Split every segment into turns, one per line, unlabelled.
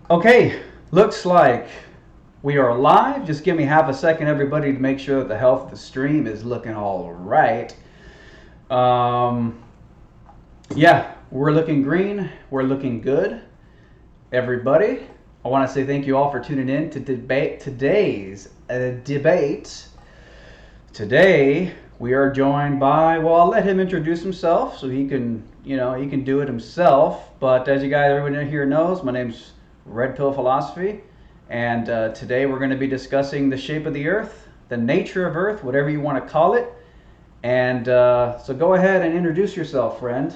Okay, looks like we are live. Just give me half a second, everybody, to make sure that the health of the stream is looking all right. Um, yeah, we're looking green. We're looking good. Everybody, I want to say thank you all for tuning in to debate today's debate. Today we are joined by. Well, I'll let him introduce himself so he can, he can do it himself. But as you guys, everyone here knows, my name's Red Pill Philosophy, and today we're going to be discussing the shape of the Earth, the nature of Earth, whatever you want to call it. And so go ahead and introduce yourself, friend.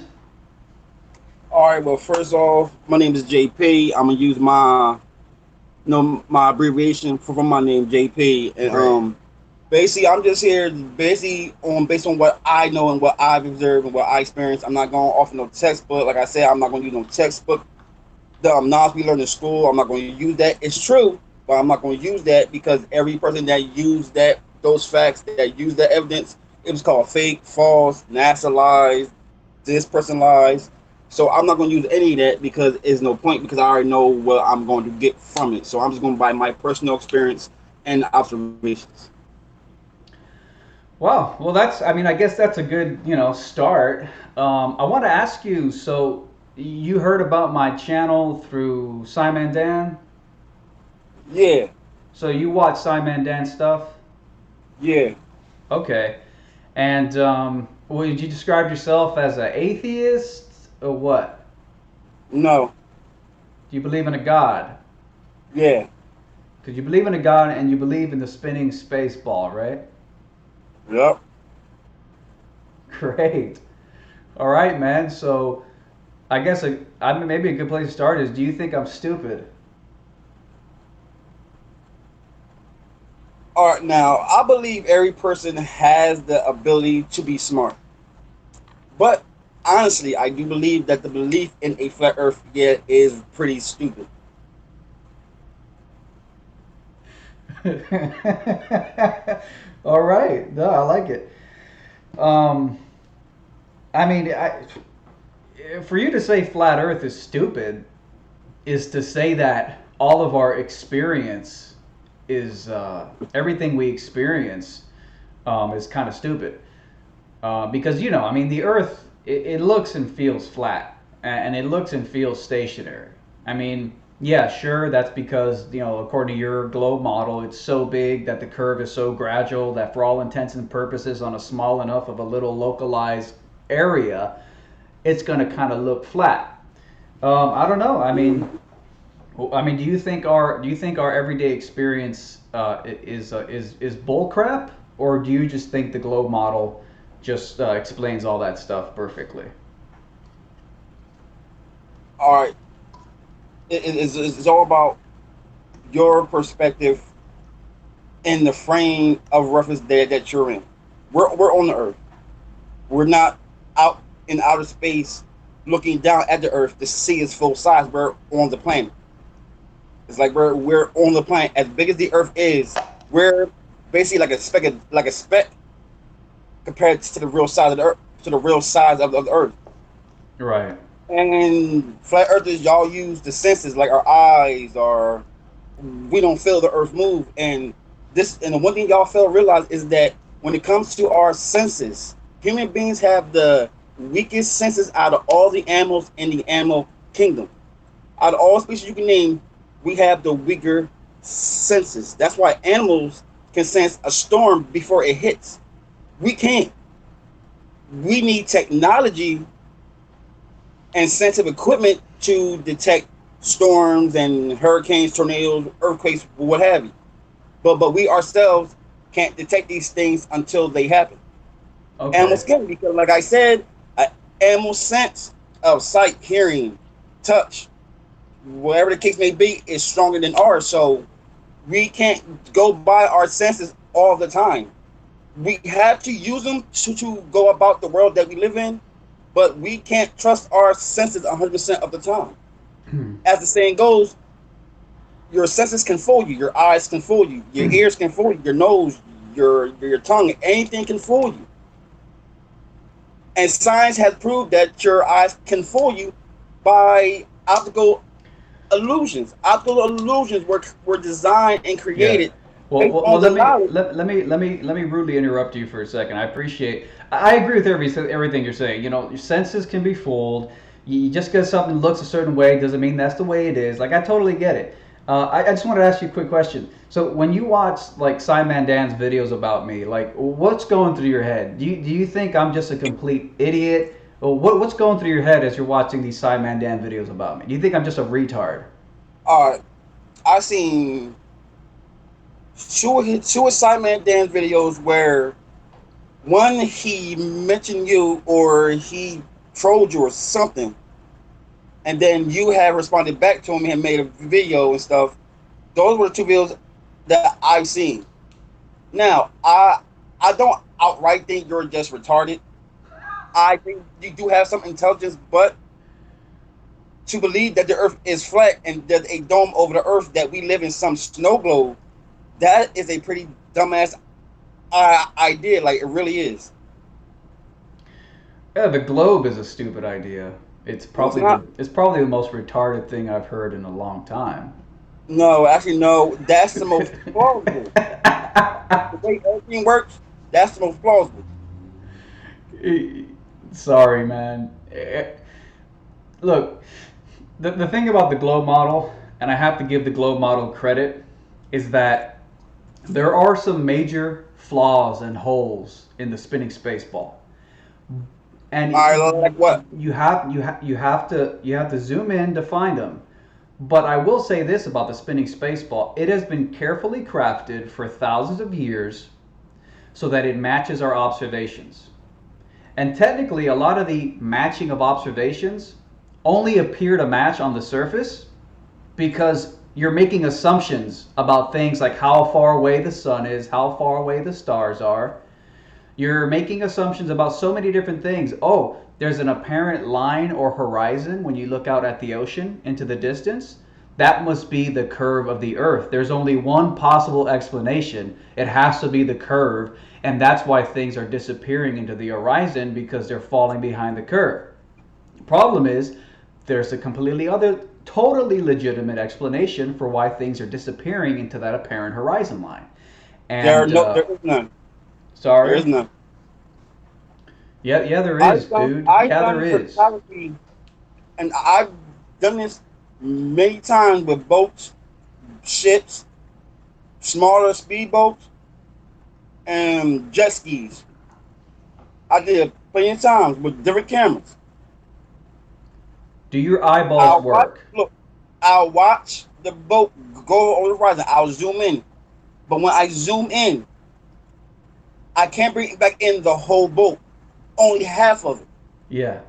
All right. Well, first off, my name is JP. I'm gonna use my abbreviation from my name, JP. And
Great.
basically, I'm just here based on what I know and what I've observed and what I experienced. I'm not going off no textbook. Like I said, I'm not going to use no textbook. The knowledge we learned in school, I'm not going to use that. It's true, but I'm not going to use that because every person that used those facts, that used that evidence, it was called fake, false, NASA lies, this person lies. So I'm not going to use any of that because there's no point because I already know what I'm going to get from it. So I'm just going by my personal experience and observations.
Well, that's. I mean, I guess that's a good, start. I want to ask you. So, you heard about my channel through SciManDan?
Yeah,
So you watch SciManDan stuff?
yeah,
Okay. And would you describe yourself as an atheist or what?
no,
Do you believe in a god?
yeah,
Because you believe in a god and you believe in the spinning space ball, right?
yep.
Great. All right, man. So I guess maybe a good place to start is: do you think I'm stupid?
All right, now I believe every person has the ability to be smart, but honestly, I do believe that the belief in a flat Earth yet is pretty stupid.
All right. No, I like it. Um, I mean, for you to say flat Earth is stupid is to say that all of our experience is everything we experience is kind of stupid because I mean, the Earth it looks and feels flat and it looks and feels stationary. I mean, yeah, sure, that's because according to your globe model, it's so big that the curve is so gradual that for all intents and purposes, on a small enough of a little localized area, it's going to kind of look flat. I don't know. I mean, do you think our everyday experience is bull crap, or do you just think the globe model just explains all that stuff perfectly?
All right, it's all about your perspective in the frame of reference that you're in. We're on the Earth. We're not out in outer space looking down at the Earth to see its full size. We're on the planet. It's like we're on the planet as big as the Earth is. We're basically like a speck compared to the real size of the Earth, to the real size of the Earth.
Right.
And flat earthers, y'all use the senses like our eyes, or we don't feel the earth move. And the one thing y'all fail to realize is that when it comes to our senses, human beings have the weakest senses out of all the animals in the animal kingdom. Out of all species you can name, we have the weaker senses. That's why animals can sense a storm before it hits. We can't. We need technology and sensitive equipment to detect storms and hurricanes, tornadoes, earthquakes, what have you. But we ourselves can't detect these things until they happen.
Okay.
Animals can, because like I said, an animal sense of sight, hearing, touch, whatever the case may be, is stronger than ours. So we can't go by our senses all the time. We have to use them to go about the world that we live in, but we can't trust our senses 100% of the time. As the saying goes, your senses can fool you. Your eyes can fool you. Your ears can fool you. Your nose, your tongue, anything can fool you. And science has proved that your eyes can fool you by optical illusions. Optical illusions were designed and
Yeah.
created
Well,
based
well, well
on the
let me
knowledge.
let me rudely interrupt you for a second. I appreciate. I agree with everything you're saying. You know, your senses can be fooled. Just because something looks a certain way doesn't mean that's the way it is. Like I totally get it. I just wanted to ask you a quick question. So when you watch like SciManDan's videos about me, like what's going through your head? Do you think I'm just a complete idiot? Or what's going through your head as you're watching these SciManDan videos about me? Do you think I'm just a retard?
Uh, I seen suicide man dance videos where one he mentioned you or he trolled you or something, and then you have responded back to him and made a video and stuff. Those were the two videos that I've seen. Now, I don't outright think you're just retarded. I think you do have some intelligence, but to believe that the Earth is flat and there's a dome over the Earth that we live in some snow globe, that is a pretty dumbass idea. Like it really is.
Yeah, the globe is a stupid idea. It's
No, it's
probably the
not.
it's probably the most retarded thing I've heard in a long time.
No, actually, no. That's the most plausible. The way everything works, that's the most plausible.
Sorry, man. Look, the thing about the globe model, and I have to give the globe model credit, is that there are some major flaws and holes in the spinning space ball. And
I like what?
you have to zoom in to find them. But I will say this about the spinning space ball: it has been carefully crafted for thousands of years so that it matches our observations. And technically, a lot of the matching of observations only appear to match on the surface because you're making assumptions about things like how far away the sun is, how far away the stars are. You're making assumptions about so many different things. Oh, there's an apparent line or horizon when you look out at the ocean into the distance. That must be the curve of the Earth. There's only one possible explanation. It has to be the curve, and that's why things are disappearing into the horizon because they're falling behind the curve. The problem is, there's a completely other, totally legitimate explanation for why things are disappearing into that apparent horizon line. And
There is none. There
sorry.
is none.
Yeah, yeah, there is, dude.
I've
Yeah, there
done
is.
photography, and I've done this many times with boats, ships, smaller speedboats, and jet skis. I did it plenty of times with different cameras.
Do your eyeballs
I'll watch,
work?
look, I'll watch the boat go over the horizon. I'll zoom in, but when I zoom in, I can't bring back in the whole boat, only half of it.
Yeah.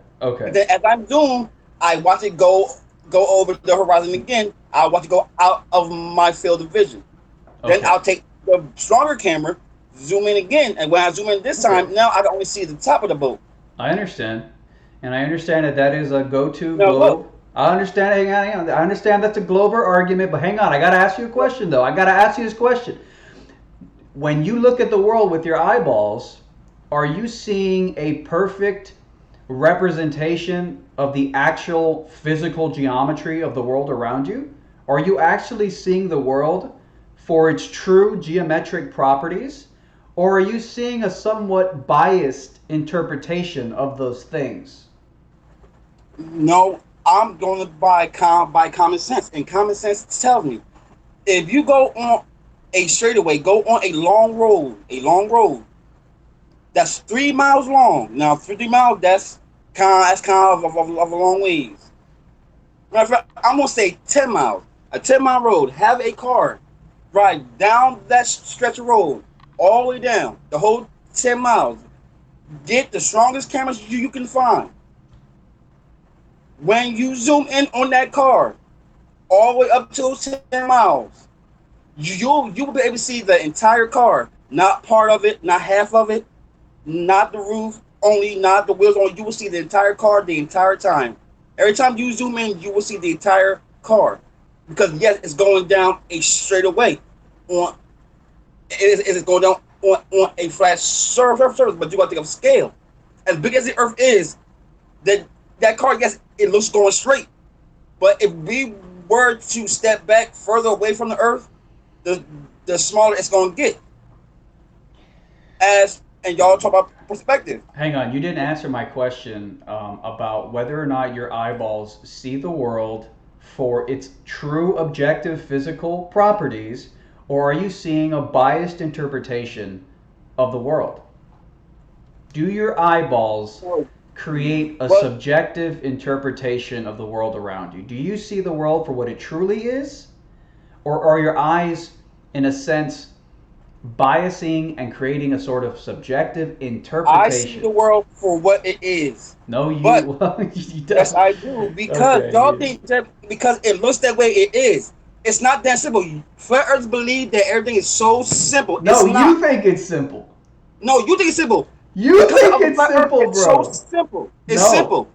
And
Okay.
then as I zoom, I watch it go over the horizon again. I'll watch it go out of my field of vision. Then
Okay.
I'll take the stronger camera, zoom in again, and when I zoom in this
Okay.
time, now I can only see the top of the boat.
I understand, and I understand that that is a go-to
Now look,
globe. I understand. Hang on. I understand that's a Glober argument, but hang on. I gotta ask you a question, though. I gotta ask you this question. When you look at the world with your eyeballs, are you seeing a perfect representation of the actual physical geometry of the world around you? Are you actually seeing the world for its true geometric properties? Or are you seeing a somewhat biased interpretation of those things?
no, I'm going to by common sense, and common sense tells me if you go on a straightaway, go on a long road that's 3 miles long. Now, 3 miles, that's kind of a long ways. Matter of fact, I'm gonna say 10 miles. A 10 mile road. Have a car drive down that stretch of road all the way down the whole 10 miles. Get the strongest cameras you can find. When you zoom in on that car, all the way up to 10 miles, you will be able to see the entire car, not part of it, not half of it, not the roof, only not the wheels. Only you will see the entire car the entire time. Every time you zoom in, you will see the entire car because yes, it's going down a straightaway on it is going down on a flat surface, but you got to think of scale. As big as the Earth is, that car, yes, it looks going straight. But if we were to step back further away from the Earth, the smaller it's gonna get. And y'all talk about perspective.
Hang on, you didn't answer my question about whether or not your eyeballs see the world for its true objective physical properties, or are you seeing a biased interpretation of the world? Do your eyeballs create a
But
subjective interpretation of the world around you? Do you see the world for what it truly is, or are your eyes, in a sense, biasing and creating a sort of subjective
I see
interpretation?
the world for what it is.
No,
But
you, you
yes,
don't.
I do because
Okay,
y'all
you,
think that because it looks that way, it is. It's not that simple. Flat Earthers believe that everything is so simple. It's
no,
not.
you think it's simple.
No, you think it's simple
You
because
think
of the
it's
flat Earth.
simple,
It's so
bro.
simple. It's
No,
simple.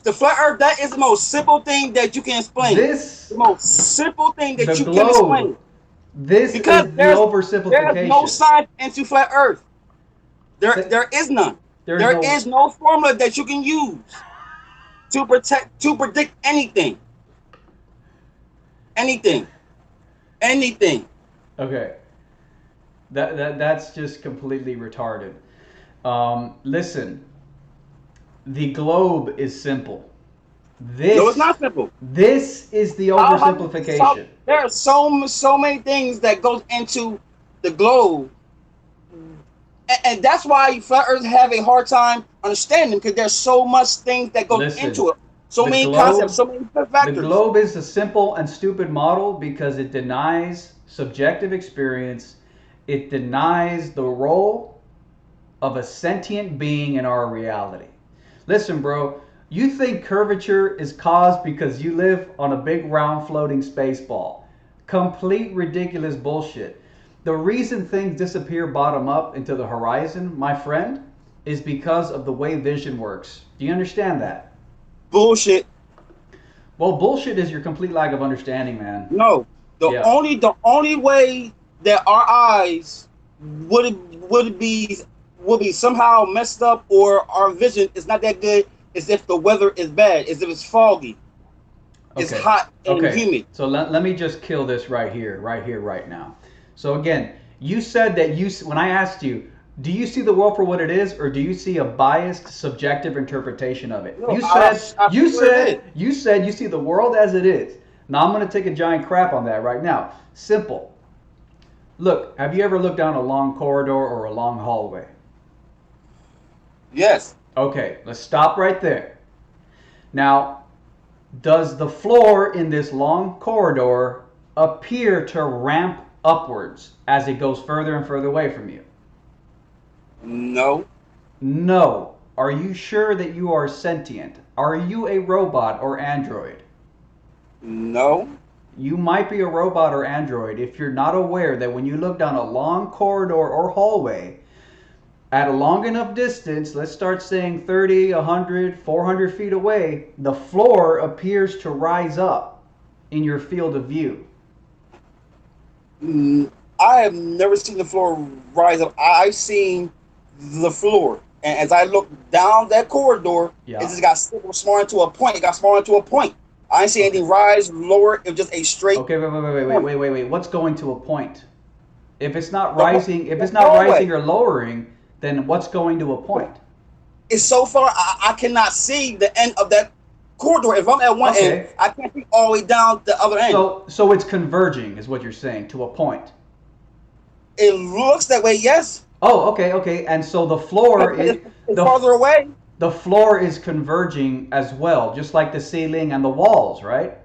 The flat Earth, that is the most simple thing that you can explain.
this,
The most simple thing
the
that you can
globe,
explain
this
because
is the
there's no
oversimplification.
science into flat Earth.
Th-
There is none.
There's
There
no,
is no formula that you can use to predict anything, anything, anything.
okay, that's just completely retarded. Listen, the globe is simple.
No, it's
This,
not simple.
this is the
So,
oversimplification.
there are so many things that goes into the globe, and that's why flat Earth have a hard time understanding because there's so much things that goes
Listen,
into it, so
the
many concepts,
globe,
so many
the
factors.
globe is a simple and stupid model because it denies subjective experience. It denies the role of a sentient being in our reality. Listen, bro, you think curvature is caused because you live on a big round floating space ball. Complete ridiculous bullshit. The reason things disappear bottom up into the horizon, my friend, is because of the way vision works. Do you understand that?
Bullshit.
Well, bullshit is your complete lack of understanding, man.
No,
Yeah.
the only way that our eyes would be would be somehow messed up or our vision is not that good is if the weather is bad, is if it's foggy, it's
Okay.
hot and
Okay.
humid.
So let me just kill this right here, right here, right now. So again, you said that when I asked you, do you see the world for what it is, or do you see a biased, subjective interpretation of it?
No, I swear it is.
You see the world as it is. Now I'm going to take a giant crap on that right now. Simple. Look, have you ever looked down a long corridor or a long hallway?
Yes.
Okay, let's stop right there. Now, does the floor in this long corridor appear to ramp upwards as it goes further and further away from you?
No.
No. Are you sure that you are sentient? Are you a robot or android?
No.
You might be a robot or android if you're not aware that when you look down a long corridor or hallway, at a long enough distance, let's start saying 30, 100, 400 feet away, the floor appears to rise up in your field of view.
I have never seen the floor rise up. I've seen the floor, and as I look down that corridor, it
Yeah.
just got smaller to a point. It got smaller to a point. I didn't see
Okay.
anything rise, lower. It was just a straight
Okay,
point.
wait. What's going to a point? If it's not
The,
rising, if
the
it's not
hallway
rising or lowering, then what's going to a point?
is so far. I cannot see the end of that corridor. If I'm at one end,
Okay.
I can't see all the way down the other end.
So it's converging is what you're saying to a point.
It looks that way, yes,
Oh, okay. And so
but it's farther away.
the floor is converging as well, just like the ceiling and the walls, right?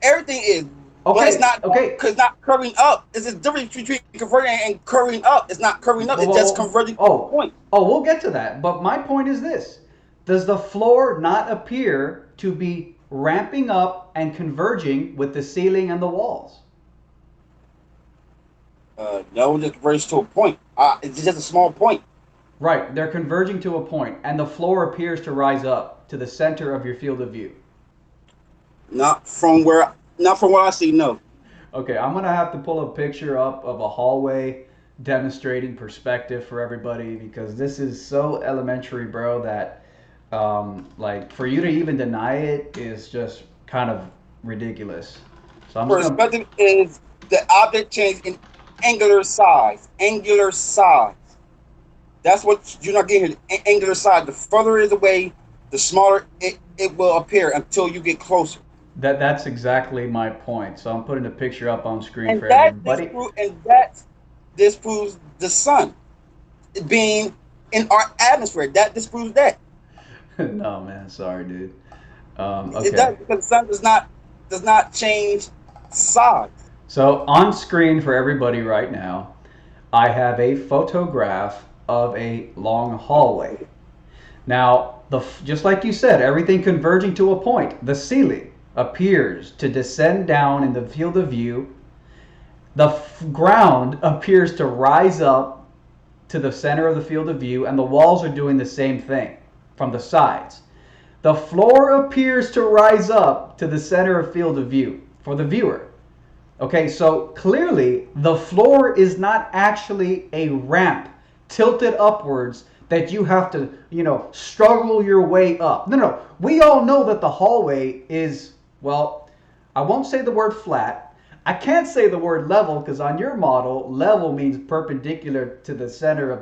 Everything is, but
Okay, okay.
it's not curving up. It's a difference between converting and curving up. It's not curving up. It's just converging to a point.
We'll get to that. But my point is this: does the floor not appear to be ramping up and converging with the ceiling and the walls?
No, it just converges to a point. It's just a small point.
Right, they're converging to a point, and the floor appears to rise up to the center of your field of view.
Not from where I see. No.
Okay, I'm gonna have to pull a picture up of a hallway demonstrating perspective for everybody because this is so elementary, bro, that Like for you to even deny it is just kind of ridiculous. So I'm just gonna.
Perspective is the object change in angular size. Angular size. That's what you're not getting here. Angular size. The further it is away, the smaller it will appear until you get closer.
That's exactly my point. So I'm putting a picture up on screen
And
for
that
everybody.
disproves disproves the sun being in our atmosphere. That disproves that.
No man, sorry, dude.
It does
Okay.
because the sun does not change size.
So on screen for everybody right now, I have a photograph of a long hallway. Now, just like you said, everything converging to a point. The ceiling appears to descend down in the field of view. The ground appears to rise up to the center of the field of view, and the walls are doing the same thing from the sides. The floor appears to rise up to the center of field of view for the viewer. Okay, so clearly the floor is not actually a ramp tilted upwards that you have to, struggle your way up. No, no. We all know that the hallway is, well, I won't say the word flat. I can't say the word level because on your model, level means perpendicular to the center of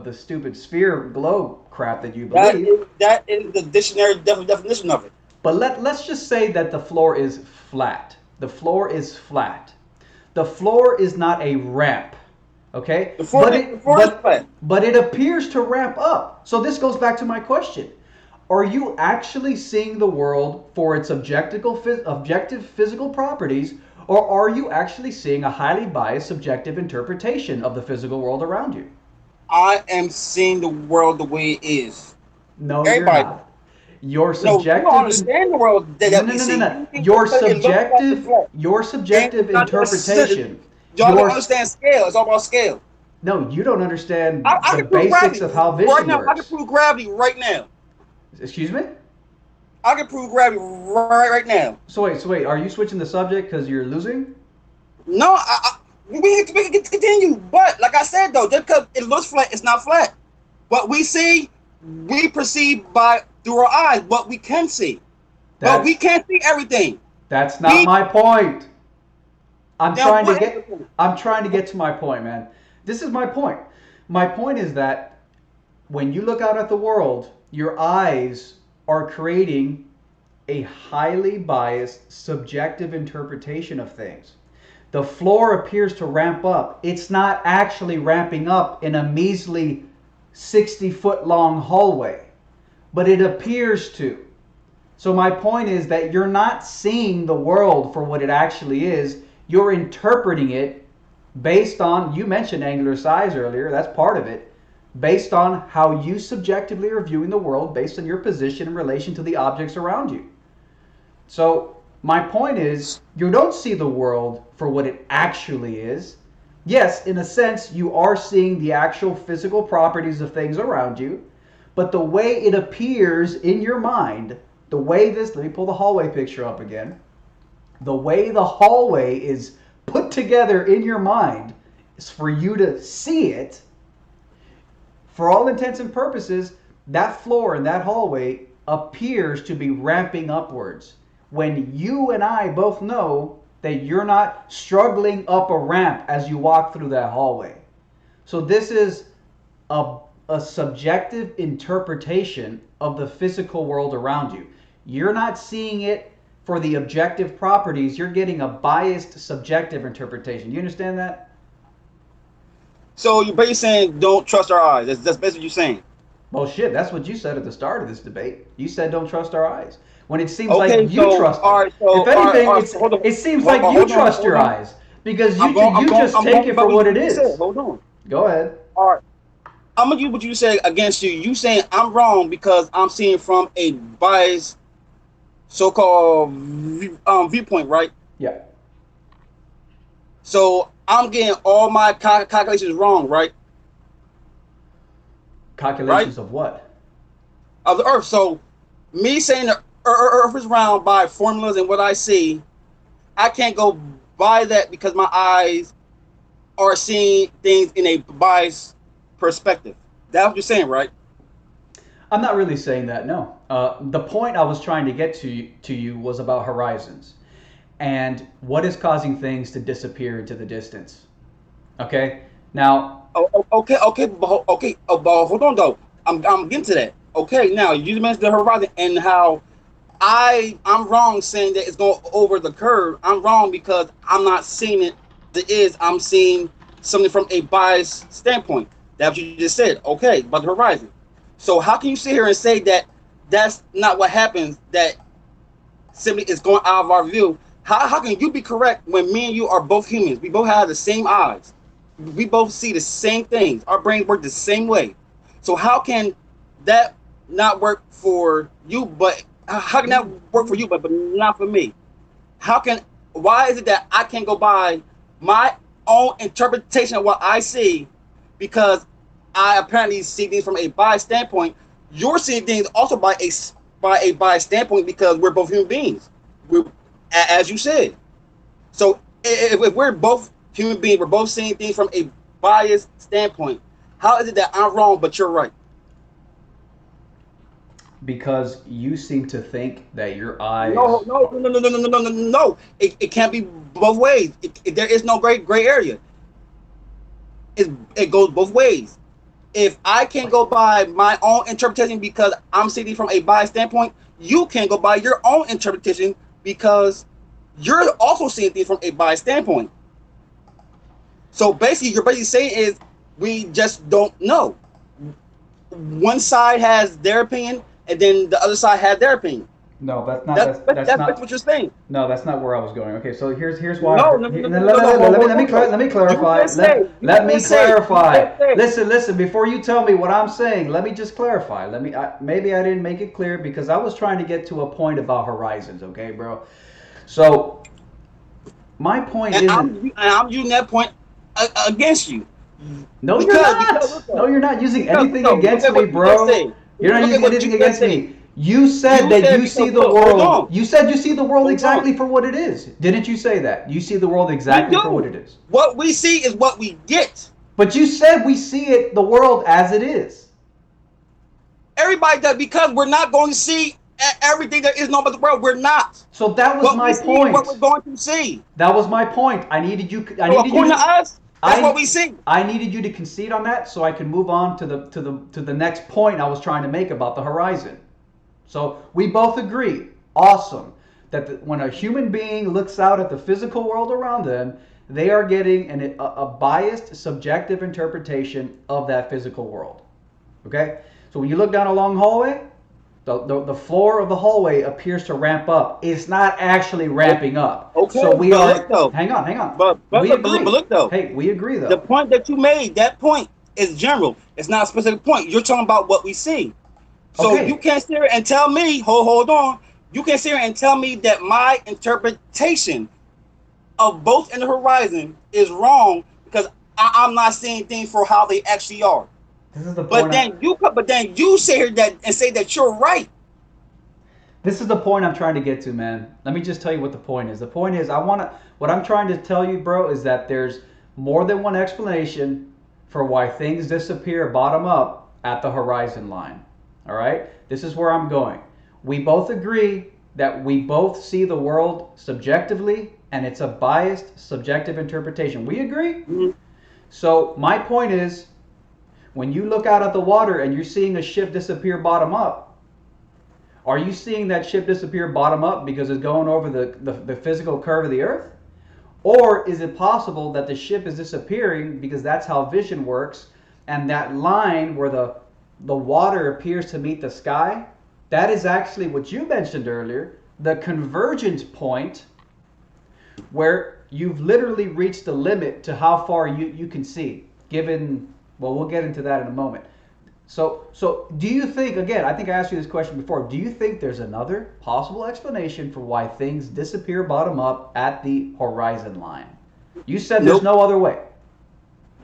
the stupid sphere globe crap that you believe.
That is the dictionary definition of it.
But let's just say that the floor is flat. The floor is flat. The floor is not a ramp. Okay?
The floor is flat.
But it appears to ramp up. So this goes back to my question. Are you actually seeing the world for its objective physical properties, or are you actually seeing a highly biased subjective interpretation of the physical world around you?
I am seeing the world the way it is.
No, you're
Everybody.
not. Your
No, you don't
subjective.
understand the world
No,
that
no,
we
no, no,
see.
no.
You think it looks like it's flat.
Your
And
subjective
it's not
interpretation.
y'all
Your
don't understand scale. It's all about scale.
No, you don't understand
I
the
can prove
basics
gravity
of how
right
vision
now. I can
works.
prove gravity right now.
Excuse me?
I can prove gravity right now.
So wait, are you switching the subject because you're losing?
No, we can continue. But like I said though, just because it looks flat, it's not flat. What we see, we perceive by through our eyes what we can see. But we
That's
can't see everything.
that's not
We
my point. I'm
then
trying to
what is the
get
point?
I'm trying to get to my point, man. This is my point. My point is that when you look out at the world, your eyes are creating a highly biased subjective interpretation of things. The floor appears to ramp up. It's not actually ramping up in a measly 60-foot long hallway, but it appears to. So my point is that you're not seeing the world for what it actually is. You're interpreting it based on, you mentioned angular size earlier, that's part of it, based on how you subjectively are viewing the world based on your position in relation to the objects around you. So my point is, you don't see the world for what it actually is. Yes, in a sense, you are seeing the actual physical properties of things around you, but the way it appears in your mind, let me pull the hallway picture up again. The way the hallway is put together in your mind is for you to see it. For all intents and purposes, that floor in that hallway appears to be ramping upwards. When you and I both know that you're not struggling up a ramp as you walk through that hallway. So this is a, a subjective interpretation of the physical world around you. You're not seeing it for the objective properties. You're getting a biased subjective interpretation. You understand that?
So you're basically saying don't trust our eyes. That's basically what you're saying.
Well, shit, that's what you said at the start of this debate. You said don't trust our eyes. When it seems like
Okay,
you
so
trust
all
them.
right, so
If anything,
all right, so hold on,
it seems like you trust your eyes because you just take it for what it is.
Hold on.
Go ahead.
All right, I'm gonna use what you said against you. You saying I'm wrong because I'm seeing from a biased, so-called viewpoint, right?
Yeah.
So I'm getting all my calculations wrong, right?
Calculations of what?
Of the Earth. So me saying the Earth is round by formulas and what I see, I can't go by that because my eyes are seeing things in a biased perspective. That's what you're saying, right?
I'm not really saying that. No. The point I was trying to get to you was about horizons and what is causing things to disappear into the distance. Okay. Now,
But hold on though. I'm getting to that. Okay, now you mentioned the horizon and how I'm wrong saying that it's going over the curve. I'm wrong because I'm not seeing it. I'm seeing something from a biased standpoint. That's what you just said. Okay, about the horizon. So how can you sit here and say that that's not what happens? That simply is going out of our view. How can you be correct when me and you are both humans? We both have the same eyes. We both see the same things. Our brains work the same way. So how can that not work for you? But how can that work for you, but not for me? How can? Why is it that I can't go by my own interpretation of what I see because I apparently see things from a biased standpoint? You're seeing things also by a biased standpoint because we're both human beings. We're, as you said. So if we're both human beings, we're both seeing things from a biased standpoint. How is it that I'm wrong but you're right?
because you seem to think that your
No,
eyes.
no, no, no, no, no, no, no, no, no. No. It can't be both ways. There is no gray area. It goes both ways. If I can't go by my own interpretation because I'm seeing from a biased standpoint, you can't go by your own interpretation because you're also seeing things from a biased standpoint. So basically, you're basically saying is we just don't know. One side has their opinion, and then the other side has their opinion.
No, that's not. That's
That's
not.
what you're saying.
No, that's not where I was going. Okay, so here's why.
No, no, no, no, no, no, no.
Let me
You
clarify.
just say. You
Let me
just say. You
clarify.
just say.
Listen. Before you tell me what I'm saying, let me just clarify. Maybe I didn't make it clear because I was trying to get to a point about horizons. Okay, bro. So my point
And
isn't.
I'm using that point against you.
No, you're not. No, you're not using anything
Look
against
at
me,
what you just
bro.
said.
You're not
Look at
using
what you
anything
just
against
said.
me. You said
You
that
said
you see
because
the
look, hold
world.
on,
You said you see the world
hold on.
exactly for what it is. Didn't you say that? You see the world
We
exactly for what it
do.
is.
What we see is what we get.
But you said we see it, the world as it is.
Everybody does because we're not going to see everything there is known about the world. We're not.
So that was
What
my
we see is what we're
point.
going to see.
That was my point. I needed you. I
So
needed you
according to
to.
us, that's what
I
we see.
I needed you to concede on that so I can move on to the next point I was trying to make about the horizon. So we both agree. Awesome. That when a human being looks out at the physical world around them, they are getting a biased, subjective interpretation of that physical world. Okay? So when you look down a long hallway, the floor of the hallway appears to ramp up. It's not actually ramping up.
Okay,
So we
but
are.
look though.
Hang on. We
But
agree.
look though.
Hey, we agree
The
though.
point that you made, that point is general. It's not a specific point. You're talking about what we see. So you
Okay.
can't sit here and tell me, hold on. You can't sit here and tell me that my interpretation of both in the horizon is wrong because I'm not seeing things for how they actually are.
This is the
But
point.
then you say here that and say that you're right.
This is the point I'm trying to get to, man. Let me just tell you what the point is. The point is, what I'm trying to tell you, bro, is that there's more than one explanation for why things disappear bottom up at the horizon line. All right? This is where I'm going. We both agree that we both see the world subjectively and it's a biased, subjective interpretation. We agree?
Mhm.
So, my point is, when you look out at the water and you're seeing a ship disappear bottom up, are you seeing that ship disappear bottom up because it's going over the physical curve of the earth? Or is it possible that the ship is disappearing because that's how vision works and that line where the water appears to meet the sky, that is actually what you mentioned earlier, the convergence point where you've literally reached the limit to how far you can see, given, well, we'll get into that in a moment. So do you think, again, I think I asked you this question before, do you think there's another possible explanation for why things disappear bottom up at the horizon line? You said there's
Nope.
no other way.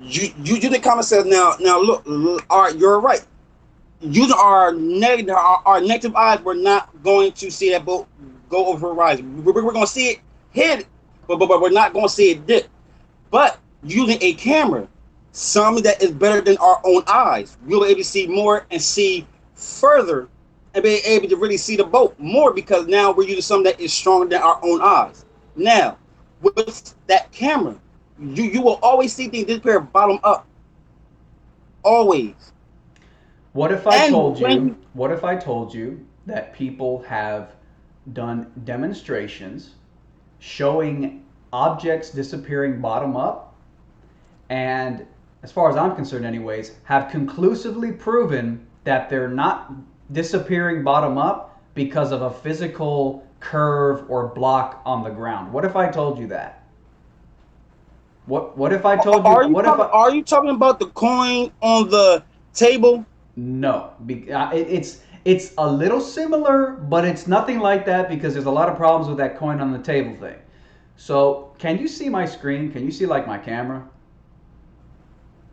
You the comment says now look, all right, you're right. Using our negative eyes, we're not going to see that boat go over the horizon. We're going to see it hit, but we're not going to see it dip. But using a camera, something that is better than our own eyes, we'll be able to see more and see further and be able to really see the boat more because now we're using something that is stronger than our own eyes. Now, with that camera, you will always see things disappear bottom up. Always.
What if I
And
told
when
you? What if I told you that people have done demonstrations showing objects disappearing bottom up, and as far as I'm concerned, anyways, have conclusively proven that they're not disappearing bottom up because of a physical curve or block on the ground? What if I told you that? What if I told you? What if I?
are you talking about the coin on the table?
No, it's a little similar, but it's nothing like that because there's a lot of problems with that coin on the table thing. So, can you see my screen? Can you see like my camera?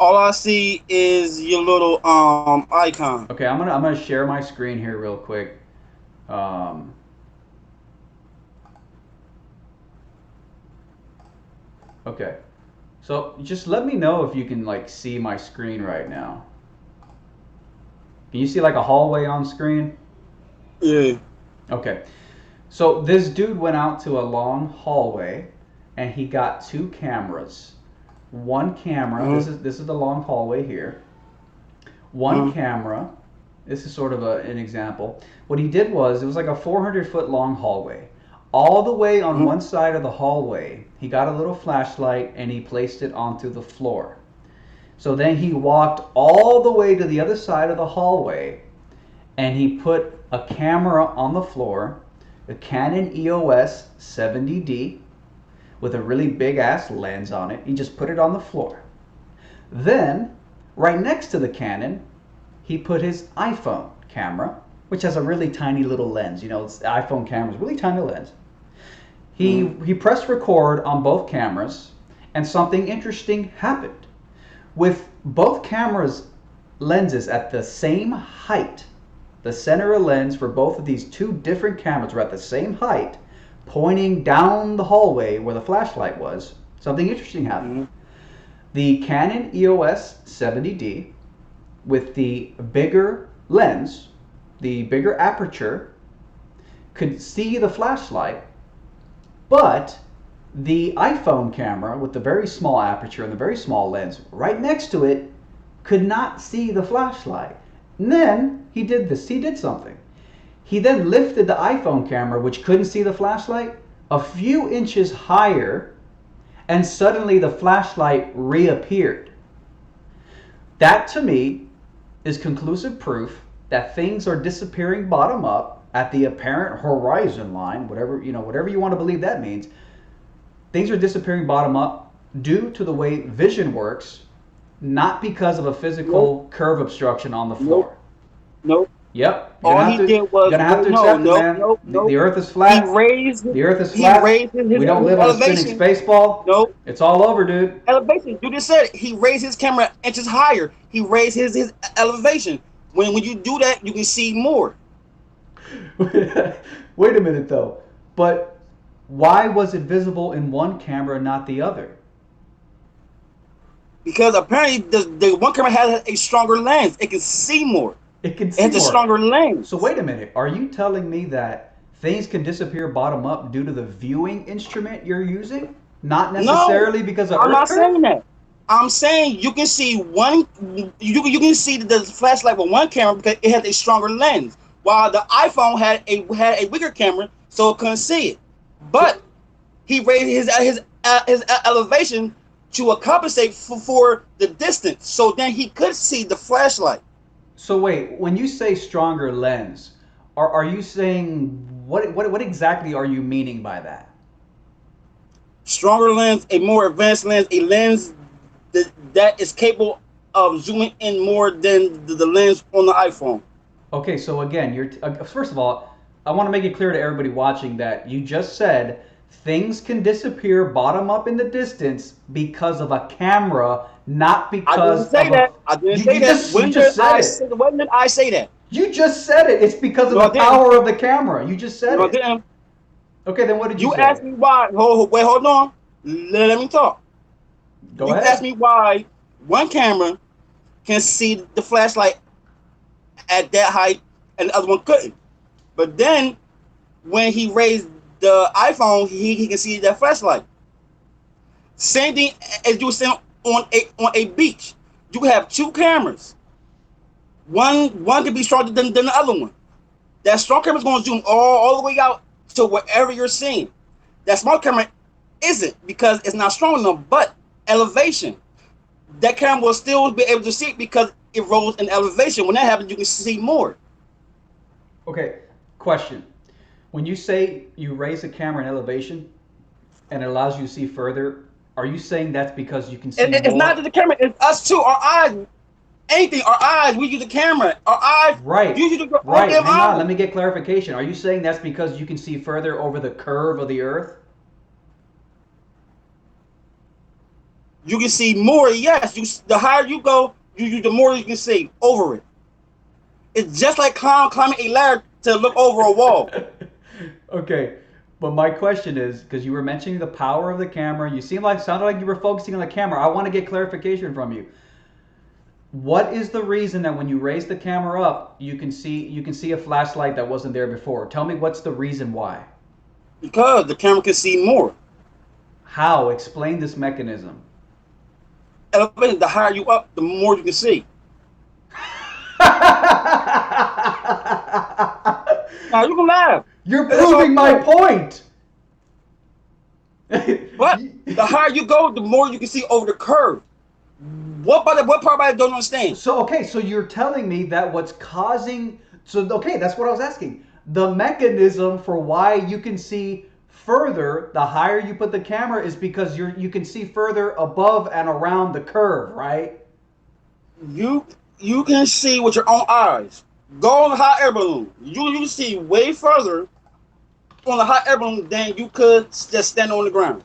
All I see is your little icon.
Okay, I'm gonna share my screen here real quick. Um, okay, so just let me know if you can like see my screen right now. Can you see like a hallway on screen?
Yeah.
Okay. So this dude went out to a long hallway and he got two cameras. One camera, this is the long hallway here. One camera, this is sort of an example. What he did was, it was like a 400-foot long hallway. All the way on one side of the hallway, he got a little flashlight and he placed it onto the floor. So then he walked all the way to the other side of the hallway and he put a camera on the floor, a Canon EOS 70D with a really big ass lens on it. He just put it on the floor. Then, right next to the Canon, he put his iPhone camera, which has a really tiny little lens. You know, it's the iPhone camera's really tiny lens. He pressed record on both cameras, and something interesting happened. With both cameras' lenses at the same height, the center of lens for both of these two different cameras were at the same height, pointing down the hallway where the flashlight was. Something interesting happened. The Canon EOS 70D with the bigger lens, the bigger aperture, could see the flashlight, but the iPhone camera with the very small aperture and the very small lens right next to it could not see the flashlight. And then he did something. He then lifted the iPhone camera, which couldn't see the flashlight, a few inches higher, and suddenly the flashlight reappeared. That to me is conclusive proof that things are disappearing bottom up at the apparent horizon line, whatever you want to believe that means. Things are disappearing bottom up due to the way vision works, not because of a physical curve obstruction on the floor.
Nope.
Yep.
All he did was
you're gonna have to accept it, man. The Earth is flat. The Earth is flat. We don't live on a spinning space ball.
Nope.
It's all over, dude.
Elevation. You just said it. He raised his camera inches higher. He raised his elevation. When you do that, you can see more.
Wait a minute though. But why was it visible in one camera and not the other?
Because apparently the one camera has a stronger lens. It can see more.
It can see more.
It's a stronger lens.
So wait a minute. Are you telling me that things can disappear bottom up due to the viewing instrument you're using? Not necessarily because of Earth curve?
I'm not saying that. I'm saying you can see you can see the flashlight with one camera because it has a stronger lens, while the iPhone had a weaker camera, so it couldn't see it. But he raised his elevation to compensate for the distance, so then he could see the flashlight.
So wait, when you say stronger lens, are you saying what exactly are you meaning by that?
Stronger lens, a more advanced lens, a lens that is capable of zooming in more than the lens on the iPhone.
Okay, so again, first of all, I want to make it clear to everybody watching that you just said things can disappear bottom up in the distance because of a camera, not because
I didn't say that. When did I say that?
You just said it. It's because of the power of the camera. You just said it. Okay, then what did you say?
You asked me why. Hold on. Let me talk.
Go ahead.
You asked me why one camera can see the flashlight at that height, and the other one couldn't. But then when he raised the iPhone, he can see that flashlight. Same thing as you were saying on a beach. You have two cameras. One can be stronger than the other one. That strong camera is going to zoom all the way out to wherever you're seeing. That small camera isn't because it's not strong enough, but elevation. That camera will still be able to see it because it rolls in elevation. When that happens, you can see more.
Okay, question. When you say you raise the camera in elevation and it allows you to see further, are you saying that's because you can see more?
It's not just the camera, it's us too. Our eyes, anything, our eyes, we use the camera. Our eyes,
Right.
you use the
Right. Hang on, let me get clarification. Are you saying that's because you can see further over the curve of the earth?
You can see more, yes. The higher you go, the more you can see over it. It's just like climbing a ladder to look over a wall.
Okay, but my question is, because you were mentioning the power of the camera, sounded like you were focusing on the camera. I want to get clarification from you. What is the reason that when you raise the camera up, you can see a flashlight that wasn't there before? Tell me what's the reason why.
Because the camera can see more.
How? Explain this mechanism.
Elevation, the higher you up, the more you can see. Now you can laugh.
You're proving my point.
But the higher you go, the more you can see over the curve. What part of I don't understand?
So you're telling me that that's what I was asking. The mechanism for why you can see further, the higher you put the camera, is because you can see further above and around the curve, right?
You can see with your own eyes. Go on a hot air balloon. You see way further on a hot air balloon than you could just stand on the ground.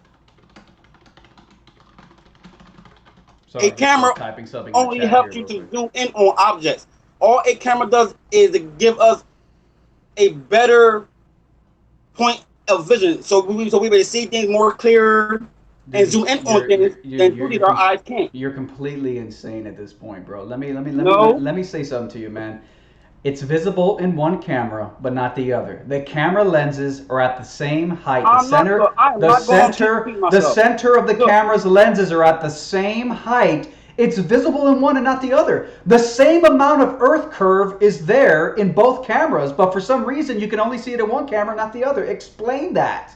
Sorry,
a camera only helps you to zoom in on objects. All a camera does is to give us a better point of vision, so we able to see things more clear and zoom in on things than our eyes can't.
You're completely insane at this point, bro. Let me say something to you, man. It's visible in one camera, but not the other. The camera lenses are at the same height. The center of the camera's lenses are at the same height. It's visible in one and not the other. The same amount of Earth curve is there in both cameras, but for some reason you can only see it in one camera, not the other. Explain that.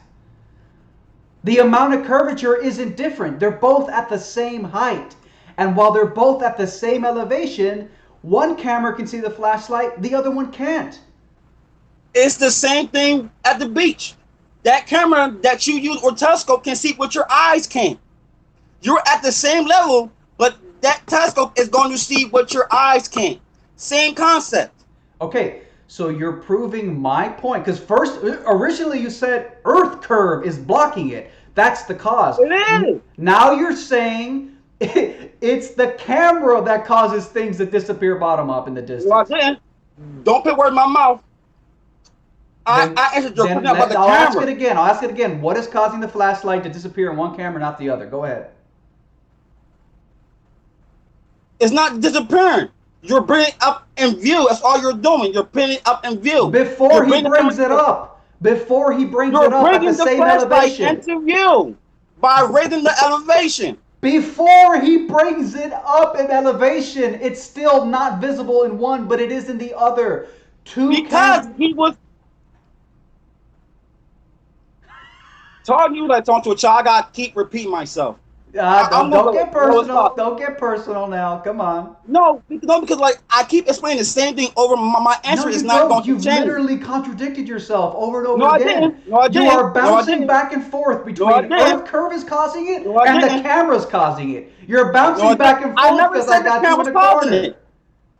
The amount of curvature isn't different. They're both at the same height. And while they're both at the same elevation, one camera can see the flashlight, the other one can't.
It's the same thing at the beach. That camera that you use or telescope can see what your eyes can't. You're at the same level, but that telescope is going to see what your eyes can't. Same concept.
Okay, so you're proving my point. Because originally you said Earth curve is blocking it. That's the cause.
It is.
Now you're saying it's the camera that causes things to disappear bottom up in the distance.
Well, then, don't put words in my mouth. I answered your question about the camera.
I'll ask it again. What is causing the flashlight to disappear in one camera, not the other? Go ahead.
It's not disappearing. You're bringing it up in view. That's all you're doing. You're bringing it up in view.
Before he brings it up at the same elevation.
Into view by raising the elevation.
Before he brings it up in elevation, it's still not visible in one, but it is in the other.
Because he was talking to you like talking to a child. I gotta keep repeating myself.
Don't get personal. Don't get personal now. Come on.
No, because like I keep explaining the same thing over. My answer is not going to change.
You literally contradicted yourself over and over again.
I didn't.
You are bouncing back and forth between Earth curve is causing it and the camera's causing it. You're bouncing back and forth because I got you in the corner.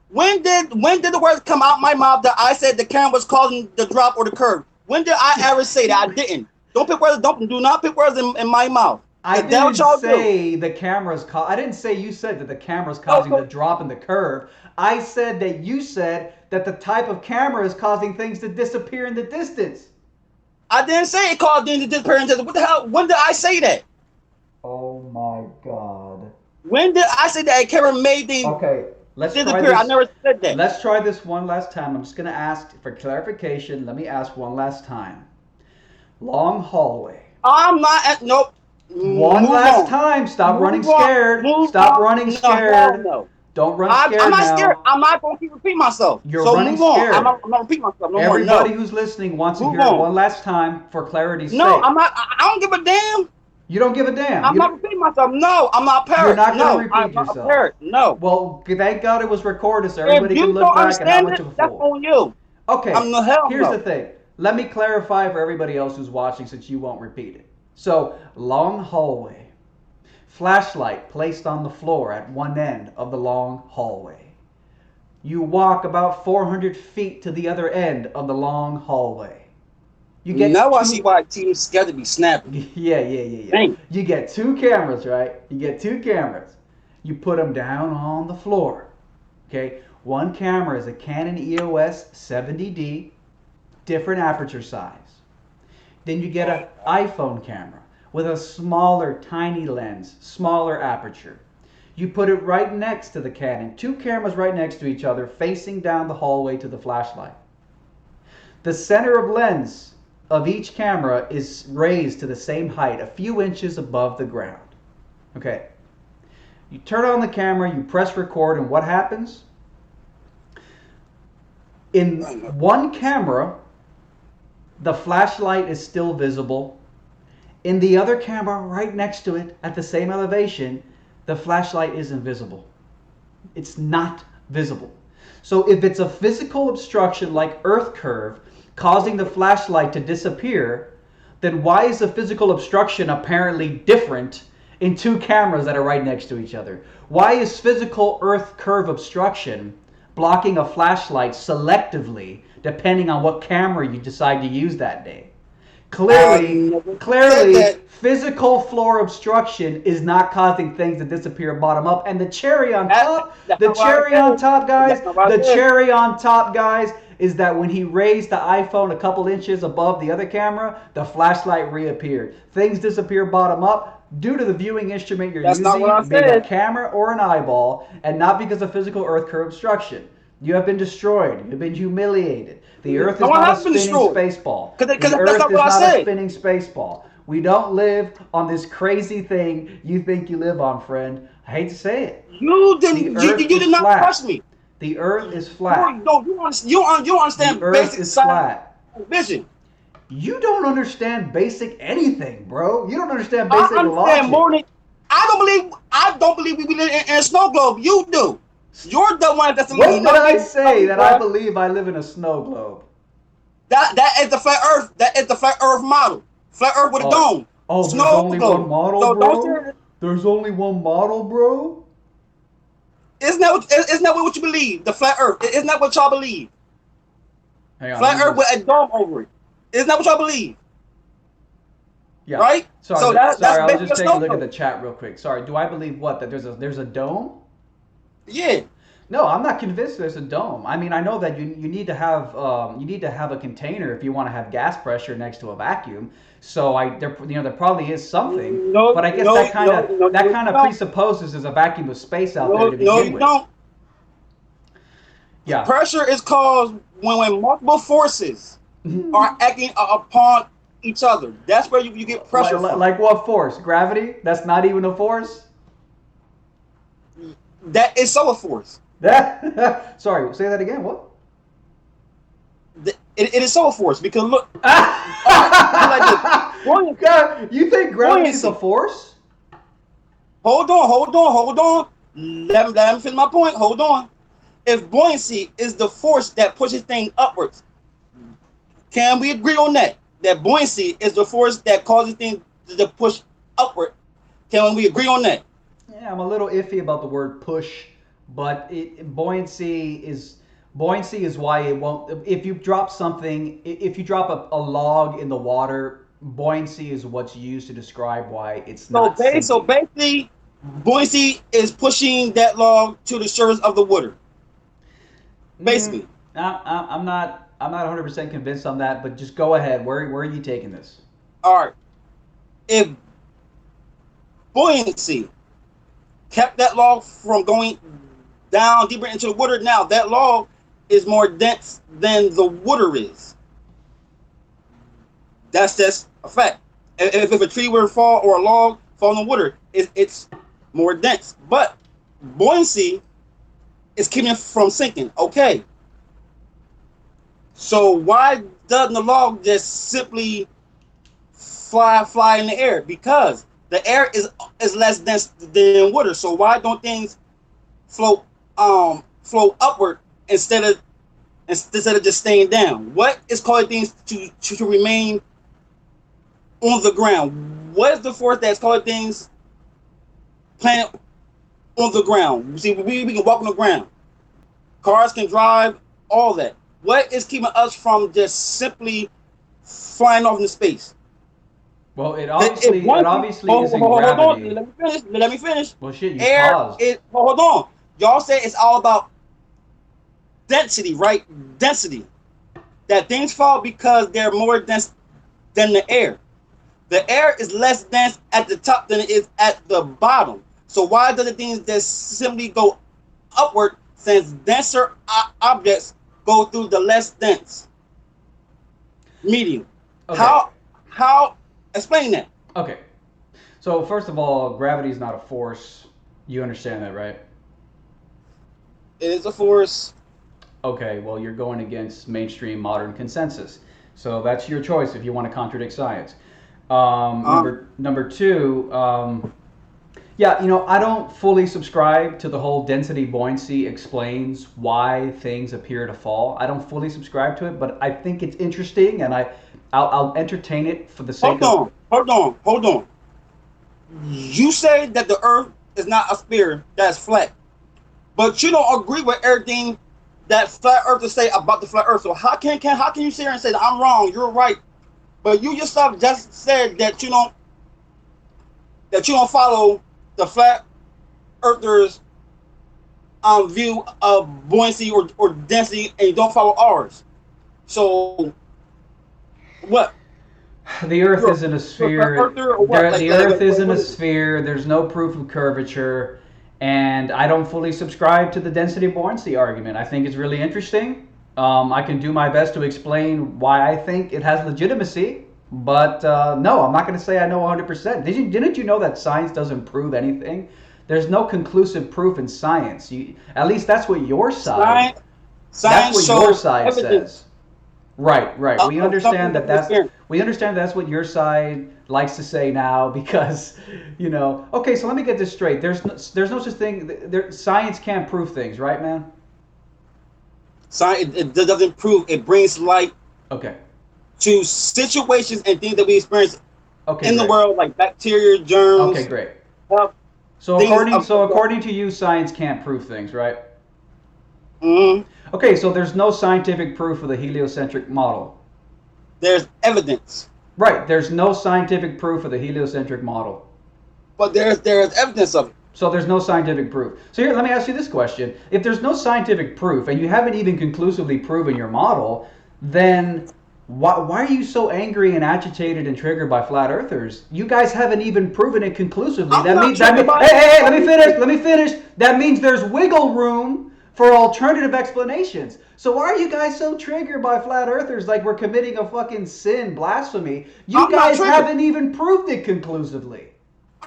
When did the words come out my mouth that I said the camera was causing the drop or the curve? When did I ever say that? I didn't. Don't put words. Do not put words in my mouth.
I didn't say the camera's I didn't say you said that the camera's causing the drop in the curve. I said that you said that the type of camera is causing things to disappear in the distance.
I didn't say it caused things to disappear in the distance. What the hell? When did I say that?
Oh my God.
When did I say that a camera made things
Let's try
Disappear. I
this.
never said that.
Let's try this one last time. I'm just going to ask for clarification. Let me ask one last time. Long hallway.
I'm not at nope.
One
Move
last
on.
time. Stop
Move
running
on.
scared.
Move
Stop
on.
running
No, hell
scared.
no.
Don't run
I'm
scared
not scared.
now.
I'm not going to keep repeating myself.
You're
So
running
move on.
scared.
I'm not repeating myself no more.
Everybody
No.
who's listening wants to
Move
hear it
on.
one last time for clarity's
No,
sake.
I'm not. I don't give a damn.
You don't give a damn.
I'm not repeating myself. No, I'm not a parrot.
You're not going
No,
to repeat
I'm not a
yourself.
parrot. No.
Well, thank God it was recorded so
If
everybody can
you
look
don't
back at how
understand
much
it,
of a
that's
fool.
on you.
Okay,
I'm the hell
here's
no.
the thing. Let me clarify for everybody else who's watching since you won't repeat it. So, long hallway. Flashlight placed on the floor at one end of the long hallway. You walk about 400 feet to the other end of the long hallway. You get
Now I see why teams scared to be snapping.
Yeah.
Dang.
You get two cameras, right? You get two cameras. You put them down on the floor. Okay? One camera is a Canon EOS 70D, different aperture size. Then you get an iPhone camera with a smaller, tiny lens, smaller aperture. You put it right next to the Canon, two cameras right next to each other, facing down the hallway to the flashlight. The center of lens of each camera is raised to the same height, a few inches above the ground. Okay. You turn on the camera, you press record, and what happens? In one camera, the flashlight is still visible. In the other camera right next to it at the same elevation, the flashlight isn't visible. It's not visible. So if it's a physical obstruction like earth curve causing the flashlight to disappear, then why is the physical obstruction apparently different in two cameras that are right next to each other? Why is physical earth curve obstruction blocking a flashlight selectively depending on what camera you decide to use that day? Clearly, physical floor obstruction is not causing things to disappear bottom up. And the cherry on top, guys, is that when he raised the iPhone a couple inches above the other camera, the flashlight reappeared. Things disappear bottom up due to the viewing instrument you're using, being a camera or an eyeball, and not because of physical earth curve obstruction. You have been destroyed. You've been humiliated. The earth is not a spinning space ball. The earth is not a spinning space ball. We don't live on this crazy thing you think you live on, friend. I hate to say it.
You did not trust me.
The earth is flat.
You understand basic science vision.
You don't understand basic anything, bro. You don't understand basic logic.
I don't believe we live in a snow globe. You do. You're the one that's.
What did I say that I believe I live in a snow globe?
That is the flat Earth. That is the flat Earth model. Flat Earth with a dome.
Oh, there's only one model, bro. There's only one model, bro.
Isn't that what you believe? The flat Earth. Isn't that what y'all believe?
Hang on,
flat Earth with a dome over it. Isn't that what y'all believe?
Yeah.
Right.
Sorry, I was just taking a look at the chat real quick. Sorry. Do I believe what? That there's a dome?
Yeah.
No, I'm not convinced there's a dome. I mean, I know that you need to have a container if you want to have gas pressure next to a vacuum. So there probably is something, but I guess that kind of presupposes there's a vacuum of space out there to begin with.
Don't.
Yeah.
Pressure is caused when multiple forces are acting upon each other. That's where you get pressure from.
Like what force? Gravity? That's not even a force?
That is so a force.
Sorry, say that again. What?
It is so a force because look.
God, you think gravity is a force?
Hold on. Let me finish my point. Hold on. If buoyancy is the force that pushes things upwards, can we agree on that? That buoyancy is the force that causes things to push upward. Can we agree on that?
Yeah, I'm a little iffy about the word push, but buoyancy is why it won't. If you drop something, if you drop a log in the water, buoyancy is what's used to describe why it's not.
So basically, buoyancy is pushing that log to the surface of the water. Basically,
I'm not 100% convinced on that, but just go ahead. Where are you taking this?
All right. If buoyancy kept that log from going down deeper into the water. Now that log is more dense than the water is. That's just a fact. If a tree were to fall or a log fall in the water, it's more dense. But buoyancy is keeping it from sinking. Okay. So why doesn't the log just simply fly in the air? Because the air is less dense than water. So why don't things float upward instead of just staying down? What is causing things to remain on the ground? What is the force that's causing things planted on the ground? See, we can walk on the ground. Cars can drive, all that. What is keeping us from just simply flying off into space?
Well, it obviously isn't
hold on,
gravity.
let me finish.
Well, shit, you
Air
paused.
is hold on. Y'all say it's all about density, right? Density. That things fall because they're more dense than the air. The air is less dense at the top than it is at the bottom. So why do the things just simply go upward, since denser objects go through the less dense medium?
Okay.
How explain that?
Okay. So first of all, gravity is not a force. You understand that, right?
It is a force.
Okay, well, you're going against mainstream modern consensus. So that's your choice if you want to contradict science. Number two, yeah, I don't fully subscribe to the whole density buoyancy explains why things appear to fall. I don't fully subscribe to it, but I think it's interesting, and I'll entertain it for the sake of...
Hold on. You say that the Earth is not a sphere that's flat, but you don't agree with everything that flat earthers say about the flat Earth. So how can you sit here and say that I'm wrong, you're right, but you yourself just said that you don't follow the flat earthers' view of buoyancy or density, and you don't follow ours. So what?
The Earth isn't a sphere. The Earth isn't a sphere. There's no proof of curvature, and I don't fully subscribe to the density buoyancy argument. I think it's really interesting. I can do my best to explain why I think it has legitimacy, but no, I'm not going to say I know 100%. Didn't you know that science doesn't prove anything? There's no conclusive proof in science. At least that's what your side. That's what your side says. Right. We understand that's what your side likes to say now because, Okay, so let me get this straight. There's no such thing. Science can't prove things, right, man?
Science it doesn't prove. It brings light.
Okay.
To situations and things that we experience in the
great.
world, like bacteria, germs.
Okay, great. So according to you, science can't prove things, right?
Mm-hmm.
Okay, so there's no scientific proof of the heliocentric model.
There's evidence.
Right, there's no scientific proof of the heliocentric model.
But there's evidence of it.
So there's no scientific proof. So here, let me ask you this question. If there's no scientific proof, and you haven't even conclusively proven your model, then why are you so angry and agitated and triggered by flat earthers? You guys haven't even proven it conclusively. Hey, let me finish. That means there's wiggle room for alternative explanations. So why are you guys so triggered by flat earthers like we're committing a fucking sin, blasphemy? You guys haven't even proved it conclusively.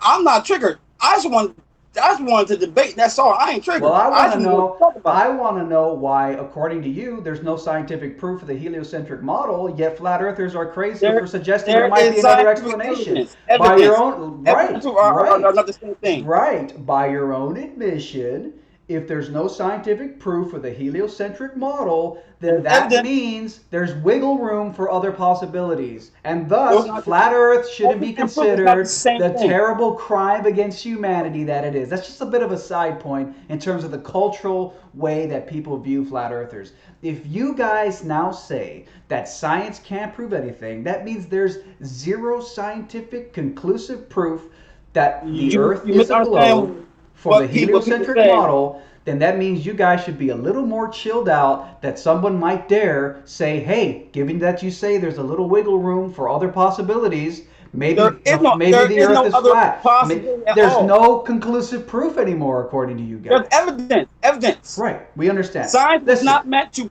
I'm not triggered. I just wanted to debate. That's all. I ain't triggered.
Well, I want to know why, according to you, there's no scientific proof of the heliocentric model, yet flat earthers are crazy for suggesting there might be another explanation. By your own
not the same thing.
Right. By your own admission, if there's no scientific proof for the heliocentric model, then that means there's wiggle room for other possibilities. And thus, flat Earth shouldn't be considered the terrible crime against humanity that it is. That's just a bit of a side point in terms of the cultural way that people view flat earthers. If you guys now say that science can't prove anything, that means there's zero scientific conclusive proof that the Earth is a globe for the heliocentric model, then that means you guys should be a little more chilled out, that someone might dare say, hey, given that you say there's a little wiggle room for other possibilities, Maybe
There is
maybe the Earth is
other
flat.
possibility at
There's
all.
no conclusive proof anymore, according to you guys.
There's evidence.
Right, we understand.
Science was
Listen,
not meant to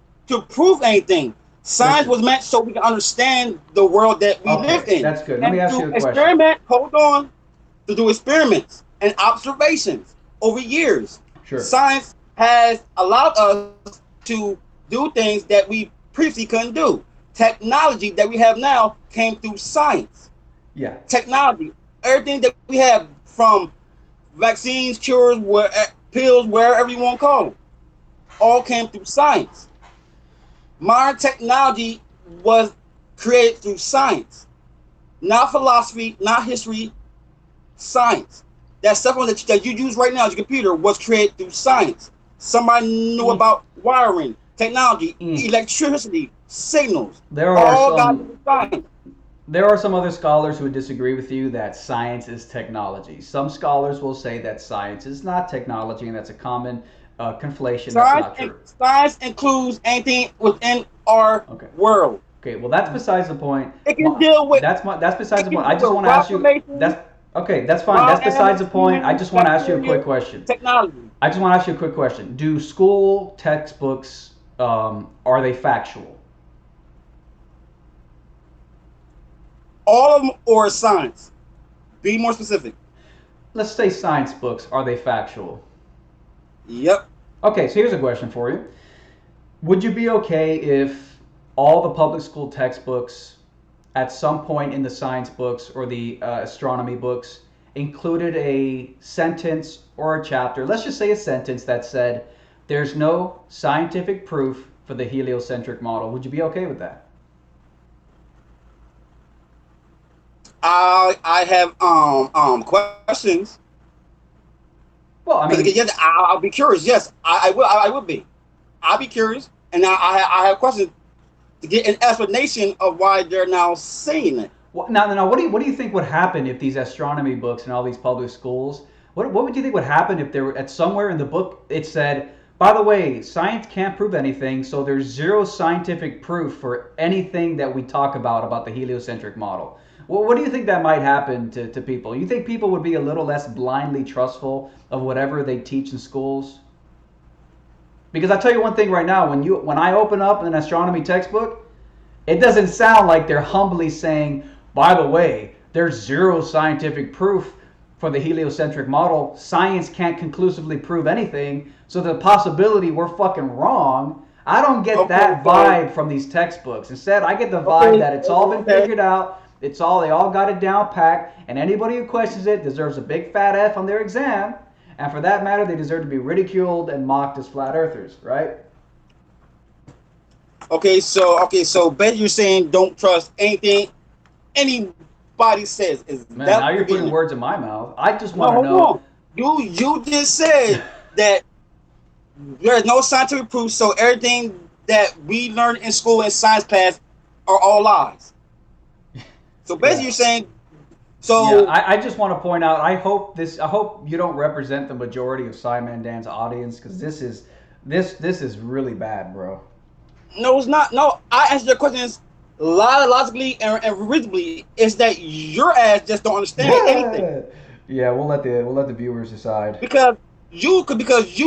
prove anything. Science
listen.
was meant so we can understand the world that we live
Okay,
in.
that's good. Let me
And
ask you
to
a question.
experiment, hold on, to do experiments and observations over years.
Sure.
Science has allowed us to do things that we previously couldn't do. Technology that we have now came through science.
Yeah.
Technology, everything that we have, from vaccines, cures, pills, wherever you want to call them, all came through science. Modern technology was created through science, not philosophy, not history, science. That stuff that you use right now as your computer was created through science. Somebody knew about wiring, technology, electricity, signals.
There are some other scholars who would disagree with you that science is technology. Some scholars will say that science is not technology, and that's a common conflation. That's not true.
Science includes anything within our world.
Okay, well that's besides the point.
It can deal with.
That's besides the point. I just want to ask you. That's fine. That's besides the point. I just want to ask you a quick question.
Technology.
I just want to ask you a quick question. Do school textbooks are they factual?
All of them, or science? Be more specific.
Let's say science books. Are they factual?
Yep.
Okay, so here's a question for you. Would you be okay if all the public school textbooks at some point in the science books or the astronomy books included a sentence or a chapter, let's just say a sentence that said, there's no scientific proof for the heliocentric model? Would you be okay with that?
I have questions.
Well, I mean,
yes, I'll be curious. Yes, I will. I would be. I'll be curious, and I have questions to get an explanation of why they're now saying it.
Well, now, what do you think would happen if these astronomy books in all these public schools? What would you think would happen if there were at somewhere in the book it said, by the way, science can't prove anything, so there's zero scientific proof for anything that we talk about the heliocentric model? Well, what do you think that might happen to people? You think people would be a little less blindly trustful of whatever they teach in schools? Because I'll tell you one thing right now, when I open up an astronomy textbook, it doesn't sound like they're humbly saying, by the way, there's zero scientific proof for the heliocentric model. Science can't conclusively prove anything, so the possibility we're fucking wrong. I don't get that vibe from these textbooks. Instead, I get the vibe that it's all been figured out. They all got it down packed, and anybody who questions it deserves a big fat F on their exam, and for that matter, they deserve to be ridiculed and mocked as flat earthers, right?
Okay, so Ben, you're saying don't trust anything anybody says.
Man, now you're putting words in my mouth. I just want to know.
You just said that there's no scientific proof, so everything that we learned in school in science class are all lies. So basically, you're saying. So
yeah, I just want to point out. I hope you don't represent the majority of SciManDan's audience, because this is really bad, bro.
No, it's not. No, I answered your questions logically and reasonably. It's that your ass just don't understand anything.
Yeah, we'll let the viewers decide.
Because you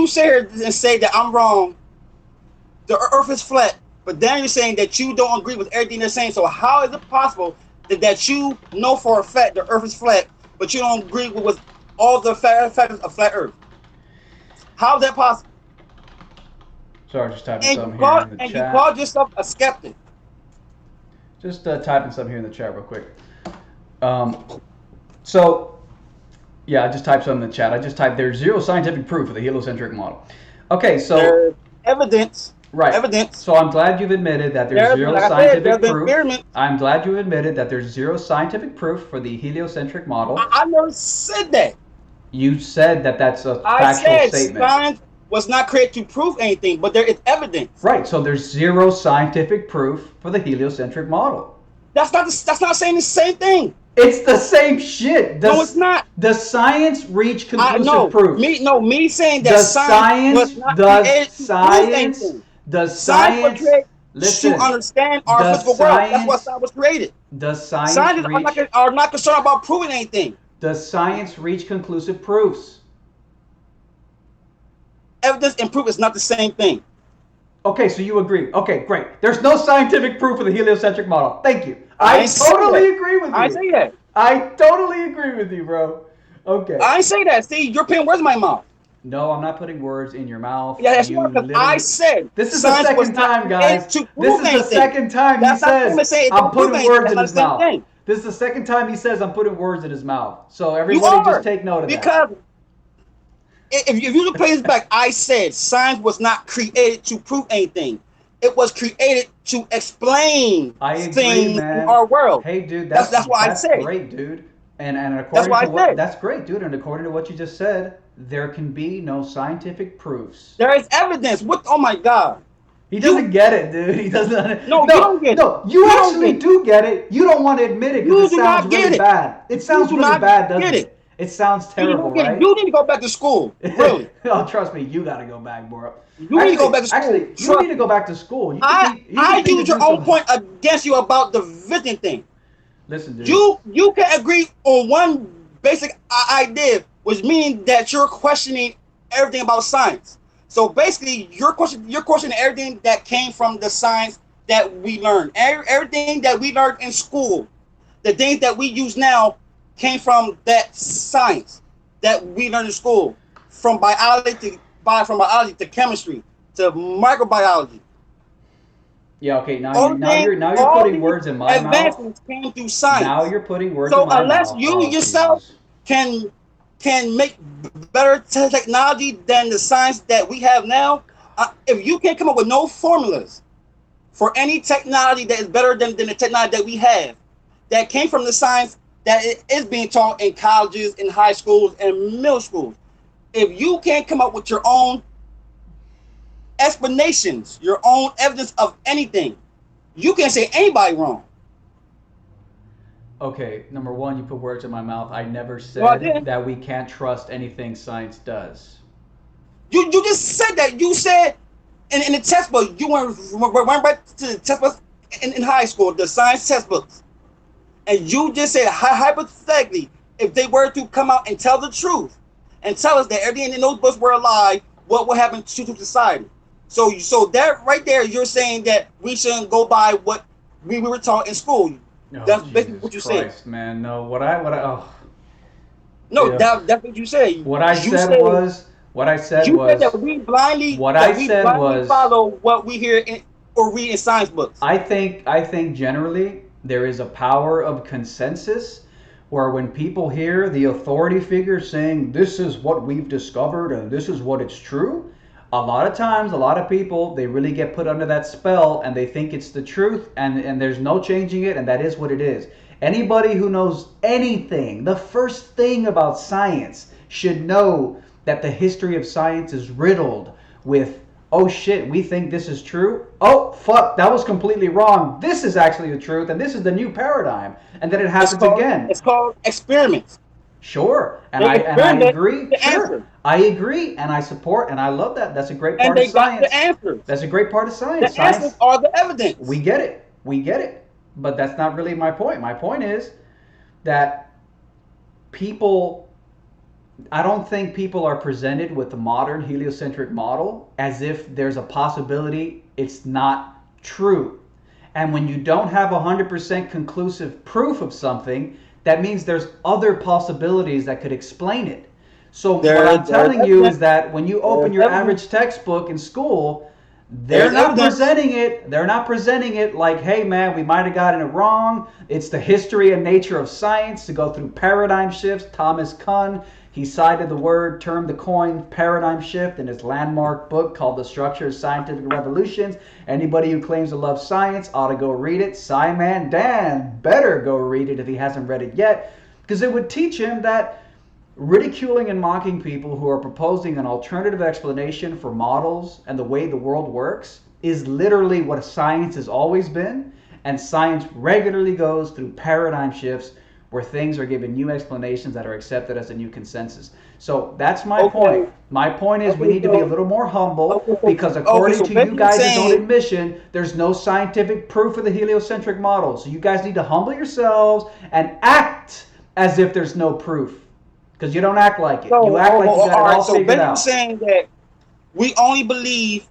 sit here and say that I'm wrong. The Earth is flat, but then you're saying that you don't agree with everything they're saying. So how is it possible that you know for a fact the Earth is flat, but you don't agree with all the factors of flat Earth? How is that possible?
Sorry, just typing something here in the chat.
And you called yourself a skeptic.
Just typing something here in the chat real quick. So, yeah, I just typed something in the chat. I just typed, there's zero scientific proof of the heliocentric model. Okay, so...
There's evidence.
Right.
Evidence.
So I'm glad you've admitted that there's zero scientific proof. I'm glad you've admitted that there's zero scientific proof for the heliocentric model.
I never said that.
You said that that's a factual statement.
Science was not created to prove anything, but there is evidence.
Right. So there's zero scientific proof for the heliocentric model.
That's not saying the same thing.
It's the same shit.
No, it's not.
Does science reach conclusive proof?
Me saying that science was not created to prove anything.
Does science
to
Listen,
understand our
does
physical world. That's why
science
science was created.
does science
Scientists
reach
are not concerned about proving anything.
does science reach conclusive proofs?
Evidence and proof is not the same thing.
Okay, so you agree. Okay, great. There's no scientific proof of the heliocentric model. Thank you.
I
I
ain't say
totally
that.
agree with
I ain't
you.
say that.
I totally agree with you, bro. Okay.
I ain't say that. See, you're putting words in my mouth.
No, I'm not putting words in your mouth.
Yeah, yes, you
You
are. Because I
literally.
said
This is the
science was
second
not
time,
created
guys.
to
This
prove
is the
anything.
second time he
That's not the same
says
as saying it
I'm
don't prove
putting
anything.
words
That's
in
not the
his
same
mouth.
thing.
This is the second time he says I'm putting words in his mouth. So
You
everybody just
are.
take note of that.
Because if you look play this back, I said science was not created to prove anything. It was created to explain
I agree,
things in
man.
our world.
Hey, dude,
That's what I
that's
said.
great, dude. And
That's
according
what
to
I
what
said.
that's great, dude. And according to what you just said, there can be no scientific proofs.
There is evidence. What? Oh my God!
He
You
doesn't get it, dude. He doesn't.
no, you
No,
don't get it.
no. You
You don't
actually
get it.
do get it. You don't want to admit it because
You
it
do
sounds
not
really
get it.
bad. It
You
sounds
do
really
not
bad,
get
doesn't
it.
it? It sounds
You do
terrible,
not get it.
right?
You need to go back to school. Really.
Oh, trust me, you got to go back, bro.
You need to go back to school.
Actually, you don't need
Trust
to
me.
go back to school. You
I
just need to
use your
do
own
some.
point against you about the visiting thing.
Listen, dude.
You can agree on one basic idea, which means that you're questioning everything about science. So basically, you're questioning everything that came from the science that we learned. Everything that we learned in school, the things that we use now, came from that science that we learned in school, from biology to chemistry to microbiology.
Yeah. Okay. Now
All things,
now you're
all
putting
these
words in my mouth.
advancements came through
Now
science.
you're putting words in
So
my
unless
mouth.
you
Oh,
yourself
Jesus.
can make better technology than the science that we have now, if you can't come up with no formulas for any technology that is better than the technology that we have, that came from the science that is being taught in colleges, in high schools, and middle schools, if you can't come up with your own explanations, your own evidence of anything, you can't say anybody wrong.
Okay, number one, you put words in my mouth. I never
Well,
said
then
that we can't trust anything science does.
you just said that. You said in the textbook, you went right to the textbooks in high school, the science textbooks, and you just said hypothetically, if they were to come out and tell the truth and tell us that everything in those books were a lie, what would happen to society? So that right there, you're saying that we shouldn't go by what we were taught in school.
Oh,
That's basically
Jesus
what you said.
Christ, man. No, oh,
No,
yeah.
that's what you said.
What I
You
said
said
was, what I said
you said
was, what I
that we
said
blindly
was,
follow what we hear or read in science books.
I think generally there is a power of consensus where when people hear the authority figure saying this is what we've discovered and this is what it's true, a lot of times a lot of people they really get put under that spell and they think it's the truth and there's no changing it and that is what it is. Anybody who knows anything, the first thing about science should know that the history of science is riddled with oh shit, we think this is true. Oh fuck, that was completely wrong. This is actually the truth, and this is the new paradigm. And then it happens again.
It's called experiments.
Sure,
They
and I
experiment
agree.
the
Sure,
answer,
I agree, and I support, and I love that. That's a great
and
part of
they got the
science.
answers.
That's a great part of science.
The answers
Science,
are the evidence.
we get it. We get it. But that's not really my point. My point is that people I don't think people are presented with the modern heliocentric model as if there's a possibility it's not true. And when you don't have 100% conclusive proof of something, that means there's other possibilities that could explain it. So what I'm
There's
telling you is
evidence.
that when you open
There's
your
evidence.
average textbook in school,
There's evidence.
they're not presenting it like, hey man, we might have gotten it wrong. It's the history and nature of science to go through paradigm shifts. Thomas Kuhn, he cited the word, term, the coin, paradigm shift in his landmark book called The Structure of Scientific Revolutions. Anybody who claims to love science ought to go read it. SciManDan's better go read it if he hasn't read it yet, because it would teach him that ridiculing and mocking people who are proposing an alternative explanation for models and the way the world works is literally what science has always been. And science regularly goes through paradigm shifts where things are given new explanations that are accepted as a new consensus. So that's my point. My point is we need to be a little more humble because according to you guys' own admission, there's no scientific proof of the heliocentric model. So you guys need to humble yourselves and act as if there's no proof. Because you don't act like it. You act like you got it all figured out.
So saying that we only believe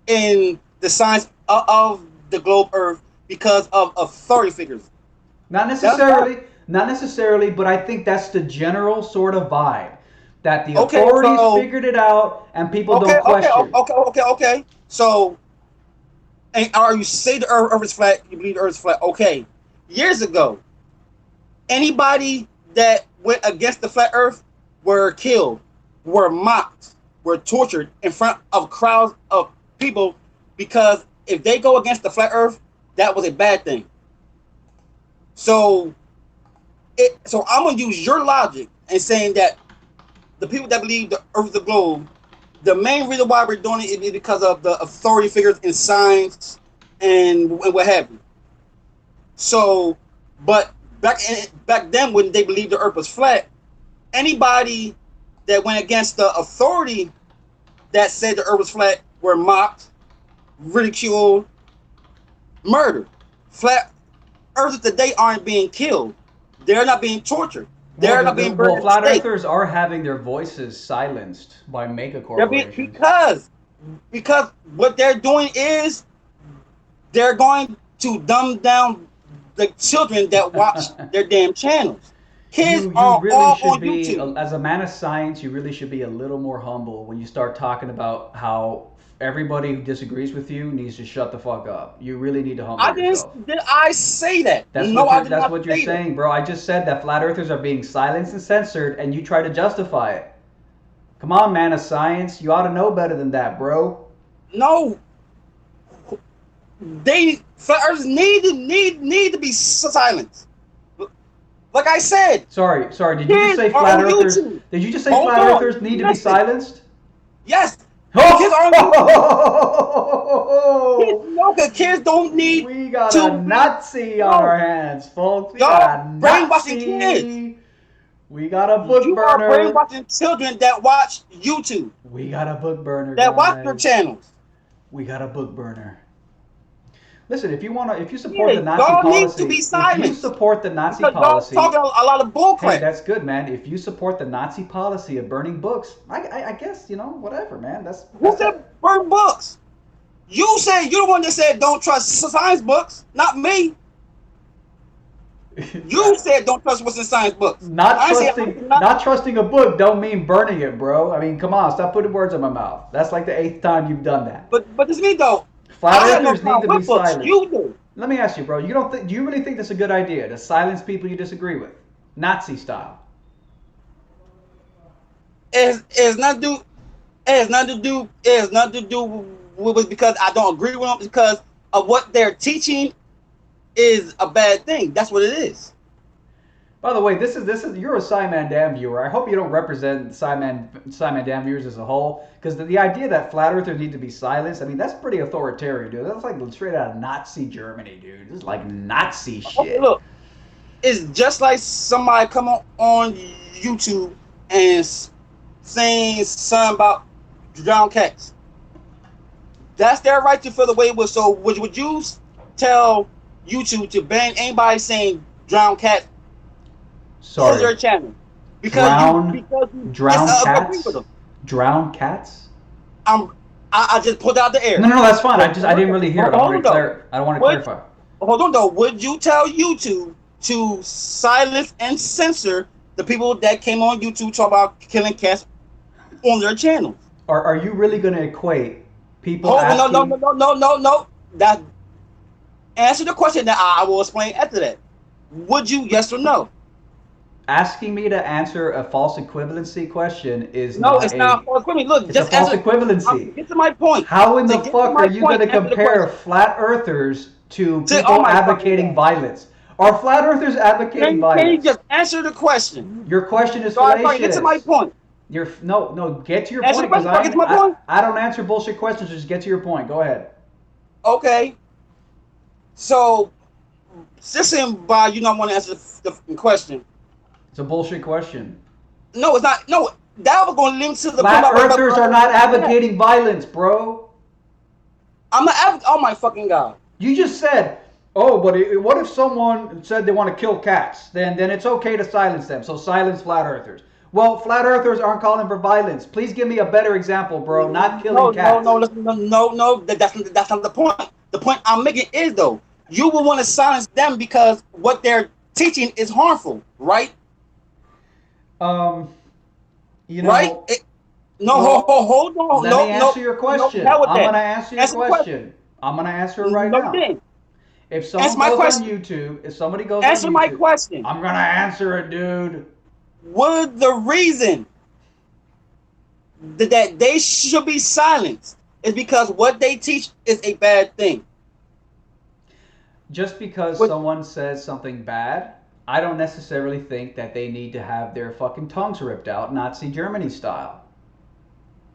in the science of the globe Earth because of authority figures.
Not necessarily, but I think that's the general sort of vibe. That the authorities figured it out and people don't question.
Okay. So, and are you say the Earth is flat? You believe the Earth is flat? Okay. Years ago, anybody that went against the flat Earth were killed, were mocked, were tortured in front of crowds of people because if they go against the flat Earth, that was a bad thing. So I'm gonna use your logic and saying that the people that believe the Earth is the globe, the main reason why we're doing it is because of the authority figures in science and what have you. So, but back then when they believed the Earth was flat, anybody that went against the authority that said the Earth was flat were mocked, ridiculed, murdered. Flat Earthers today aren't being killed. They're not being tortured. They're not being burned.
Well, flat earthers are having their voices silenced by mega corporations.
Because what they're doing is they're going to dumb down the children that watch their damn channels. Kids are
really
all
should
on
be,
YouTube.
As a man of science, you really should be a little more humble when you start talking about how everybody who disagrees with you needs to shut the fuck up. You really need to humble yourself.
Did I say that?
That's what you're saying, bro. I just said that flat earthers are being silenced and censored, and you try to justify it. Come on, man of science. You ought to know better than that, bro.
No. Flat earthers need to be silenced. Like I said.
Sorry. Did you just say flat earthers? Did you just say flat earthers need to be silenced?
Yes. Kids don't need.
We got a Nazi on our hands, folks. We got a
brainwashing kids.
We got a book burner.
You are brainwashing children that watch YouTube.
We got a book burner.
That watch your channels.
We got a book burner. Listen, if you support the Nazi
y'all
policy,
need to be silent.
If you support the Nazi policy,
y'all talking a lot of bullcrap.
Hey, that's good, man. If you support the Nazi policy of burning books, I guess whatever, man.
Who said burn books? You said you're the one that said don't trust science books, not me. You said don't trust what's in science books.
Not trusting a book don't mean burning it, bro. I mean, come on, stop putting words in my mouth. That's like the 8th time you've done that.
But this me though.
Flat earthers need to be silenced.
You do.
Let me ask you, bro. Do you really think that's a good idea to silence people you disagree with, Nazi style?
It has nothing to do with because I don't agree with them. Because of what they're teaching is a bad thing. That's what it is.
By the way, this is you're a SciManDan viewer. I hope you don't represent SciManDan viewers as a whole, because the idea that flat earthers need to be silenced, I mean, that's pretty authoritarian, dude. That's like straight out of Nazi Germany, dude. This is like Nazi shit.
Okay, look, it's just like somebody come on YouTube and saying something about drowned cats. That's their right to feel the way it was. So would you tell YouTube to ban anybody saying drowned cats?
Sorry.
Their channel.
Drowned cats? Drowned cats?
I just pulled out the air.
No, that's fine. I didn't really hear it. I don't want to clarify.
Hold on though. Would you tell YouTube to silence and censor the people that came on YouTube talk about killing cats on their channel?
Are you really going to equate people?
No. That answer the question that I will explain after that. Would you? Yes or no?
Asking me to answer a false equivalency question is
it's not false equivalency. Look,
it's a false equivalency.
Get to my point.
How in the fuck are you going to compare flat earthers to people advocating violence? Are flat earthers advocating violence?
Can you just answer the question?
Your question is fallacious.
Get to my point.
No, get to your point. Because I don't answer bullshit questions. Just get to your point. Go ahead.
Okay. So Just saying, by you not want to answer the question.
It's a bullshit question.
No, it's not. No, that was going to limit to the
Flat earthers are not advocating violence, bro.
I'm not advocating. Oh my fucking god!
You just said, oh, but what if someone said they want to kill cats? Then it's okay to silence them. So silence flat earthers. Well, flat earthers aren't calling for violence. Please give me a better example, bro. Not killing cats.
No. That's not the point. The point I'm making is though, you will want to silence them because what they're teaching is harmful, right?
You know.
Right? Hold on.
Let me answer your question. I'm gonna answer your question. I'm gonna answer it right now. If someone goes on YouTube, if somebody goes on YouTube,
answer my question.
I'm gonna answer it, dude.
What the reason that they should be silenced is because what they teach is a bad thing.
Just because someone says something bad, I don't necessarily think that they need to have their fucking tongues ripped out, Nazi Germany style.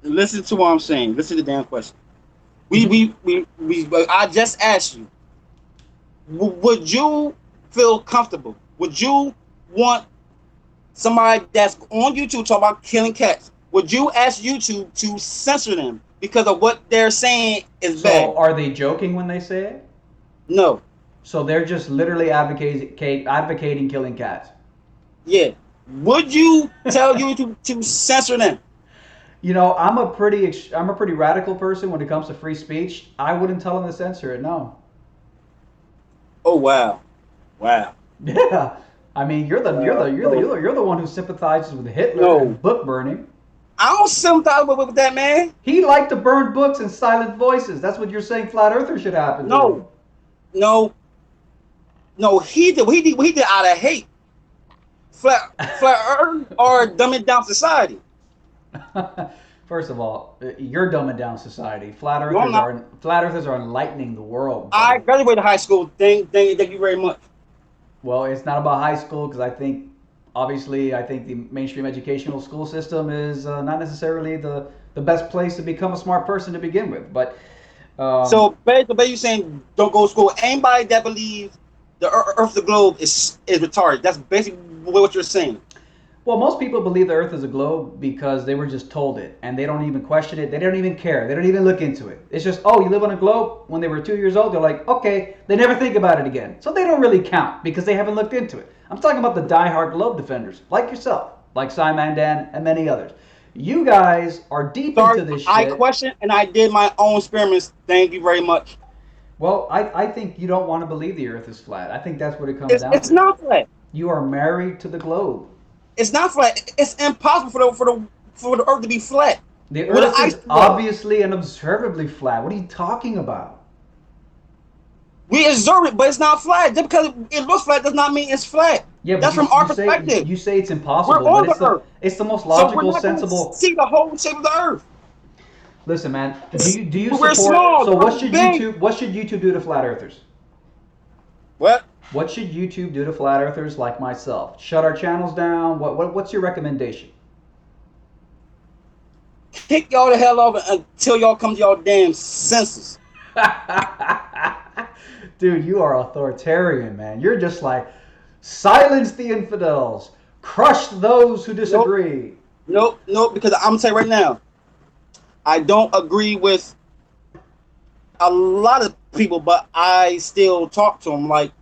Listen to what I'm saying. Listen to the damn question. I just asked you. Would you feel comfortable? Would you want somebody that's on YouTube talking about killing cats? Would you ask YouTube to censor them because of what they're saying is bad?
So are they joking when they say it?
No.
So they're just literally advocating killing cats.
Yeah. Would you tell YouTube to censor them?
You know, I'm a pretty radical person when it comes to free speech. I wouldn't tell them to censor it. No.
Oh wow.
Yeah. I mean, you're the one who sympathizes with Hitler and book burning.
I don't sympathize with that man.
He liked to burn books and silent voices. That's what you're saying. Flat earthers should happen.
No. He did out of hate. Flat earth or dumbing down society.
First of all, you're dumbing down society. Flat earthers are enlightening the world. Buddy.
I graduated high school. Thank you very much.
Well, it's not about high school because I think the mainstream educational school system is not necessarily the best place to become a smart person to begin with. But
so basically, you're saying don't go to school. Anybody that believes the Earth, the globe, is retarded. That's basically what you're saying.
Well, most people believe the Earth is a globe because they were just told it, and they don't even question it. They don't even care. They don't even look into it. It's just, oh, you live on a globe. When they were 2 years old, they're like, okay. They never think about it again. So they don't really count because they haven't looked into it. I'm talking about the diehard globe defenders, like yourself, like SciManDan and many others. You guys are deep into this shit.
I questioned and I did my own experiments. Thank you very much.
Well, I think you don't want to believe the Earth is flat. I think that's what it comes down to.
It's not flat.
You are married to the globe.
It's not flat. It's impossible for the Earth to be flat.
The Earth is obviously and observably flat. What are you talking about?
We observe it, but it's not flat. Just because it looks flat does not mean it's flat.
Yeah,
that's from our perspective.
You say it's impossible,
we're on
but
the Earth.
It's the most logical, sensible.
See the whole shape of the Earth.
Listen, man. Do you
we're
support?
Small,
so what should YouTube do to flat earthers?
What?
What should YouTube do to flat earthers like myself? Shut our channels down? What's your recommendation?
Kick y'all the hell off until y'all come to y'all damn senses.
Dude, you are authoritarian, man. You're just like, silence the infidels, crush those who disagree.
Nope, because I'm gonna tell you right now, I don't agree with a lot of people, but I still talk to them. Like,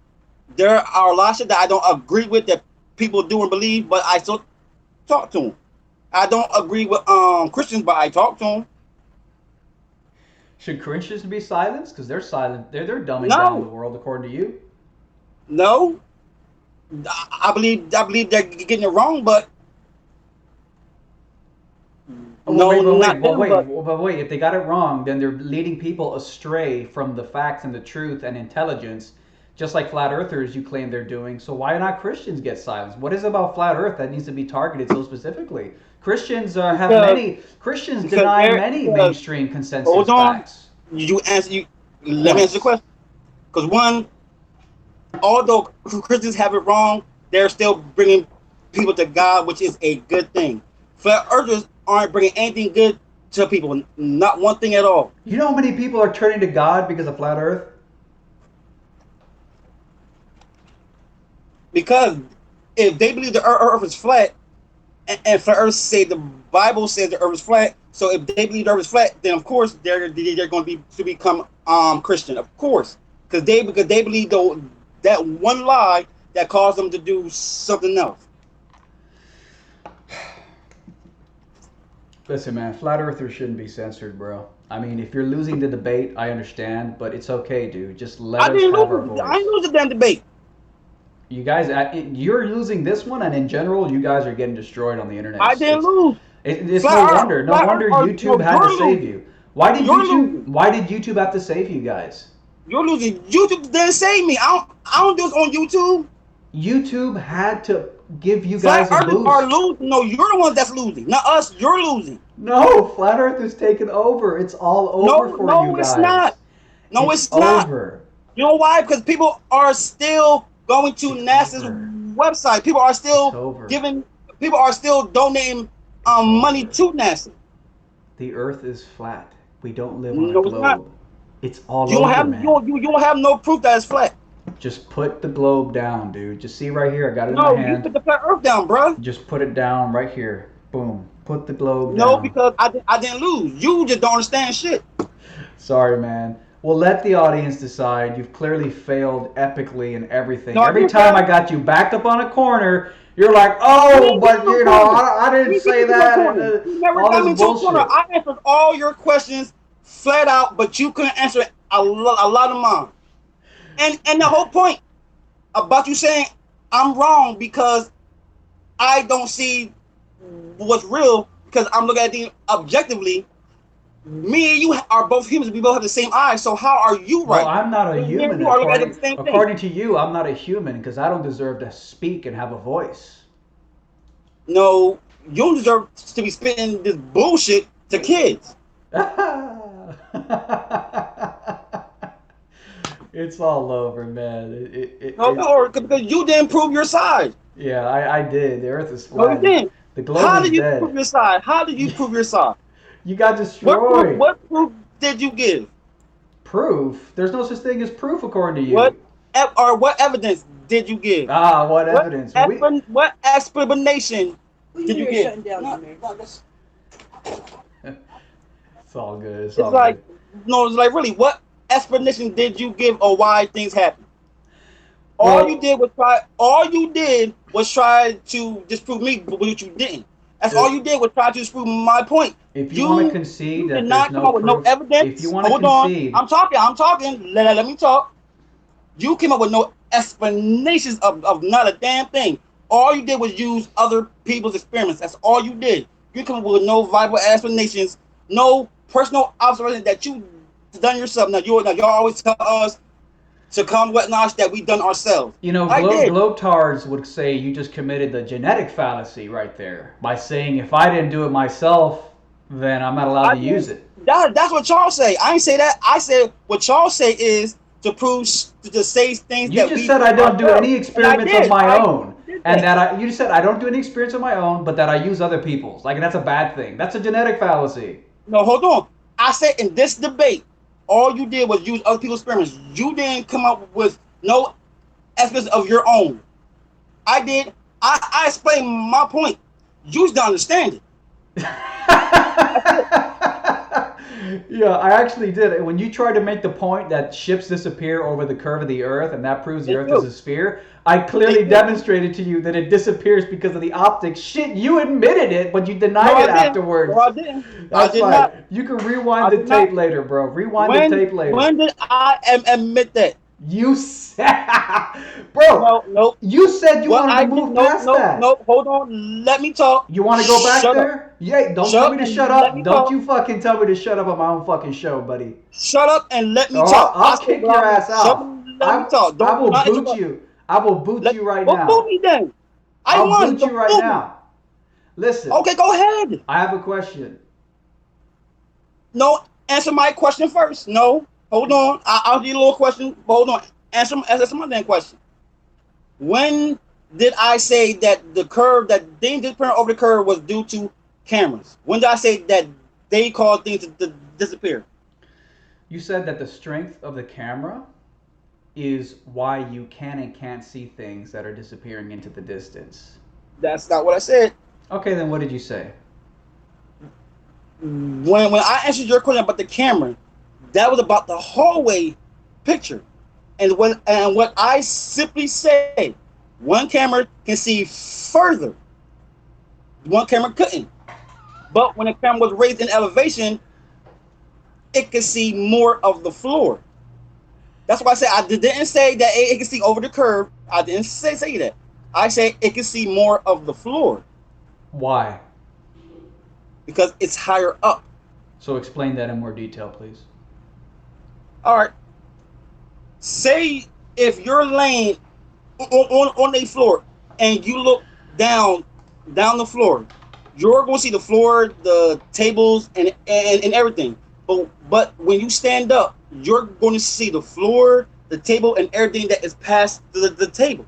there are a lot of shit that I don't agree with that people do and believe, but I still talk to them. I don't agree with Christians, but I talk to them.
Should Christians be silenced? Because they're silent. They're dumbing down the world, according to you.
No, I believe they're getting it wrong, but
wait. If they got it wrong, then they're leading people astray from the facts and the truth and intelligence, just like flat earthers you claim they're doing. So why not Christians get silenced? What is it about flat earth that needs to be targeted so specifically? Christians deny many mainstream consensus facts.
Let me answer the question. Because one, although Christians have it wrong, they're still bringing people to God, which is a good thing. Flat earthers aren't bringing anything good to people, not one thing at all.
You know how many people are turning to God because of flat earth?
Because if they believe the earth is flat, and flat earth say the Bible says the earth is flat, so if they believe the earth is flat, then of course they're going to become Christian, of course, because they believe that one lie that caused them to do something else.
Listen, man, flat earthers shouldn't be censored, bro. I mean, if you're losing the debate, I understand, but it's okay, dude. Just let
I
us
didn't
have our
lose. I
voice.
didn't lose the damn debate.
You guys, you're losing this one, and in general, you guys are getting destroyed on the internet.
I didn't lose.
It's no wonder. No
Flat
wonder
Earth, no,
YouTube had to
you're
save
losing.
you. Why did
You're
YouTube?
losing.
Why did YouTube have to save you guys?
You're losing. YouTube didn't save me. I don't do this on YouTube.
YouTube had to give you
Flat
guys a
Earthers are
boost.
losing. No, you're the one that's losing, not us. You're losing.
No, flat Earth is taken over. It's all over
No,
for you
no, it's
guys.
not. No,
It's
it's not.
over.
You know why? Because people are still going to
It's
NASA's
over.
website. People are
It's
still
over.
giving. People are still donating
It's
money
over.
to NASA.
The Earth is flat. We don't live on a
No, it's not.
globe. It's all
You don't
over,
have
man.
you don't have no proof that it's flat.
Just put the globe down, dude. Just see right here. I got it in my
No, you
hand.
put the flat Earth down, bro.
Just put it down right here. Boom. Put the globe
No,
down.
because I didn't lose. You just don't understand shit.
Sorry, man. We'll let the audience decide. You've clearly failed epically in everything.
No, I
Every
didn't
time I
fail.
got you backed up on a corner, you're like,
You
oh,
didn't get
but
to a
you know,
corner.
I
You
didn't
didn't get
say
me to a
that.
corner. You never
All
got
this
me to a corner.
bullshit.
I answered all your questions flat out, but you couldn't answer a lot of mine. And the whole point about you saying I'm wrong because I don't see what's real because I'm looking at things objectively. Me and you are both humans. We both have the same eyes. So how are you
Well,
right?
I'm not a
Me and
human
you are looking at
according
the same thing.
according to you. I'm not a human because I don't deserve to speak and have a voice.
No, you don't deserve to be spitting this bullshit to kids.
It's all over, man.
No, or because you didn't prove your side.
Yeah, I did. The Earth is
No, you
flat.
didn't.
The globe
How
is
did you prove
dead.
your side? How did you prove your side?
You got destroyed.
What proof did you give?
Proof? There's no such thing as proof according to
What
you.
or what evidence did you give?
Ah, what evidence?
What explanation did you give?
It's all good. It's
It's
all
like
good.
no, it's like really, what explanation did you give or why things happen?
Well,
All you did was try. All you did was try to disprove me, but what you didn't. That's all you did was try to disprove my point.
if you want to concede
You did
that there's
not come
no
up with no
proof, if you
evidence.
want to
Hold on,
concede,
I'm talking. I'm talking. Let me talk. You came up with no explanations of not a damn thing. All you did was use other people's experiments. That's all you did. You come up with no viable explanations, no personal observation that you done yourself. Now y'all always tell us to come with knowledge that we done ourselves.
you know,
I did.
globetards would say you just committed the genetic fallacy right there by saying if I didn't do it myself, then I'm not allowed
I
to
did.
use it.
That's what y'all say. I ain't say that. I said what y'all say is to prove to say things
You
that
just
we
said I don't do
ourselves.
any
And I
experiments of
did.
my
I
own,
did
and
that.
that you just said I don't do any experiments of my own, but that I use other people's. Like that's a bad thing. That's a genetic fallacy.
No, hold on. I said in this debate, all you did was use other people's experiments. You didn't come up with no evidence of your own. I did. I explained my point. You just don't understand it. That's it.
Yeah, I actually did. When you tried to make the point that ships disappear over the curve of the Earth and that proves the
They
Earth is
do.
a sphere, I
They
clearly
do.
demonstrated to you that it disappears because of the optics. Shit, you admitted it, but you
No,
denied
I
it
didn't. No,
afterwards.
I didn't. I
That's
did
fine.
not.
You can rewind
I
the
did not.
tape later, bro. Rewind the tape later.
When did I admit that?
You said, bro,
No, no.
you said you
What
wanted
I
to
did,
move
no,
past
no,
that.
no. Hold on. Let me talk.
You want to go back
Shut up.
there? Yeah, don't
Shut
tell
up
me to shut
and let
up.
me
Don't
talk.
you fucking tell me to shut up on my own fucking show, buddy.
Shut up and let me
Or
talk. I
I'll
said
kick
what I
your
want.
ass
Shut up
off.
and let me talk.
I
Do
will
not
boot
interrupt.
you. I will boot you right
Well, boot
now.
me then. I
I'll
won.
boot
So
you right
boot me.
now. Listen,
Okay, go ahead.
I have a question.
No, answer my question first. No, hold on. I'll give you a little question. Hold on. Answer my damn question. When did I say that the curve that things disappearing over the curve was due to cameras? When did I say that they caused things to disappear?
You said that the strength of the camera is why you can and can't see things that are disappearing into the distance.
That's not what I said.
Okay, then what did you say?
When I answered your question about the camera, that was about the hallway picture. And what I simply said, one camera can see further. One camera couldn't. But when the camera was raised in elevation, it could see more of the floor. That's why I said I didn't say that it can see over the curve. I didn't say that. I said it can see more of the floor
Why?
because it's higher up.
So explain that in more detail, please.
All right. Say if you're laying on a floor and you look down the floor, you're going to see the floor, the tables, and everything. But when you stand up, you're going to see the floor, the table, and everything that is past the table,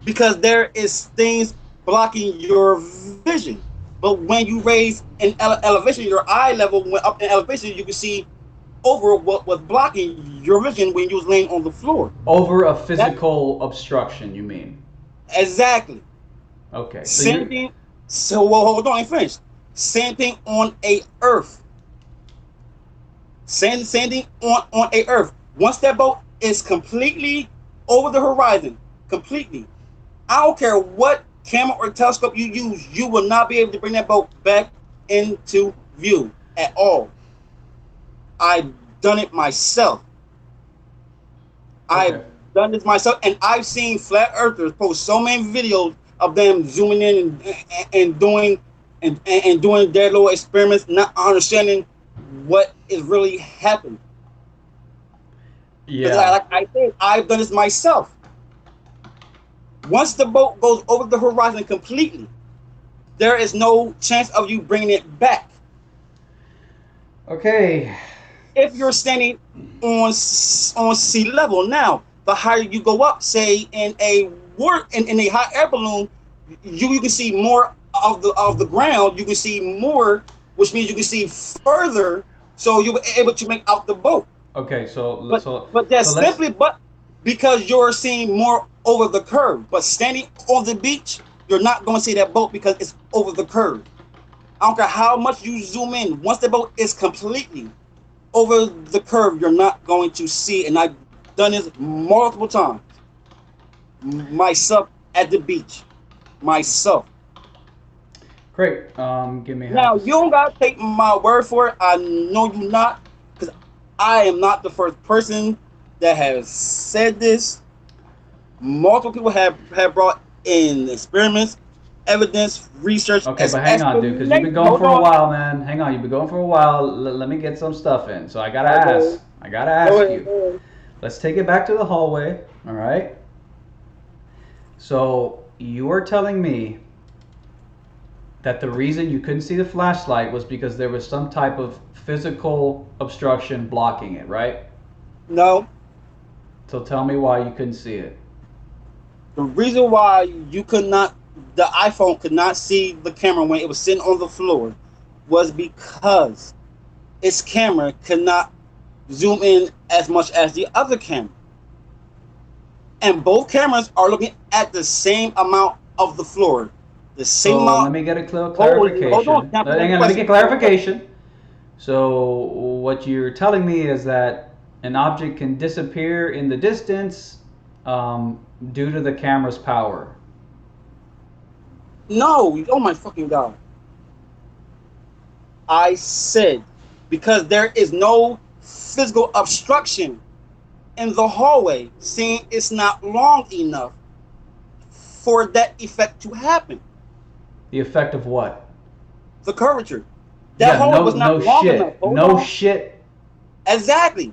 because there is things blocking your vision. But when you raise in elevation, your eye level went up in elevation, you can see over what was blocking your vision when you was laying on the floor.
Over a physical obstruction, you mean?
Exactly.
Okay. So
Same thing. So well, hold on, I ain't finished. Same thing on a earth. Same thing on a earth. Once that boat is completely over the horizon, completely, I don't care what camera or telescope you use, you will not be able to bring that boat back into view at all. I've done it myself.
Okay.
I've done this myself, and I've seen flat earthers post so many videos of them zooming in and doing their little experiments, not understanding what is really happening. Because
Yeah.
like I said, I've done this myself. Once the boat goes over the horizon completely, there is no chance of you bringing it back.
Okay.
If you're standing on sea level, now the higher you go up, say in a hot air balloon, you can see more of the ground. You can see more, which means you can see further, so you'll be able to make out the boat.
Okay.
But that's
So let's.
simply because you're seeing more over the curve. But standing on the beach, you're not going to see that boat because it's over the curve. I don't care how much you zoom in. Once the boat is completely over the curve, you're not going to see it. And I've done this multiple times. Myself at the beach. Myself.
Great. Give me half.
Now, you don't got to take my word for it. I know you not. Because I am not the first person that has said this. Multiple people have brought in experiments, evidence, research.
Okay, but hang on, dude, because you've been going for a while, man. Hang on, you've been going for a while. Let me get some stuff in. So I gotta ask. I gotta ask you. Let's take it back to the hallway. All right. So you are telling me that the reason you couldn't see the flashlight was because there was some type of physical obstruction blocking it, right?
No.
So tell me why you couldn't see it.
The reason why the iPhone could not see the camera when it was sitting on the floor was because its camera could not zoom in as much as the other camera. And both cameras are looking at the same amount of the floor. The same amount.
Let me get a clarification.
Hold on.
Hang on, let me get clarification. So what you're telling me is that an object can disappear in the distance due to the camera's power.
No, oh my fucking God. I said because there is no physical obstruction in the hallway, seeing it's not long enough for that effect to happen.
The effect of what?
The curvature. That hallway was not long enough.
No shit.
Exactly.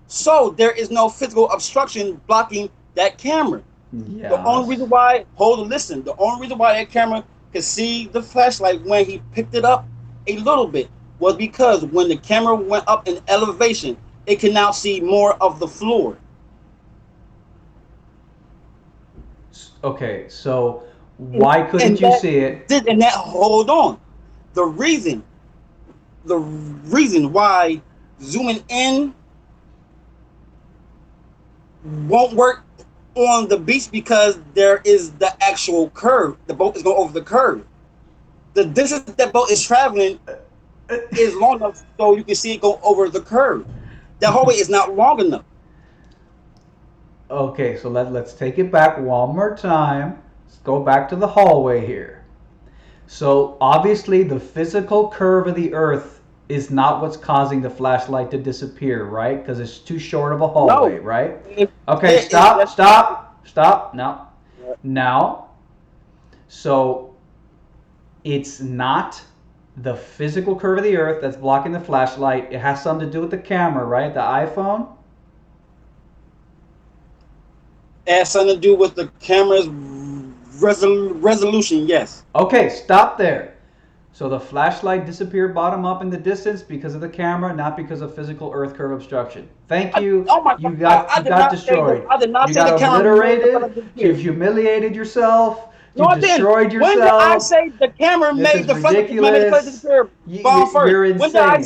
So there is no physical obstruction blocking that camera.
Yeah.
The only reason why, the only reason why that camera could see the flashlight when he picked it up a little bit was because when the camera went up in elevation, it can now see more of the floor.
Okay, so why couldn't you see it?
Hold on. The reason why zooming in won't work on the beach because there is the actual curve. The boat is going over the curve. The distance that boat is traveling is long enough so you can see it go over the curve. That hallway is not long enough.
Okay, so let's take it back one more time. Let's go back to the hallway here. So obviously the physical curve of the Earth is not what's causing the flashlight to disappear, right? Because it's too short of a hallway,
No.
right? Okay, stop. Now, so it's not the physical curve of the Earth that's blocking the flashlight. It has something to do with the camera, right? The iPhone?
It has something to do with the camera's resolution, yes.
Okay, stop there. So the flashlight disappeared bottom up in the distance because of the camera, not because of physical Earth curve obstruction. Thank you.
Oh my
You
God.
got destroyed.
I did not
You
say
got
the camera
obliterated. You've humiliated yourself.
No,
You
I didn't.
destroyed
When did I
yourself.
say the camera
This
made
is
the
ridiculous.
disappear bomb first?
You're
When did I
insane.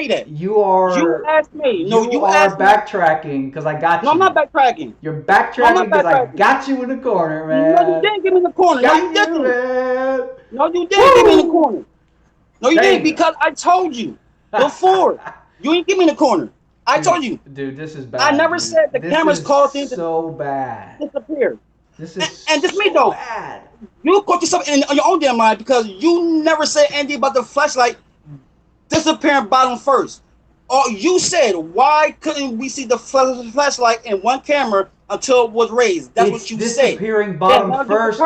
say that?
You are.
You asked me. No,
You
you
are
asked me.
backtracking because I got
No, I'm
you.
not backtracking.
You're
No, I'm
backtracking
not
because I
backtracking.
got you in the corner, man.
No, you didn't get me in the corner. No,
Got
you didn't.
man.
No, you didn't get me in the
Woo!
corner. No, you
There
didn't
you go.
because I told you before. You ain't get me in the corner. I told you.
Dude, this is bad.
I never
dude.
said the
This
cameras
is
caused things to
so bad.
disappear.
This is
And just me
so
though.
bad.
You caught yourself in on your own damn mind because you never said anything about the flashlight disappearing bottom first. Or you said, why couldn't we see the flashlight in one camera until it was raised? That's what you said.
Disappearing bottom first.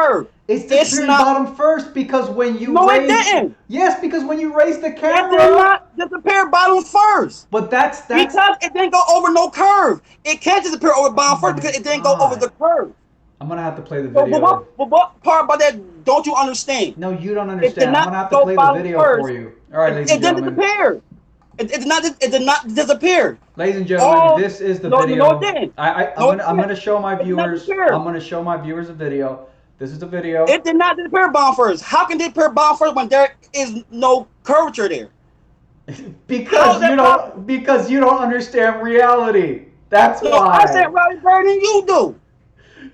It's disappearing bottom first because when you
it didn't.
Yes, because when you raise the
It
camera.
did not disappear bottom first.
But that's
because it didn't go over no curve. It can't disappear over bottom first because it didn't go over the curve.
I'm gonna have to play the video.
But what part about that don't you understand?
No, you don't understand. I'm gonna have to play the video for you. All right, ladies and gentlemen.
It didn't disappear. It did not disappear.
Ladies and gentlemen, this is the video.
No, it didn't.
I'm gonna show my viewers. I'm gonna show my viewers a video. This is the video.
It did not disappear bottom first. How can it disappear bottom first when there is no curvature there?
because you don't understand reality. That's why.
I said reality better than you do.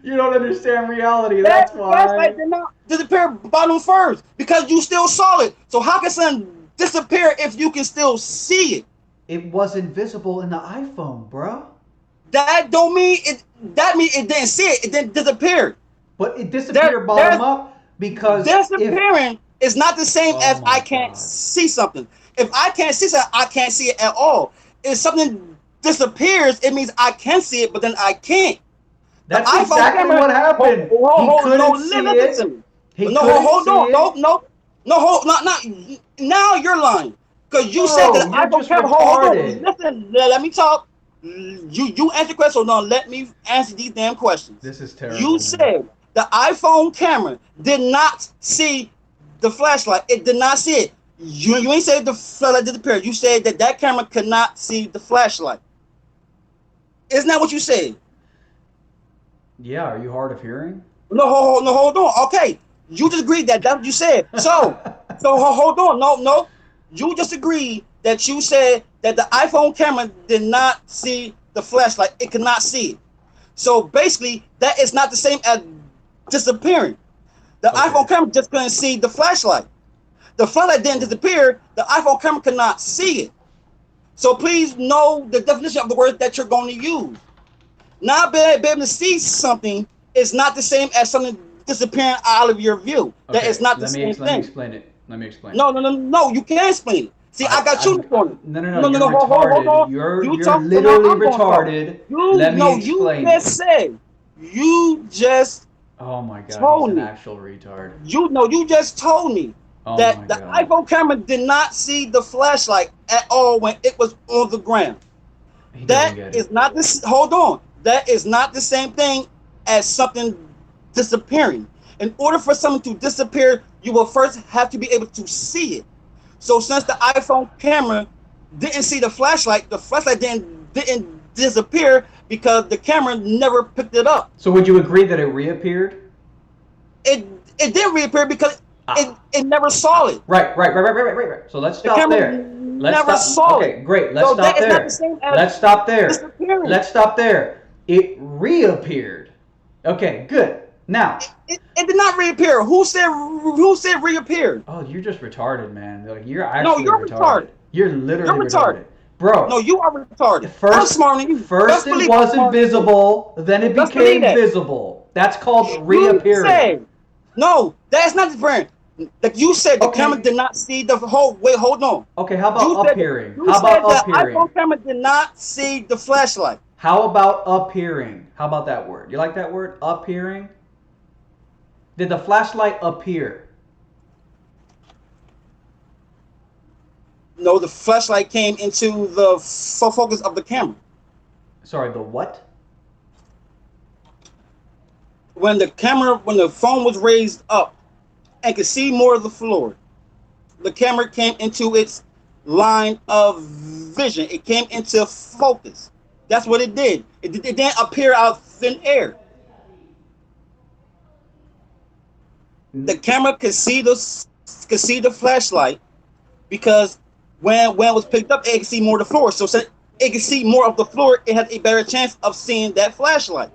You don't understand reality. That's why.
Flashlight did not disappear bottom first because you still saw it. So how can something disappear if you can still see it?
It wasn't visible in the iPhone, bro.
That don't mean it. That means it didn't see it. It didn't disappear.
But it disappeared bottom up because
disappearing is not the same as I can't see something. If I can't see something, I can't see it at all. If something disappears, it means I can see it, but then I can't.
That's exactly what happened. He couldn't see it.
No. Now you're lying because you said that the iPhone camera. Hold on. Listen, let me talk. You answer questions, so now let me answer these damn questions.
This is terrible.
You said the iPhone camera did not see the flashlight. It did not see it. You ain't said the flashlight disappeared. You said that camera could not see the flashlight. Isn't that what you said?
Yeah, are you hard of hearing?
No, hold on. Okay, you just agreed that's what you said. So hold on. No. You just agreed that you said that the iPhone camera did not see the flashlight. It could not see it. So basically, that is not the same as disappearing. The iPhone camera just couldn't see the flashlight. The flashlight didn't disappear. The iPhone camera could not see it. So please know the definition of the word that you're going to use. Not being able to see something is not the same as something disappearing out of your view. That is not the same thing.
Let me explain it.
No, you can't explain it. See, I got you in the corner.
No, you're retarded. You're literally retarded. Let me explain it.
You just
oh my God,
told
he's
me.
An actual retard.
You just told me that the iPhone camera did not see the flashlight at all when it was on the ground. That is not this. Hold on. That is not the same thing as something disappearing. In order for something to disappear, you will first have to be able to see it. So since the iPhone camera didn't see the flashlight didn't disappear because the camera never picked it up.
So would you agree that it reappeared?
It did reappear because it never saw it.
Right. So let's stop there.
Never saw it.
Okay, great. Let's stop there. Let's stop there. It reappeared. Okay, good. Now,
It did not reappear. Who said reappeared?
oh, you're just retarded, man. Like, you're
No,
actually
you're
retarded.
retarded.
You're literally
You're retarded.
retarded. Bro,
No, you are retarded. I'm
first
smarter than you.
first
Let's
it
believe I'm
wasn't
smarter than you.
visible, then it
Let's believe
became
that.
visible. That's called
You
reappearing.
said no. That's not the brand. Like you said, the camera
Okay.
did not see the whole. Wait, hold on.
Okay, how
You
about
said
appearing?
you
How
said
about
the
appearing?
iPhone camera did not see the flashlight.
How about appearing? How about that word? You like that word? Appearing? Did the flashlight appear?
No, the flashlight came into the focus of the camera.
Sorry, the what?
When the phone was raised up and could see more of the floor, the camera came into its line of vision. It came into focus. That's what it did. It didn't appear out thin air. The camera could see the flashlight because when it was picked up, it could see more of the floor. So since it could see more of the floor, it had a better chance of seeing that flashlight.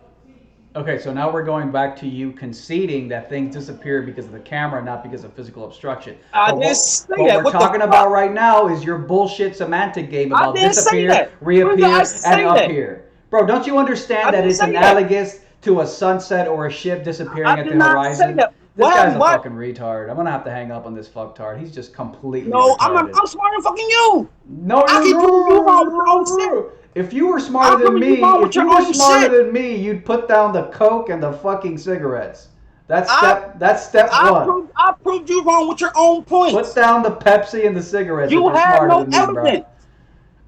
Okay, so now we're going back to you conceding that things disappear because of the camera, not because of physical obstruction.
I
But
didn't
what,
say
what
that.
we're
What the
talking
fuck?
about right now is your bullshit semantic game
I
about
didn't say
disappear,
that. When did I
reappear,
say
and
that?
appear. Bro, don't you
I
understand that
didn't
it's
say that.
analogous to a sunset or a ship disappearing
I
at
did
the
not say
horizon?
that.
This
What
guy's
happened?
a
What?
fucking retard. I'm gonna have to hang up on this fucktard. He's just completely
No,
retarded.
I'm smarter than fucking you.
No,
I keep proving you wrong with your own shit.
if you were smarter
I'm
than
proving you
me,
wrong with
if
your
you were
own
smarter
shit.
than me, you'd put down the coke and the fucking cigarettes. That's
I
step one.
I proved you wrong with your own
Put
points.
down the Pepsi and the cigarettes if
You
you're
have
smarter
no
than me, bro.
evidence.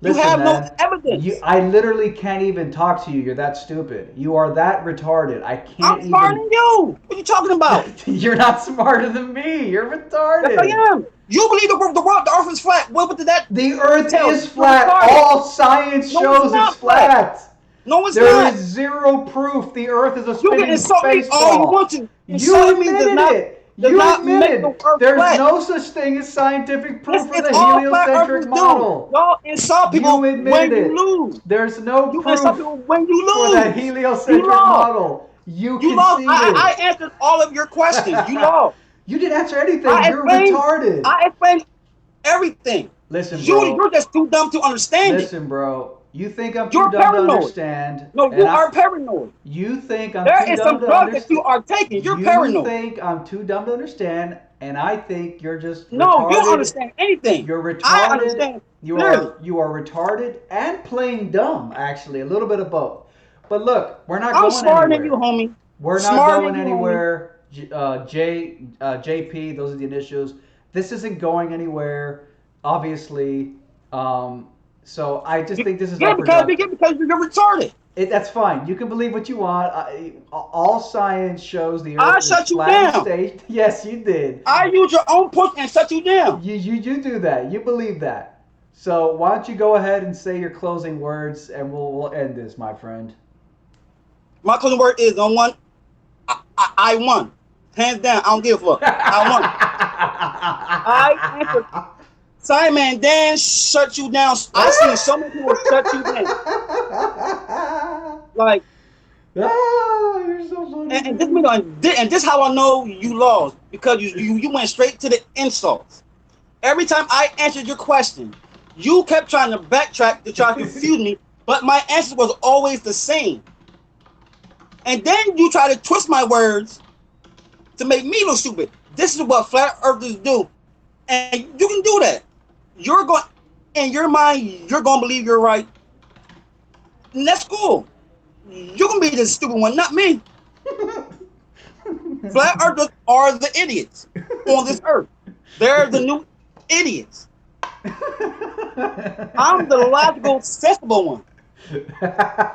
You
Listen,
have no
man.
evidence.
I literally can't even talk to you. You're that stupid. You are that retarded. I
I'm
can't
smarter
even.
than you. What are you talking about?
You're not smarter than me. You're
Yes, I
retarded.
am. You believe the earth is flat. What did that
The earth
tell
is
you? You're
flat.
retarded.
All science
No, it's
shows it's
not flat.
flat.
No, it's
There is
not.
zero proof the earth is a
You can
spinning
insult me
space
all you
ball.
want to.
You
Insulting me
admitted it.
does
You
not make the
admitted
earth
there's
flat.
no such thing as scientific
This
proof for
is
the
all flat
heliocentric
earthers do.
model.
Y'all insult people
You admitted
when you
it.
lose.
There's no
You insult
proof
people when you
for that
lose. You
heliocentric
lost.
model. You
You lost.
conceded.
I answered all of your questions. You lost.
You didn't answer anything.
I
You're
explained.
retarded.
I explained everything.
Listen, bro.
You're just too dumb to understand it.
Listen, bro. You think I'm too
You're
dumb to
paranoid.
understand,
No,
and
you are paranoid.
you think I'm
There
too
is
dumb
some
to
drugs that you
understand.
are taking. You're
You
paranoid.
think I'm too dumb to understand, and I think you're just
No, you don't
retarded.
understand anything.
You're
I
retarded.
understand
You
clearly.
are retarded and plain dumb. Actually, a little bit of both. But look, we're not
I'm
going
smarter than
anywhere.
you, homie.
We're not
Smarter
going
than you, homie.
anywhere. JP, those are the initials. This isn't going anywhere, obviously. So I just think this is
Yeah, because
unproductive.
you're retarded.
That's fine. You can believe what you want. All science shows the
I
Earth is
shut you
flat and
down.
stage. Yes, you did.
I use your own push and shut you down.
You do that. You believe that. So why don't you go ahead and say your closing words, and we'll end this, my friend.
My closing word is on one. I won. Hands down. I don't give a fuck. I won. I answered. SciManDan's shut you down. I've seen so many people shut you down. Like,
Oh, you're so funny.
and this how I know you lost because you went straight to the insults. Every time I answered your question, you kept trying to backtrack to try to confuse me, but my answer was always the same. And then you try to twist my words to make me look stupid. This is what flat earthers do, and you can do that. You're going, in your mind, you're going to believe you're right. And that's cool. You can be the stupid one, not me. Flat earthers are the idiots on this earth. They're the new idiots. I'm the logical, sensible one.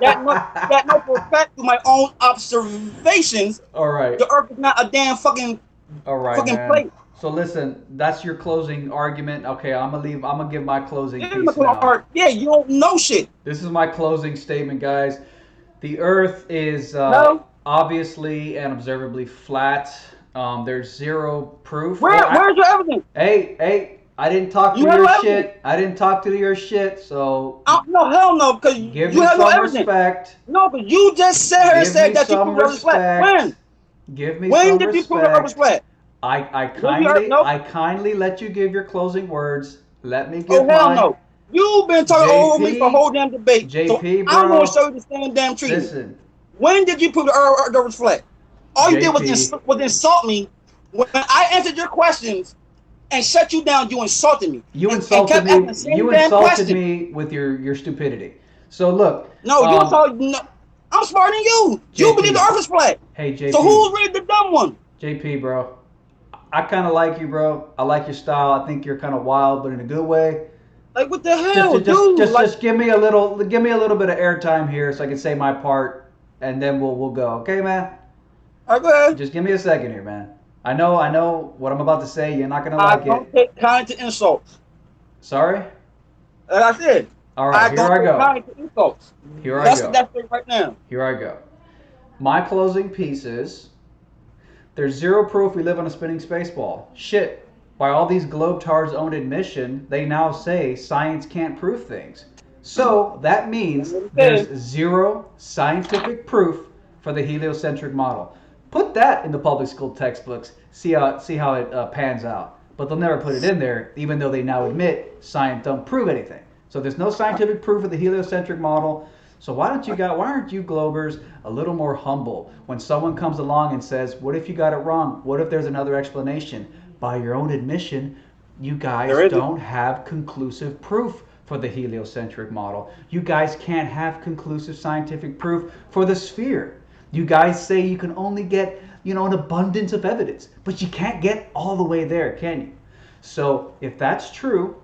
That know for a fact through my own observations.
All right.
The earth is not a damn fucking
Man.
plate.
So listen, that's your closing argument. Okay, I'm gonna leave. I'm gonna give my closing
Yeah,
piece now.
yeah, you don't know shit.
This is my closing statement, guys. The Earth is
No.
obviously and observably flat. There's zero proof.
Where's your evidence?
Hey, I didn't talk to
You have no
your
evidence.
shit. I didn't talk to your shit. So
No, hell no, because
give
you
me
have no
some
evidence.
respect.
No, but you just sat here and
Give me
said that you
some
proved the earth is flat.
respect.
When?
Give me
When
some
did you prove the earth was
respect.
flat?
I
When the earth?
kindly
No.
I kindly let you give your closing words. Let me
Oh
give
hell
mine.
no. You've been talking over me for a whole
JP,
damn debate. So
JP,
I'm going to
bro.
show you the same damn treatment.
Listen,
When did you prove the earth was flat? All you did was,
JP.
was insult me. When I answered your questions and shut you down, you insulted me
You
and
insulted
kept asking the
me.
same
You
damn
insulted
question.
me with your stupidity. So look,
No, you insulted. No, I'm smarter than you. You believe the
JP.
earth is flat.
Hey,
So
JP.
who's really the dumb one?
JP, bro. I kind of like you, bro. I like your style. I think you're kind of wild, but in a good way.
Like what the
Just,
hell,
just, just,
dude?
just,
Like,
just give me a little bit of airtime here, so I can say my part, and then we'll go. Okay, man.
go ahead.
Just give me a second here, man. I know what I'm about to say. You're not gonna
I
like
don't
it.
take kind to insults.
Sorry.
Like I said,
All right,
I
here
don't
I
take
go.
kind to insults.
Here I
Let's
go.
get that straight right now.
Here I go. My closing piece is there's zero proof we live on a spinning space ball. Shit. By all these globetards' own admission, they now say science can't prove things. So that means there's zero scientific proof for the heliocentric model. Put that in the public school textbooks. See how it pans out. But they'll never put it in there, even though they now admit science don't prove anything. So there's no scientific proof of the heliocentric model. So why aren't you Globers a little more humble when someone comes along and says, "What if you got it wrong? What if there's another explanation?" By your own admission, you guys
There isn't.
don't have conclusive proof for the heliocentric model. You guys can't have conclusive scientific proof for the sphere. You guys say you can only get, an abundance of evidence, but you can't get all the way there, can you? So, if that's true,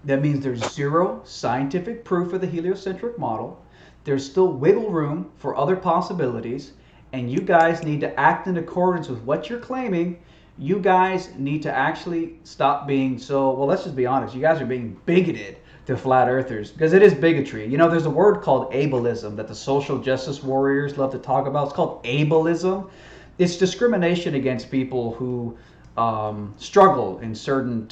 that means there's zero scientific proof for the heliocentric model. There's still wiggle room for other possibilities, and you guys need to act in accordance with what you're claiming. You guys need to actually stop being so, well, let's just be honest. You guys are being bigoted to flat earthers because it is bigotry. There's a word called ableism that the social justice warriors love to talk about. It's called ableism. It's discrimination against people who struggle in certain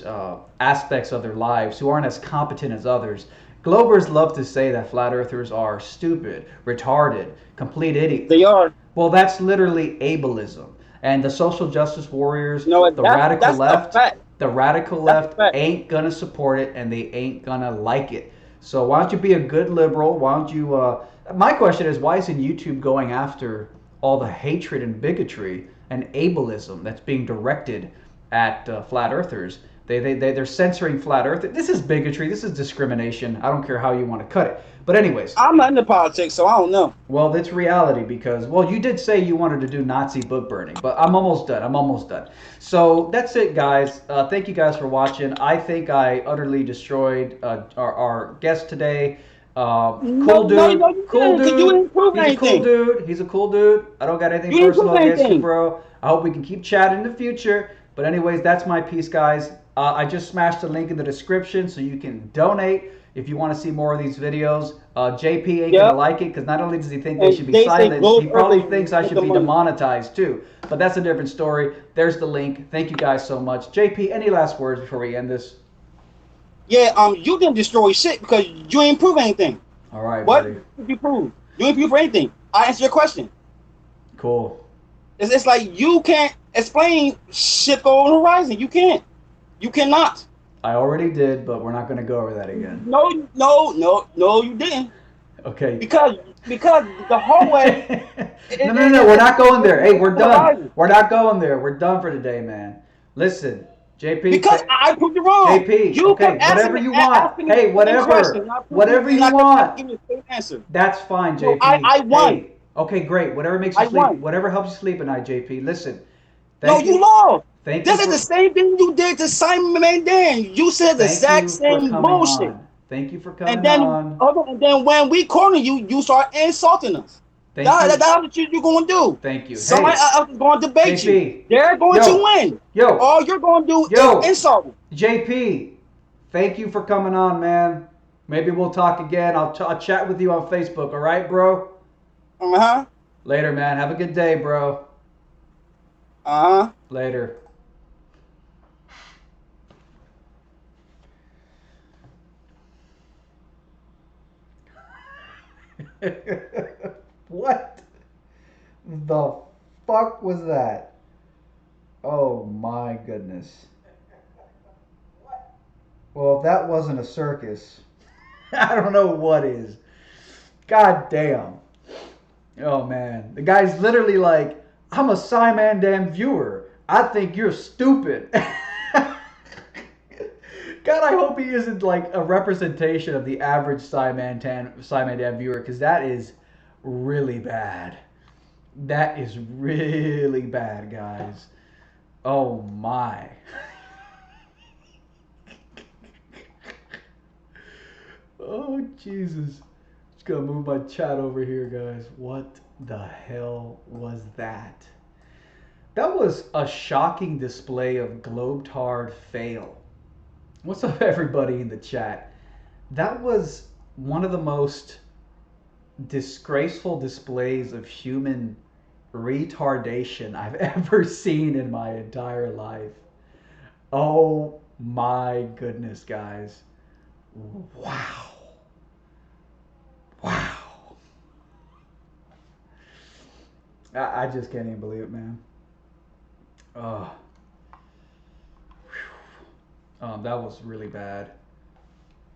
aspects of their lives, who aren't as competent as others. Globers love to say that flat earthers are stupid, retarded, complete idiots.
They are.
Well, that's literally ableism. And the social justice warriors,
No,
the radical
that's a
left,
fact.
the radical
That's a
left
fact.
ain't gonna support it, and they ain't gonna like it. So why don't you be a good liberal? Why don't you? My question is, why isn't YouTube going after all the hatred and bigotry and ableism that's being directed at flat earthers? They're censoring flat earth. This is bigotry. This is discrimination. I don't care how you want to cut it. But anyways,
I'm not into politics, so I don't know.
well, that's reality because, well, you did say you wanted to do Nazi book burning, but I'm almost done. I'm almost done. So that's it, guys. Thank you guys for watching. I think I utterly destroyed our guest today. Cool dude.
No, you
Cool
didn't, because you
dude.
didn't prove
He's a cool
anything.
dude. He's a cool dude. I don't got anything
You didn't prove
personal against you,
anything.
bro. I hope we can keep chatting in the future. But anyways, that's my piece, guys. I just smashed the link in the description so you can donate if you want to see more of these videos. JP ain't
Yep.
gonna like it because not only does he think they
And
should be
they say
silenced, he
globe
probably
earthers
thinks I
with
should
the
be
money.
demonetized too. But that's a different story. There's the link. Thank you guys so much. JP, any last words before we end this?
Yeah, you didn't destroy shit because you ain't prove anything.
All right,
What
buddy.
did you prove? You ain't prove for anything. I answered your question.
Cool.
It's like you can't explain shit on the horizon. You can't. You cannot.
I already did, but we're not gonna go over that again.
No, you didn't.
Okay.
Because the hallway.
No. We're not going there. Hey, we're done. We're not going there. We're done for today, man. Listen, JP.
Because I proved it wrong.
JP.
You
Okay,
kept asking
whatever
me-
you want.
asking me
Hey,
the same
whatever.
question, and I proved
Whatever
and
you
I kept
want.
giving you the same answer.
That's fine,
No,
JP.
I won.
Hey, okay, great. Whatever makes you
I
sleep.
won.
Whatever helps you sleep at night, JP. Listen.
No,
Thank
you
you.
lost.
Thank
This
you
is the
for.
same thing you did to SciManDan's. You said the
Thank
exact
you for
same
coming
bullshit.
on. Thank you for
And
coming
then,
on.
and then when we corner you, you start insulting us.
Thank you.
That's what you're going to do.
Thank you.
Somebody
Hey,
else is going to debate
JP.
you. They're going to win.
Yo.
All you're going to do
Yo.
is insult them.
JP, thank you for coming on, man. Maybe we'll talk again. I'll chat with you on Facebook, all right, bro?
Uh-huh.
Later, man. Have a good day, bro.
Uh-huh.
Later. What the fuck was that? Oh my goodness. Well, if that wasn't a circus, I don't know what is. God damn. Oh man. The guy's literally like, I'm a SciManDan viewer. I think you're stupid. God, I hope he isn't like a representation of the average SciManDan viewer, because that is really bad. That is really bad, guys. Oh my. Oh Jesus. Just gonna move my chat over here, guys. What the hell was that? That was a shocking display of globetard fail. What's up, everybody in the chat? That was one of the most disgraceful displays of human retardation I've ever seen in my entire life. Oh my goodness, guys. Wow. Wow. I just can't even believe it, man. Oh. That was really bad.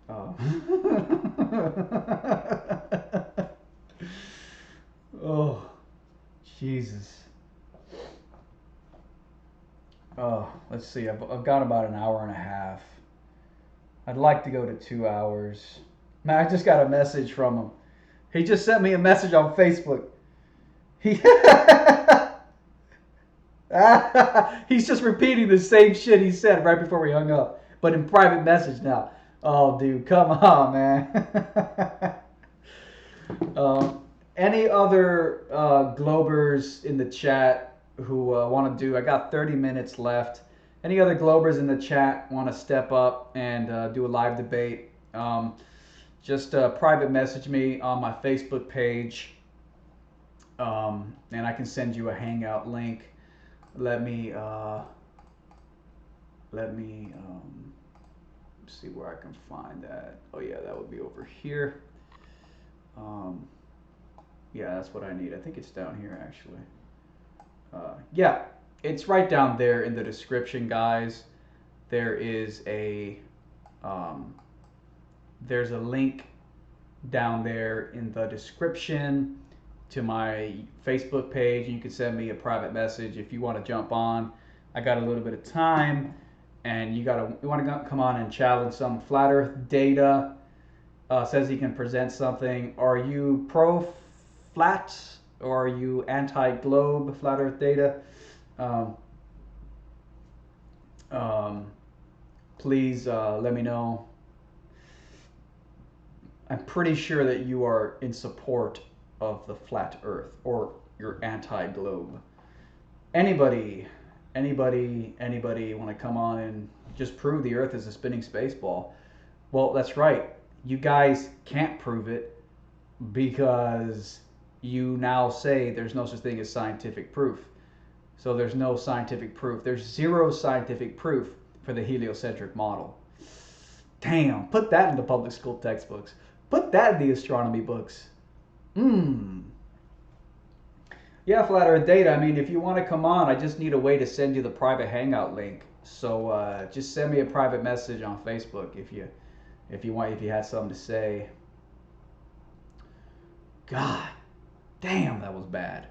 Oh. Oh, Jesus. Oh, let's see. I've got about an hour and a half. I'd like to go to 2 hours. Man, I just got a message from him. He just sent me a message on Facebook. He he's just repeating the same shit he said right before we hung up, but in private message now. Oh, dude, come on, man. Any other Globers in the chat who want to do? I got 30 minutes left. Any other Globers in the chat want to step up and do a live debate? Just private message me on my Facebook page, and I can send you a Hangout link. Let me see where I can find that. Oh yeah, that would be over here. Yeah, that's what I need. I think it's down here actually. Yeah, it's right down there in the description, guys. There is there's a link down there in the description to my Facebook page, and you can send me a private message if you want to jump on. I got a little bit of time, and you want to come on and challenge some flat Earth data. Says he can present something. Are you pro flat or are you anti globe flat Earth data? Please let me know. I'm pretty sure that you are in support of the flat Earth or you're anti-globe. Anybody want to come on and just prove the Earth is a spinning space ball? Well, that's right. You guys can't prove it because you now say there's no such thing as scientific proof. So there's no scientific proof. There's zero scientific proof for the heliocentric model. Damn, put that in the public school textbooks. Put that in the astronomy books. Yeah, flat Earth data. I mean, if you want to come on, I just need a way to send you the private Hangout link. So just send me a private message on Facebook if you had something to say. God damn, that was bad.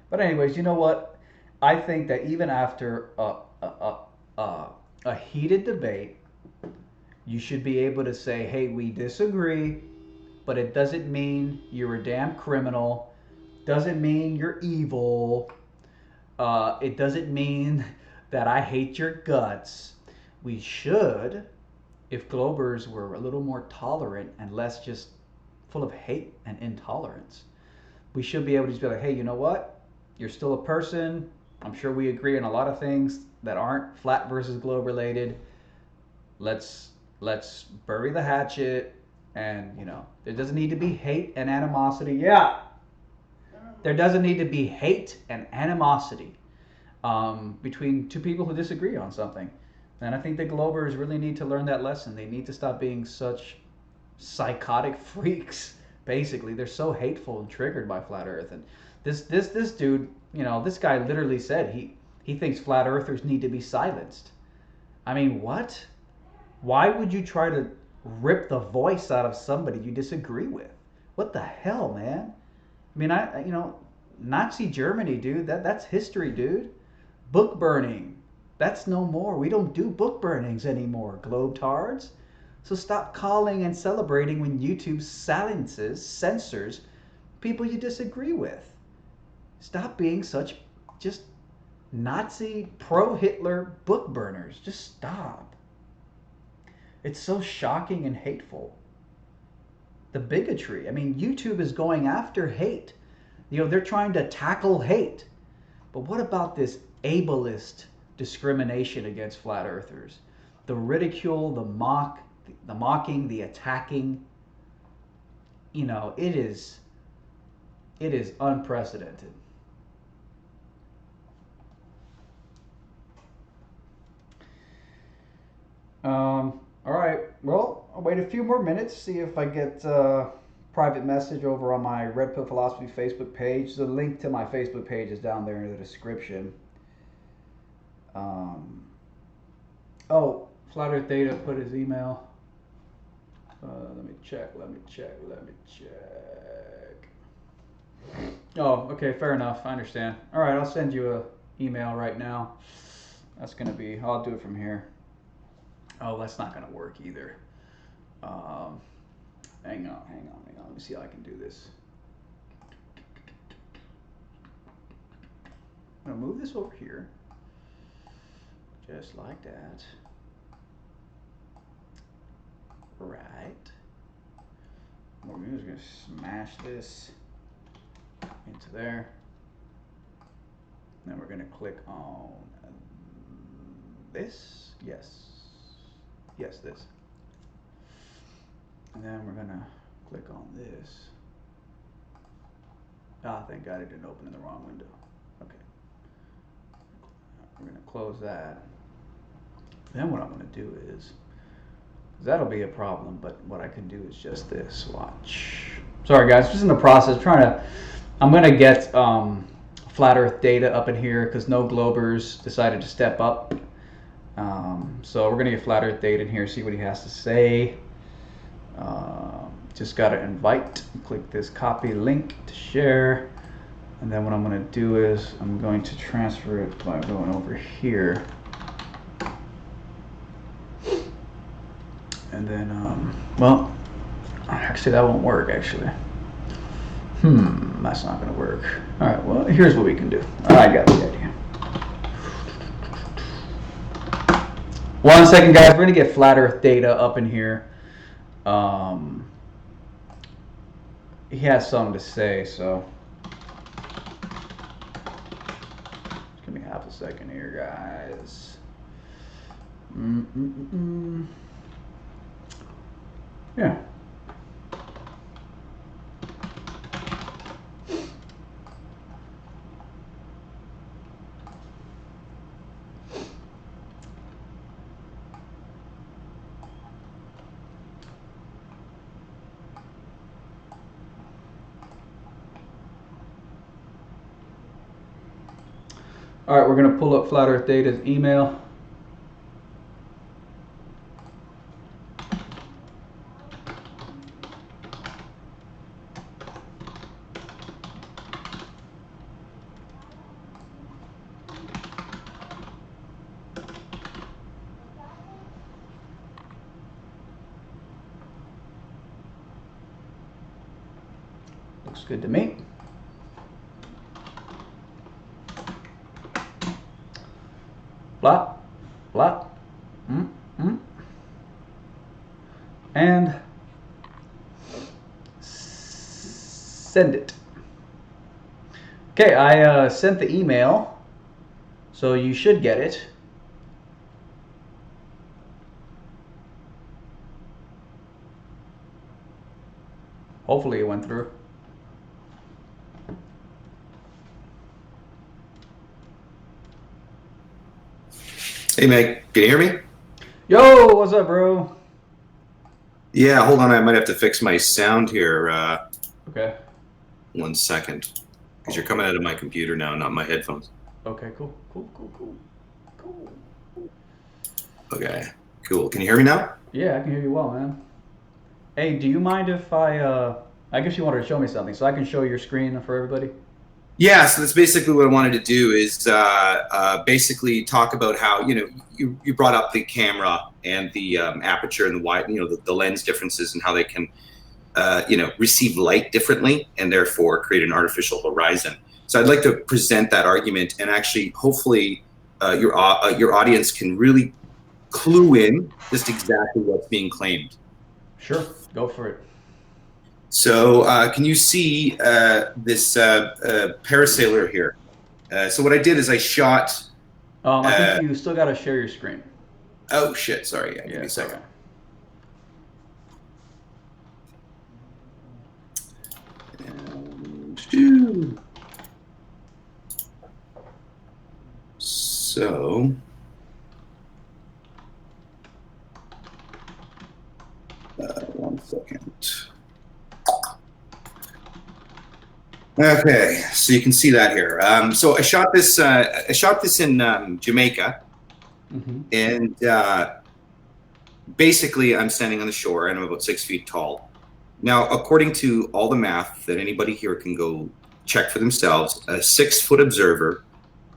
But anyways, you know what? I think that even after a heated debate, you should be able to say, hey, we disagree, but it doesn't mean you're a damn criminal. Doesn't mean you're evil. It doesn't mean that I hate your guts. We should, if Globers were a little more tolerant and less just full of hate and intolerance, we should be able to just be like, hey, you know what? You're still a person. I'm sure we agree on a lot of things that aren't flat versus globe related. Let's bury the hatchet, and there doesn't need to be hate and animosity. Yeah, there doesn't need to be hate and animosity between two people who disagree on something. And I think the Globers really need to learn that lesson. They need to stop being such psychotic freaks. Basically, they're so hateful and triggered by flat Earth. And this dude, this guy literally said he thinks flat earthers need to be silenced. I mean, what? Why would you try to rip the voice out of somebody you disagree with? What the hell, man? I mean, Nazi Germany, dude. That's history, dude. Book burning. That's no more. We don't do book burnings anymore, globetards. So stop calling and celebrating when YouTube censors people you disagree with. Stop being such just Nazi pro-Hitler book burners. Just stop. It's so shocking and hateful. The bigotry. I mean, YouTube is going after hate. They're trying to tackle hate. But what about this ableist discrimination against flat earthers? The ridicule, the mocking, the attacking. It is unprecedented. All right. Well, I'll wait a few more minutes, see if I get private message over on my Red Pill Philosophy Facebook page. The link to my Facebook page is down there in the description. Flat Earth Data put his email. Let me check. Oh, okay, fair enough. I understand. All right, I'll send you an email right now. I'll do it from here. Oh, that's not going to work either. Hang on. Let me see how I can do this. I'm going to move this over here. Just like that. Right. We're just going to smash this into there. Then we're going to click on this. Yes, this. And then we're going to click on this. Thank God it didn't open in the wrong window. Okay. We're going to close that. Then what I'm going to do is, that'll be a problem, but what I can do is just this. Watch. Sorry guys, just in the process I'm going to get flat earth data up in here because no globers decided to step up. So we're going to get flat earth data in here, see what he has to say. Just got to invite, click this copy link to share. And then what I'm going to do is I'm going to transfer it by going over here. And then, actually that won't work actually. That's not going to work. All right, well, here's what we can do. I got the idea. 1 second, guys. We're going to get flat earth data up in here. He has something to say, so just give me half a second here, guys. Yeah. All right, we're going to pull up Flat Earth Data's email. Looks good to me. Blah, blah, and send it. Okay, I sent the email, so you should get it. Hopefully it went through.
Hey, Meg, can you hear me?
Yo, what's up, bro?
Yeah, hold on. I might have to fix my sound here.
Okay.
1 second. Because you're coming out of my computer now, not my headphones.
Okay, cool. Cool.
Okay, cool. Can you hear me now?
Yeah, I can hear you well, man. Hey, do you mind if I guess you wanted to show me something, so I can show your screen for everybody?
Yeah, so that's basically what I wanted to do is basically talk about how, you brought up the camera and the aperture and the wide, the lens differences and how they can, receive light differently and therefore create an artificial horizon. So I'd like to present that argument and actually, hopefully, your audience can really clue in just exactly what's being claimed.
Sure, go for it.
So can you see this parasailer here? So what I did is I shot...
I think you still got to share your screen.
Oh, shit. Sorry. Yeah, give me a second. Okay. So... one second. Okay, so you can see that here. So I shot this. I shot this in Jamaica, and basically, I'm standing on the shore, and I'm about 6 feet tall. Now, according to all the math that anybody here can go check for themselves, a 6-foot observer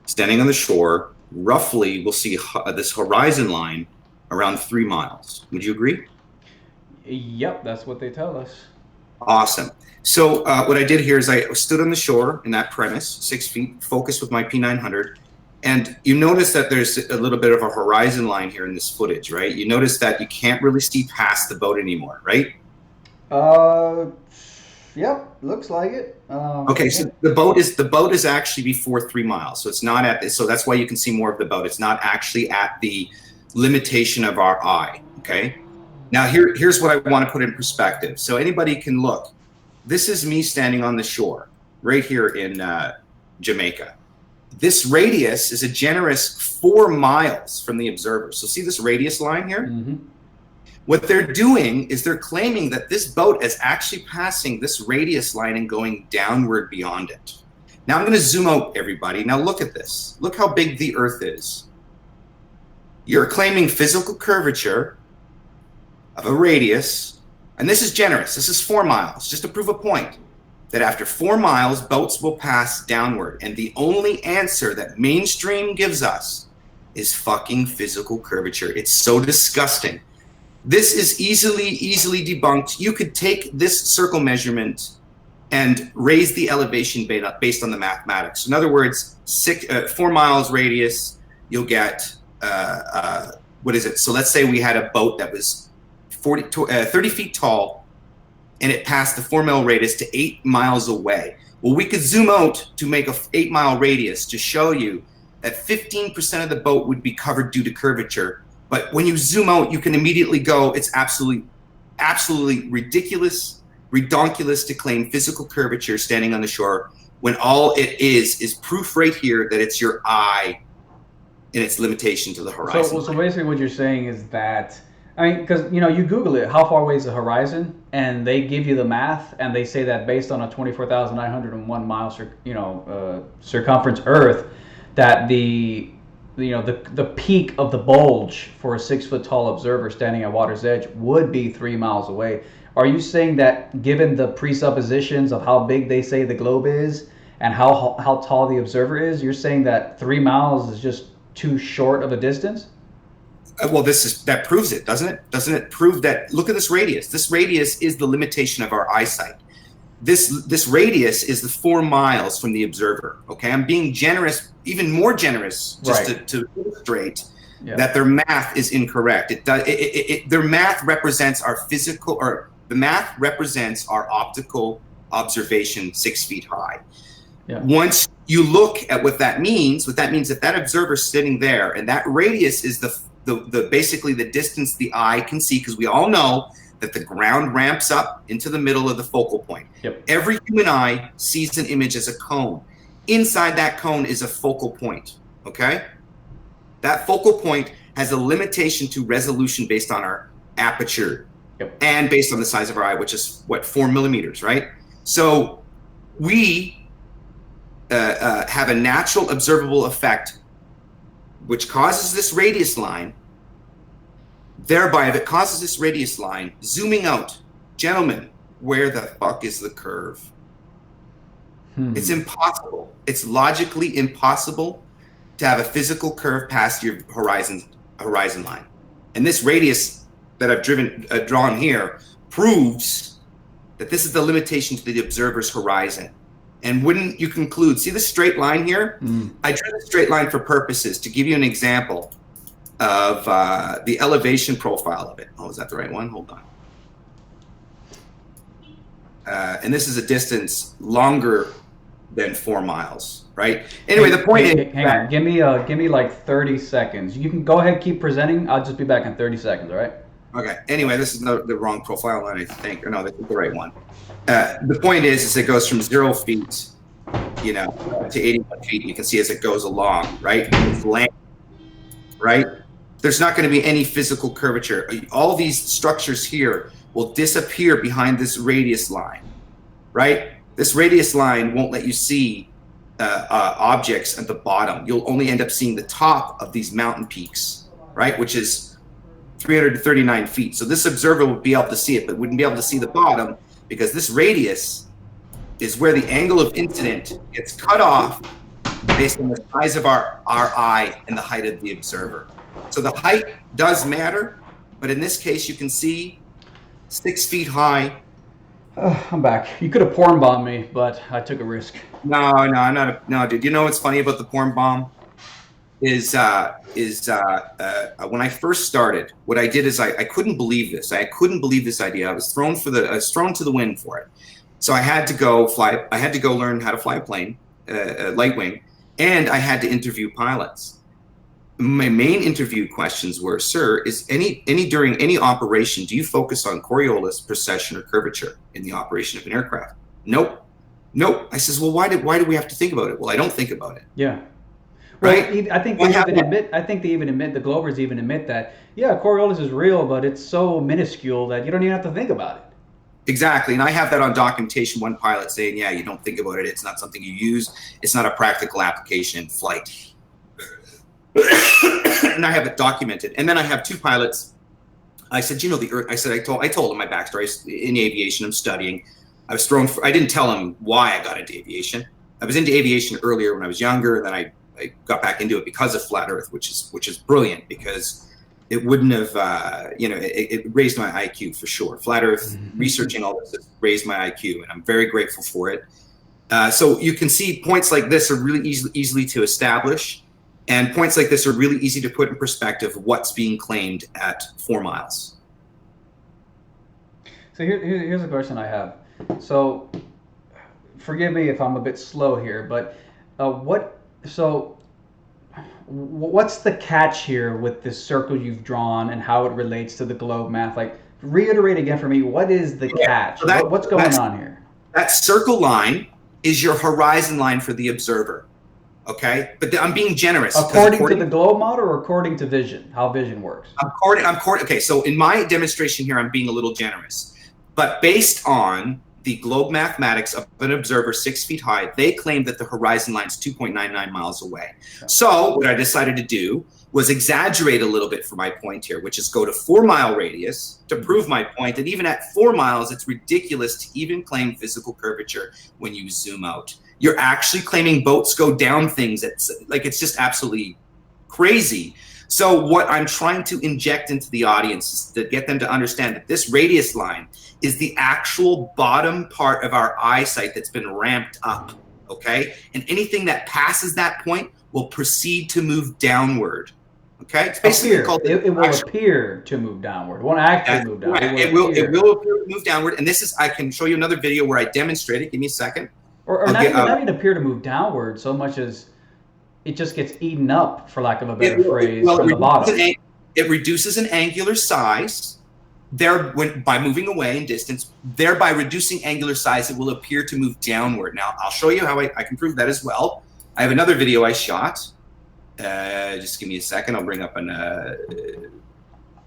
standing on the shore roughly will see this horizon line around 3 miles. Would you agree?
Yep, that's what they tell us.
Awesome. So what I did here is I stood on the shore in that premise, 6 feet, focused with my P900. And you notice that there's a little bit of a horizon line here in this footage, right? You notice that you can't really see past the boat anymore, right?
Yep, looks like it.
Okay, so the boat is actually before 3 miles. So it's not at this, so that's why you can see more of the boat. It's not actually at the limitation of our eye, okay? Now here's what I want to put in perspective. So anybody can look. This is me standing on the shore right here in Jamaica. This radius is a generous 4 miles from the observer. So see this radius line here? Mm-hmm. What they're doing is they're claiming that this boat is actually passing this radius line and going downward beyond it. Now I'm going to zoom out, everybody. Now look at this. Look how big the Earth is. You're claiming physical curvature of a radius, and this is generous. This is 4 miles, just to prove a point that after 4 miles, boats will pass downward. And the only answer that mainstream gives us is fucking physical curvature. It's so disgusting. This is easily debunked. You could take this circle measurement and raise the elevation based on the mathematics. In other words, 4 miles radius, you'll get, what is it? So let's say we had a boat that was 30 feet tall, and it passed the 4 mile radius to 8 miles away. Well, we could zoom out to make a 8 mile radius to show you that 15% of the boat would be covered due to curvature. But when you zoom out, you can immediately go, it's absolutely ridiculous, redonkulous to claim physical curvature standing on the shore when all it is proof right here that it's your eye and its limitation to the horizon.
So basically what you're saying is that, I mean, because, you Google it, how far away is the horizon? And they give you the math, and they say that based on a 24,901 mile, circumference Earth, that the peak of the bulge for a 6 foot tall observer standing at water's edge would be 3 miles away. Are you saying that given the presuppositions of how big they say the globe is and how tall the observer is, you're saying that 3 miles is just too short of a distance?
Well, that proves it, doesn't it? Doesn't it prove that? Look at this radius. This radius is the limitation of our eyesight. This radius is the 4 miles from the observer. Okay, I'm being generous, even more generous, just right, to illustrate that their math is incorrect. Their math represents our physical, or the math represents our optical observation 6 feet high. Yeah. Once you look at what that means that observer sitting there, and that radius is basically the distance the eye can see, because we all know that the ground ramps up into the middle of the focal point. Yep. Every human eye sees an image as a cone. Inside that cone is a focal point, okay? That focal point has a limitation to resolution based on our aperture. and based on the size of our eye, which is what, 4 millimeters, right? So we have a natural observable effect which causes this radius line. Thereby, if it causes this radius line, zooming out, gentlemen, where the fuck is the curve? It's impossible. It's logically impossible to have a physical curve past your horizon line. And this radius that I've drawn here proves that this is the limitation to the observer's horizon. And wouldn't you conclude, see the straight line here? I drew the straight line for purposes to give you an example of the elevation profile of it. Oh, is that the right one? Hold on. And this is a distance longer than 4 miles, right? Anyway, the point is,
hang on. Give me like 30 seconds. You can go ahead, keep presenting. I'll just be back in 30 seconds, all right?
Okay. Anyway, this is the wrong profile line, I think. Or no, this is the right one. The point is it goes from 0 feet, you know, to 81 feet. You can see as it goes along, right? It's land, right? There's not going to be any physical curvature. All these structures here will disappear behind this radius line, right? This radius line won't let you see objects at the bottom. You'll only end up seeing the top of these mountain peaks, right? Which is 339 feet. So this observer would be able to see it, but wouldn't be able to see the bottom because this radius is where the angle of incident gets cut off based on the size of our eye and the height of the observer. So the height does matter, but in this case, you can see 6 feet high.
I'm back. You could have porn bombed me, but I took a risk.
No, I'm not. No, dude. You know what's funny about the porn bomb is when I first started, what I did is I couldn't believe this. I couldn't believe this idea. I was thrown to the wind for it. So I had to go fly. I had to go learn how to fly a plane, light wing, and I had to interview pilots. My main interview questions were, sir, is during any operation, do you focus on Coriolis, precession, or curvature in the operation of an aircraft? Nope. I says, well, why do we have to think about it? Well, I don't think about it.
Yeah. Well,
right?
I think they even admit, the Glovers even admit that, yeah, Coriolis is real, but it's so minuscule that you don't even have to think about it.
Exactly. And I have that on documentation, one pilot saying, yeah, you don't think about it. It's not something you use. It's not a practical application in flight. And I have it documented. And then I have 2 pilots. I said, you know, the Earth, I told them my backstory. In aviation, I'm studying. I was thrown I didn't tell them why I got into aviation. I was into aviation earlier when I was younger, and then I got back into it because of flat Earth, which is brilliant because it wouldn't have, it raised my IQ for sure. Flat Earth, researching all this raised my IQ, and I'm very grateful for it. So you can see points like this are really easily to establish. And points like this are really easy to put in perspective of what's being claimed at 4 miles.
So here's a question I have. So forgive me if I'm a bit slow here, but what's the catch here with this circle you've drawn and how it relates to the globe math? Like, reiterate again for me, what is the catch? So what's going on here? That
circle line is your horizon line for the observer. Okay, but I'm being generous.
According to the globe model, or according to vision, how vision works?
Okay, so in my demonstration here, I'm being a little generous. But based on the globe mathematics of an observer 6 feet high, they claim that the horizon line is 2.99 miles away. Okay. So what I decided to do was exaggerate a little bit for my point here, which is go to 4 mile radius to prove my point. And even at 4 miles, it's ridiculous to even claim physical curvature when you zoom out. You're actually claiming boats go down things. It's just absolutely crazy. So what I'm trying to inject into the audience is to get them to understand that this radius line is the actual bottom part of our eyesight that's been ramped up, okay? And anything that passes that point will proceed to move downward, okay? It's basically called
it will appear to move downward. It won't actually move downward.
It will appear to move downward. And this is, I can show you another video where I demonstrate it. Give me a second.
Or not even appear to move downward so much as it just gets eaten up, for lack of a better phrase, from the bottom.
It reduces an angular size by moving away in distance. Thereby reducing angular size, it will appear to move downward. Now, I'll show you how I can prove that as well. I have another video I shot. Just give me a second. I'll bring up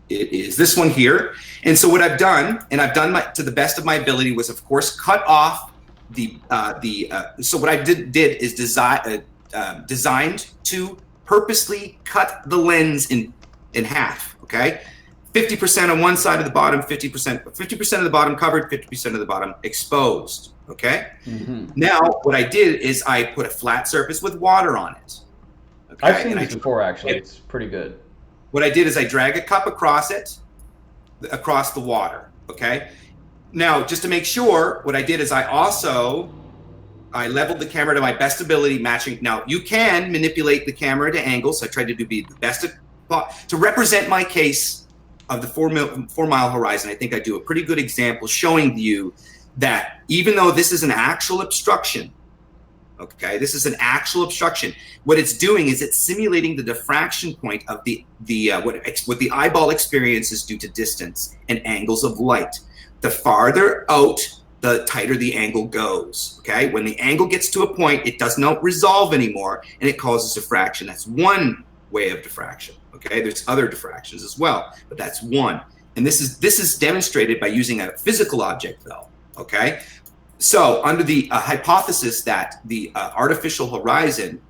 It is this one here. And so what I've done, and I've done to the best of my ability, was of course cut off so what I did is designed to purposely cut the lens in half. Okay, 50% on one side of the bottom, 50% of the bottom covered, 50% of the bottom exposed. Okay. Mm-hmm. Now what I did is I put a flat surface with water on it.
Okay? I've seen this before, actually. It's pretty good.
What I did is I drag a cup across the water. Okay. Now, just to make sure, what I did is I leveled the camera to my best ability, matching. Now, you can manipulate the camera to angles. I tried to be the best to represent my case of the 4 mile horizon. I think I do a pretty good example showing you that even though this is an actual obstruction, okay, this is an actual obstruction, what it's doing is it's simulating the diffraction point of what the eyeball experiences due to distance and angles of light. The farther out, the tighter the angle goes, okay? When the angle gets to a point, it does not resolve anymore, and it causes diffraction. That's one way of diffraction, okay? There's other diffractions as well, but that's one. And this is demonstrated by using a physical object, though, okay? So under the hypothesis that the artificial horizon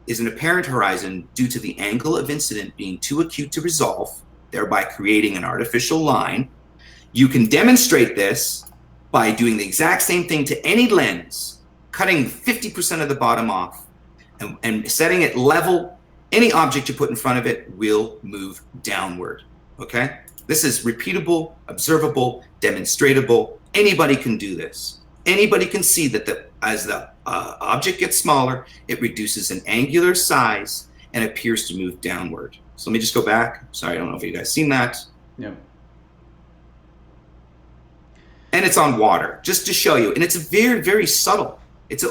is an apparent horizon due to the angle of incident being too acute to resolve, thereby creating an artificial line, you can demonstrate this by doing the exact same thing to any lens, cutting 50% of the bottom off and setting it level. Any object you put in front of it will move downward, okay? This is repeatable, observable, demonstratable. Anybody can do this. Anybody can see that as the object gets smaller, it reduces in angular size and appears to move downward. So let me just go back. Sorry, I don't know if you guys seen that.
Yeah.
And it's on water, just to show you. And it's very, very subtle. It's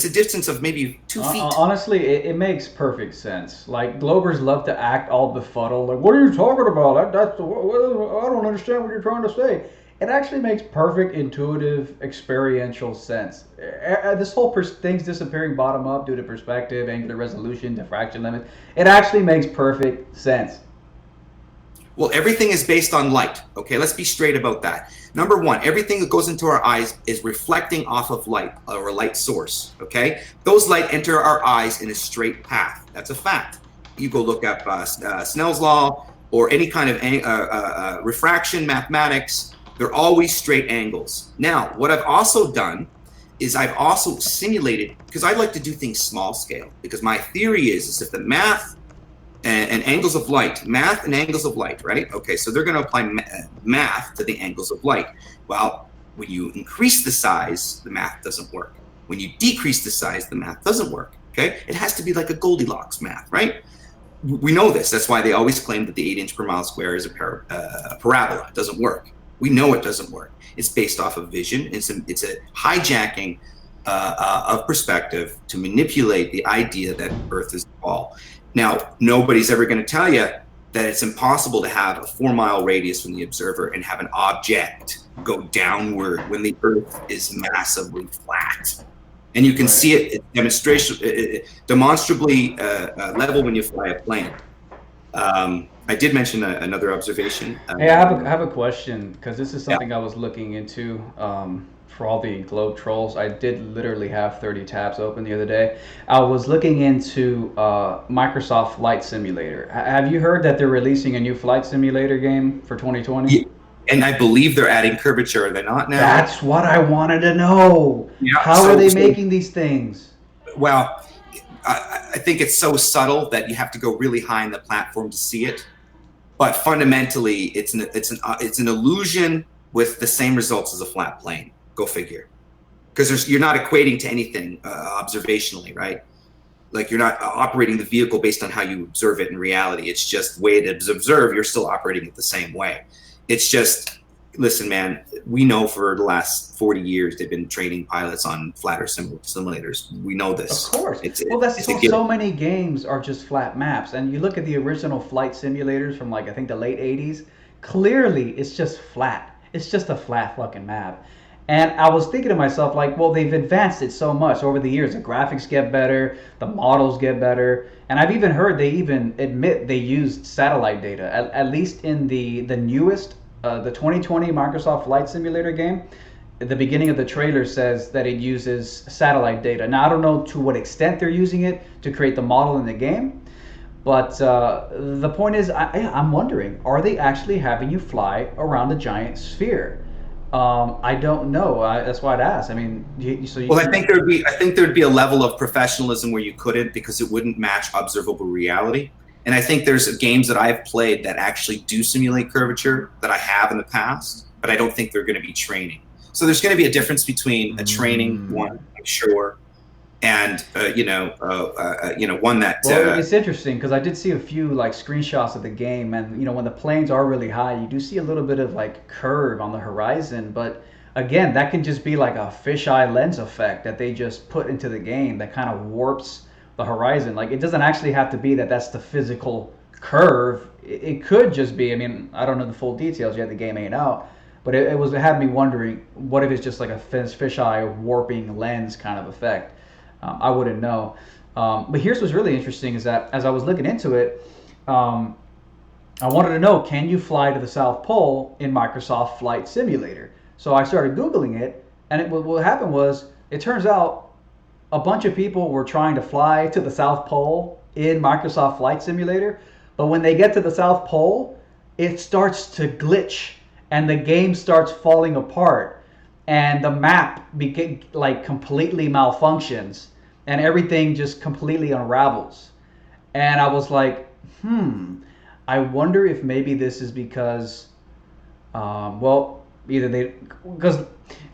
a distance of maybe 2 feet.
Honestly, it makes perfect sense. Like, Globers love to act all befuddled. Like, what are you talking about? I don't understand what you're trying to say. It actually makes perfect, intuitive, experiential sense. This whole thing's disappearing bottom up due to perspective, angular resolution, diffraction limit. It actually makes perfect sense.
Well, everything is based on light. Okay, let's be straight about that. Number one, everything that goes into our eyes is reflecting off of light or a light source. Okay, those light enter our eyes in a straight path. That's a fact. You go look up Snell's law or any kind of refraction, mathematics. They're always straight angles. Now, what I've also done is I've also simulated, because I like to do things small scale, because my theory is if the math and angles of light, math and angles of light, right? Okay, so they're going to apply math to the angles of light. Well, when you increase the size, the math doesn't work. When you decrease the size, the math doesn't work, okay? It has to be like a Goldilocks math, right? We know this. That's why they always claim that the 8 inch per mile square is a parabola. It doesn't work. We know it doesn't work. It's based off of vision. It's a hijacking of perspective to manipulate the idea that Earth is a ball. Now, nobody's ever going to tell you that it's impossible to have a 4 mile radius from the observer and have an object go downward when the Earth is massively flat. And you can see it demonstrably level when you fly a plane. I did mention another observation.
Hey, I have a question, because this is something I was looking into for all the globe trolls. I did literally have 30 tabs open the other day. I was looking into Microsoft Flight Simulator. Have you heard that they're releasing a new flight simulator game for 2020?
Yeah. And I believe they're adding curvature. Are they not now?
That's what I wanted to know. Yeah, How are they making these things?
Well, I think it's so subtle that you have to go really high in the platform to see it. But fundamentally, it's an illusion with the same results as a flat plane. Go figure. Because you're not equating to anything observationally, right? Like you're not operating the vehicle based on how you observe it in reality. It's just the way it is observed. You're still operating it the same way. It's just, listen, man, we know for the last 40 years they've been training pilots on flatter simulators. We know this.
Of course. So many games are just flat maps. And you look at the original flight simulators from I think the late 80s. Clearly, it's just flat. It's just a flat fucking map. And I was thinking to myself, like, well, they've advanced it so much over the years. The graphics get better, the models get better, and I've even heard they even admit they used satellite data. At least in the newest, the 2020 Microsoft Flight Simulator game, at the beginning of the trailer says that it uses satellite data. Now I don't know to what extent they're using it to create the model in the game, but the point is, I'm wondering, are they actually having you fly around a giant sphere? I don't know. That's why I'd ask. I mean,
well, I think there'd be a level of professionalism where you couldn't, because it wouldn't match observable reality. And I think there's games that I've played that actually do simulate curvature that I have in the past, but I don't think they're going to be training. So there's going to be a difference between a training one, I'm sure, and one that.
Well, it's interesting because I did see a few like screenshots of the game, and when the planes are really high, you do see a little bit of like curve on the horizon. But again, that can just be like a fisheye lens effect that they just put into the game that kind of warps the horizon. Like it doesn't actually have to be that that's the physical curve. It could just be. I mean, I don't know the full details yet. The game ain't out. But it had me wondering, what if it's just like a fisheye warping lens kind of effect? I wouldn't know. But here's what's really interesting is that as I was looking into it, I wanted to know, can you fly to the South Pole in Microsoft Flight Simulator? So I started Googling it, and what happened was, it turns out a bunch of people were trying to fly to the South Pole in Microsoft Flight Simulator, but when they get to the South Pole, it starts to glitch, and the game starts falling apart, and the map completely malfunctions, and everything just completely unravels. And I was like, I wonder if maybe this is because, because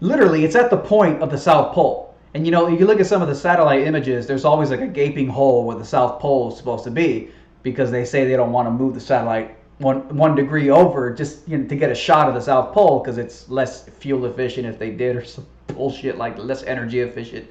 literally it's at the point of the South Pole. And if you look at some of the satellite images, there's always like a gaping hole where the South Pole is supposed to be, because they say they don't want to move the satellite one degree over just to get a shot of the South Pole, because it's less fuel efficient if they did, or some bullshit like less energy efficient.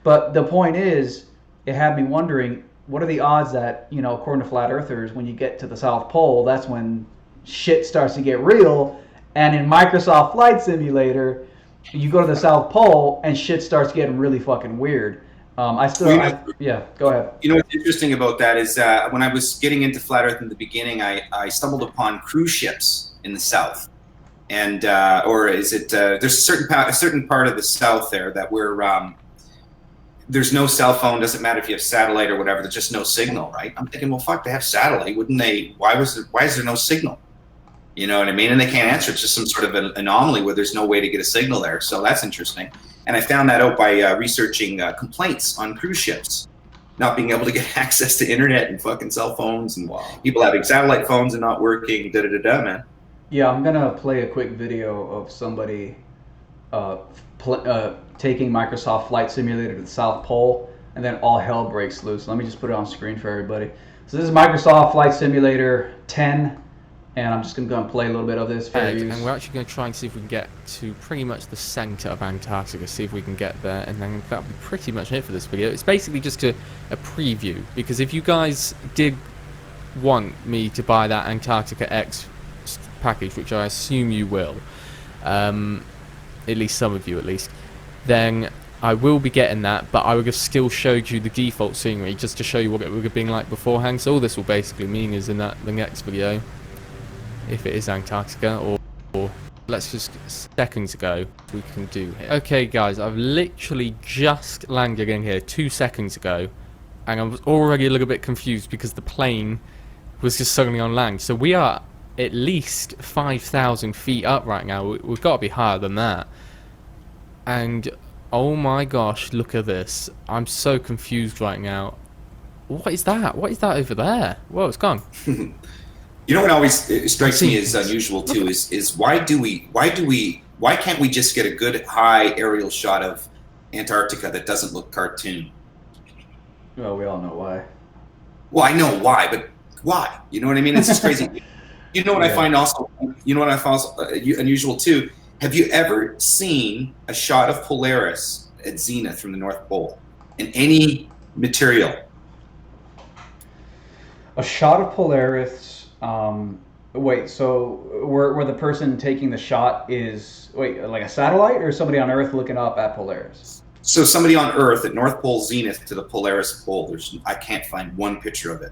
But the point is, it had me wondering, what are the odds that, according to flat earthers, when you get to the South Pole, that's when shit starts to get real. And in Microsoft Flight Simulator, you go to the South Pole and shit starts getting really fucking weird. Yeah, go ahead.
What's interesting about that is when I was getting into flat Earth in the beginning, I stumbled upon cruise ships in the South, and there's a certain part of the South there that where there's no cell phone. Doesn't matter if you have satellite or whatever. There's just no signal, right? I'm thinking, well, fuck, they have satellite. Wouldn't they? Why is there no signal? You know what I mean? And they can't answer. It's just some sort of an anomaly where there's no way to get a signal there. So that's interesting. And I found that out by researching complaints on cruise ships, not being able to get access to internet and fucking cell phones, and people having satellite phones and not working, man.
Yeah, I'm going to play a quick video of somebody taking Microsoft Flight Simulator to the South Pole, and then all hell breaks loose. Let me just put it on screen for everybody. So this is Microsoft Flight Simulator 10. And I'm just going to go and play a little bit of this for you.
And we're actually going to try and see if we can get to pretty much the center of Antarctica, see if we can get there, and then that'll be pretty much it for this video. It's basically just a preview, because if you guys did want me to buy that Antarctica X package, which I assume you will, at least some of you at least, then I will be getting that, but I would have still showed you the default scenery just to show you what it would have been like beforehand. So all this will basically mean is in the next video, if it is Antarctica, or let's just seconds ago, we can do here. Okay guys, I've literally just landed in here 2 seconds ago, and I was already a little bit confused because the plane was just suddenly on land. So we are at least 5,000 feet up right now. We've got to be higher than that. And oh my gosh, look at this. I'm so confused right now. What is that? What is that over there? Whoa, it's gone.
What always strikes me as unusual too is why can't we just get a good high aerial shot of Antarctica that doesn't look cartoon?
Well, we all know why.
Well, I know why, but why? You know what I mean? It's just crazy. What I find also, unusual too? Have you ever seen a shot of Polaris at zenith from the North Pole in any material?
A shot of Polaris. Wait, so where the person taking the shot is like a satellite or somebody on Earth looking up at Polaris?
So somebody on Earth at North Pole zenith to the Polaris pole. I can't find one picture of it.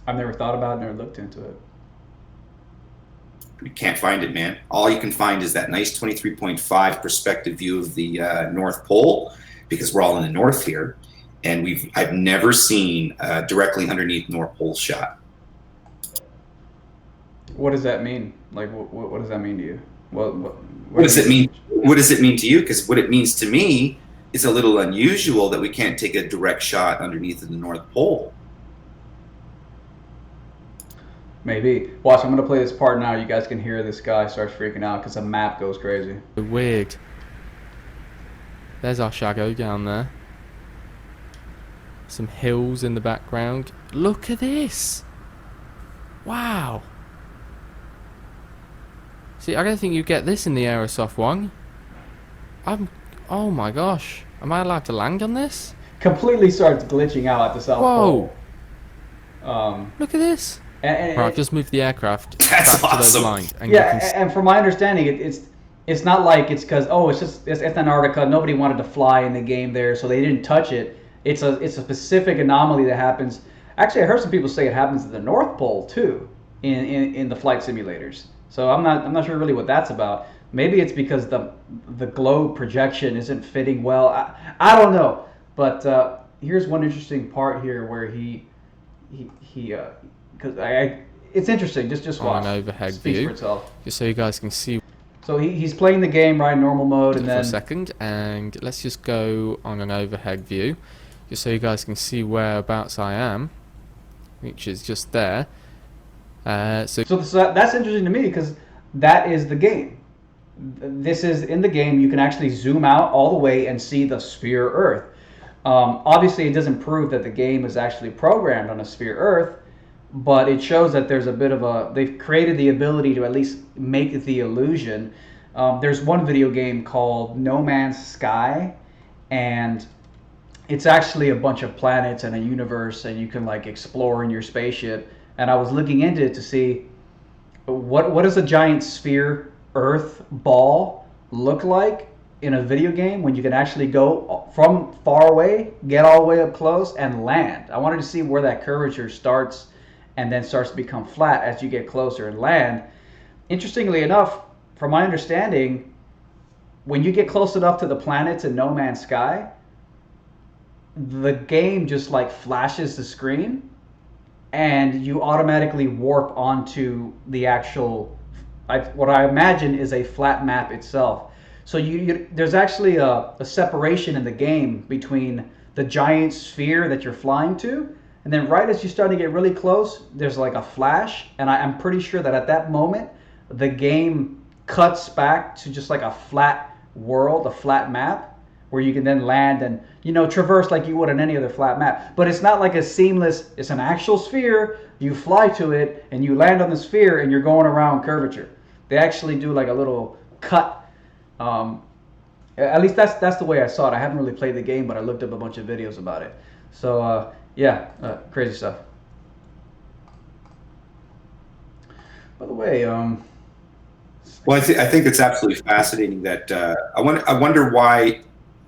I've never thought about it, never looked into it.
You can't find it, man. All you can find is that nice 23.5 perspective view of the North Pole, because we're all in the north here, and I've never seen directly underneath North Pole shot.
What does that mean? Like, what does that mean to you?
What does it mean? What does it mean to you? Because what it means to me is a little unusual that we can't take a direct shot underneath the North Pole.
Maybe. Watch, I'm going to play this part now. You guys can hear this guy starts freaking out because the map goes crazy.
Weird. There's our Shago down there. Some hills in the background. Look at this. Wow. See, I don't think you get this in the Aerosoft one. Oh my gosh. Am I allowed to land on this?
Completely starts glitching out at the South
Whoa.
Pole.
Look at this.
And
Right, I've just moved the aircraft
That's
back to those
awesome.
lines. And
yeah, and from my understanding, it's not like it's because it's Antarctica. Nobody wanted to fly in the game there, so they didn't touch it. It's a specific anomaly that happens. Actually, I heard some people say it happens at the North Pole too, in the flight simulators. So I'm not sure really what that's about. Maybe it's because the globe projection isn't fitting well. I don't know. But here's one interesting part here where he because it's interesting. Just watch.
on an overhead
Speaks
view,
for itself.
just so you guys can see
So he's playing the game right, normal mode, and
for a
then
second, and let's just go on an overhead view, just so you guys can see whereabouts I am, which is just there. So
that's interesting to me because that is the game. This is in the game. You can actually zoom out all the way and see the sphere Earth. Obviously, it doesn't prove that the game is actually programmed on a sphere Earth, but it shows that there's a bit of they've created the ability to at least make the illusion. There's one video game called No Man's Sky, and it's actually a bunch of planets and a universe, and you can like explore in your spaceship. And I was looking into it to see what does a giant sphere Earth ball look like in a video game when you can actually go from far away, get all the way up close, and land. I wanted to see where that curvature starts and then starts to become flat as you get closer and land. Interestingly enough, from my understanding, when you get close enough to the planets in No Man's Sky, the game just like flashes the screen and you automatically warp onto the actual, what I imagine is a flat map itself. So there's actually a separation in the game between the giant sphere that you're flying to, and then right as you start to get really close, there's like a flash, and I'm pretty sure that at that moment, the game cuts back to just like a flat world, a flat map, where you can then land and, traverse like you would on any other flat map. But it's not like a seamless, it's an actual sphere, you fly to it, and you land on the sphere, and you're going around curvature. They actually do like a little cut. At least that's the way I saw it. I haven't really played the game, but I looked up a bunch of videos about it. So, crazy stuff. By the way,
well, I think it's absolutely fascinating that I wonder why,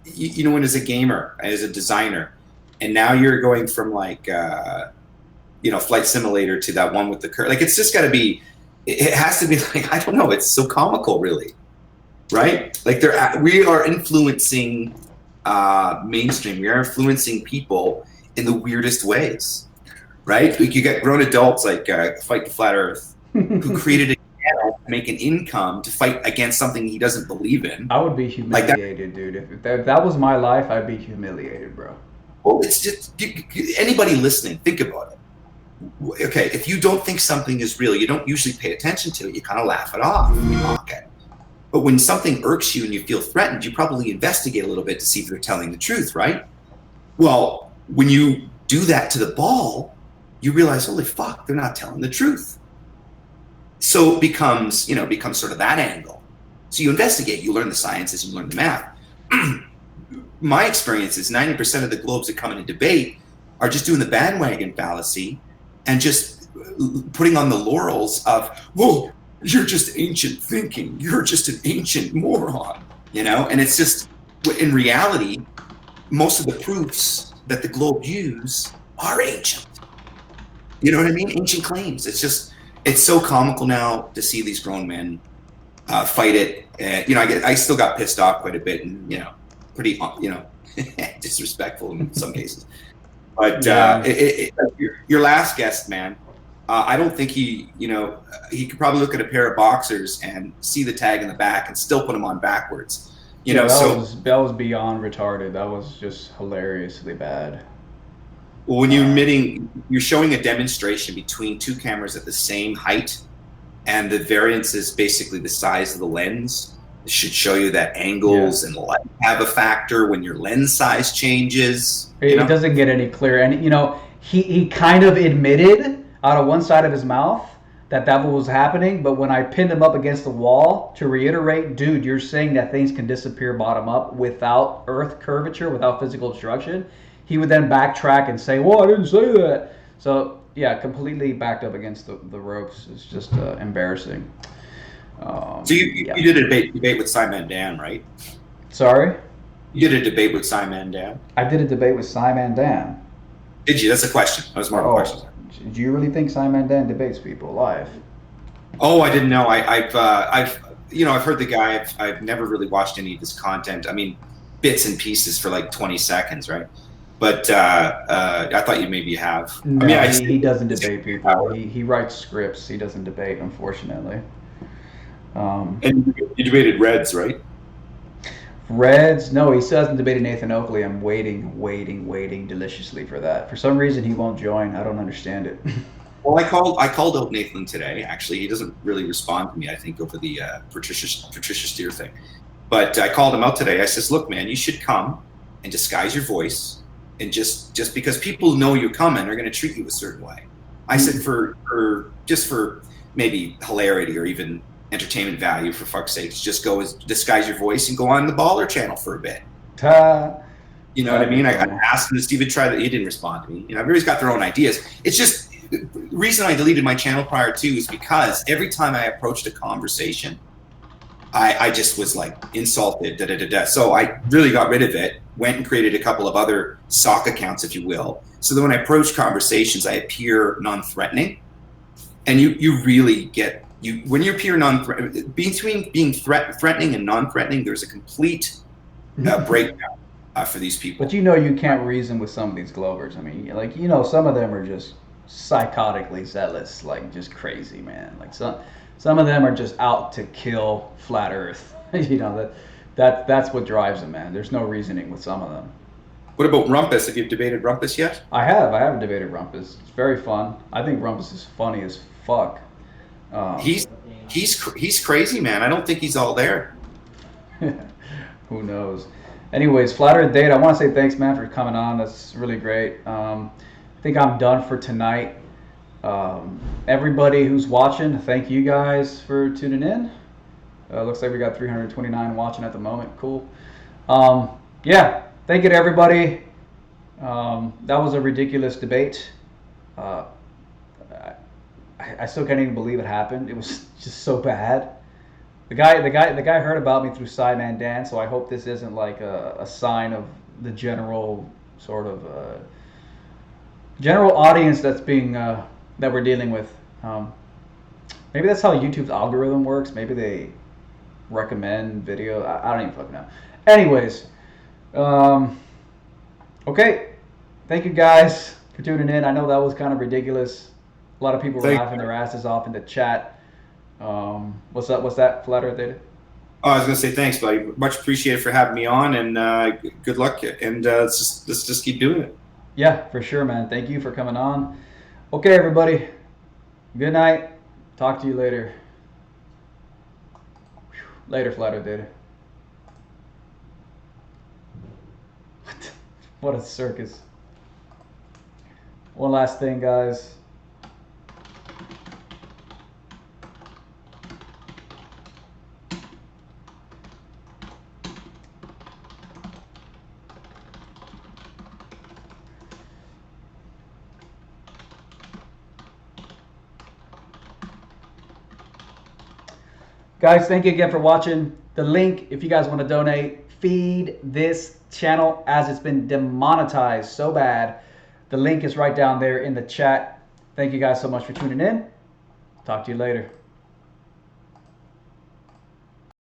when as a gamer, as a designer, and now you're going from like flight simulator to that one with the curve. Like it's just got to be. It has to be like, I don't know. It's so comical, really, right? Like we are influencing mainstream. We are influencing people in the weirdest ways, right? Like you got grown adults like Fight the Flat Earth who created a channel to make an income to fight against something he doesn't believe in.
I would be humiliated, dude. If that was my life, I'd be humiliated, bro.
Well, it's just anybody listening. Think about it. Okay, if you don't think something is real, you don't usually pay attention to it. You kind of laugh it off, you mock it. But when something irks you and you feel threatened, you probably investigate a little bit to see if they're telling the truth, right? Well, when you do that to the ball, you realize, holy fuck, they're not telling the truth. So it becomes sort of that angle. So you investigate, you learn the sciences, you learn the math. My experience is 90% of the globes that come into debate are just doing the bandwagon fallacy and just putting on the laurels of, well, you're just ancient thinking. You're just an ancient moron, you know? And it's just, in reality, most of the proofs that the globe use are ancient. You know what I mean? Ancient claims. It's just, it's so comical now to see these grown men fight it. You know, I still got pissed off quite a bit, and you know, pretty, you know, disrespectful in some cases. But your last guest, man, I don't think he, you know, he could probably look at a pair of boxers and see the tag in the back and still put them on backwards. You know,
that was beyond retarded. That was just hilariously bad.
Well, when you're showing a demonstration between two cameras at the same height, and the variance is basically the size of the lens. It should show you that angles and light have a factor when your lens size changes.
It doesn't get any clearer. And, you know, he kind of admitted out of one side of his mouth that what was happening. But when I pinned him up against the wall to reiterate, dude, you're saying that things can disappear bottom up without Earth curvature, without physical obstruction, he would then backtrack and say, well, I didn't say that. So, yeah, completely backed up against the ropes. It's just embarrassing.
So you did a debate with SciManDan's, right?
Sorry?
You did a debate with SciManDan's?
I did a debate with SciManDan's.
Did you? That's a question. That was more of a question.
Do you really think SciManDan's debates people live?
Oh, I didn't know. I've you know, I've heard the guy. I've never really watched any of his content. I mean, bits and pieces for like 20 seconds, right? But I thought you maybe have.
No,
I mean,
he doesn't debate people. He writes scripts. He doesn't debate, unfortunately.
And you debated Reds, right?
Reds? No, he still hasn't debated Nathan Oakley. I'm waiting deliciously for that. For some reason, he won't join. I don't understand it.
Well, I called out Nathan today. Actually, he doesn't really respond to me. I think over the Patricia Steer thing. But I called him out today. I says, "Look, man, you should come and disguise your voice, and just because people know you're coming, are going to treat you a certain way." I said, for maybe hilarity or even entertainment value, for fuck's sake, just disguise your voice and go on the Baller channel for a bit. You know what I mean? I asked him to even try that. He didn't respond to me. You know, everybody's got their own ideas. It's just the reason I deleted my channel prior to is because every time I approached a conversation, I just was like insulted. So I really got rid of it. Went and created a couple of other sock accounts, if you will. So that when I approach conversations, I appear non-threatening, and you really get. When you appear between being threatening and non-threatening, there's a complete breakdown for these people.
But you know, you can't reason with some of these Glovers. I mean, like, you know, some of them are just psychotically zealous, like just crazy, man. Like some of them are just out to kill flat Earth. You know, that's what drives them, man. There's no reasoning with some of them.
What about Rumpus? Have you debated Rumpus yet?
I have debated Rumpus. It's very fun. I think Rumpus is funny as fuck.
He's crazy, man. I don't think he's all there.
Who knows? Anyways, Flat Earth Date, I want to say thanks, man, for coming on. That's really great. I think I'm done for tonight. Everybody who's watching, thank you guys for tuning in. Looks like we got 329 watching at the moment. Cool. Yeah, thank you to everybody. That was a ridiculous debate. I still can't even believe it happened. It was just so bad. The guy heard about me through SciManDan's, so I hope this isn't like a sign of the general sort of general audience that's being that we're dealing with. Maybe that's how YouTube's algorithm works. Maybe they recommend video. I don't even fucking know. Anyways, okay. Thank you guys for tuning in. I know that was kind of ridiculous. A lot of people were laughing their asses off in the chat. What's up? What's that, Flat Earth Data?
Oh, I was gonna say thanks, buddy. Much appreciated for having me on, and good luck. And let's just keep doing it.
Yeah, for sure, man. Thank you for coming on. Okay, everybody. Good night. Talk to you later. Later, Flat Earth Data. What a circus. One last thing, guys. Guys, thank you again for watching. The link, if you guys want to donate, feed this channel as it's been demonetized so bad. The link is right down there in the chat. Thank you guys so much for tuning in. Talk to you later.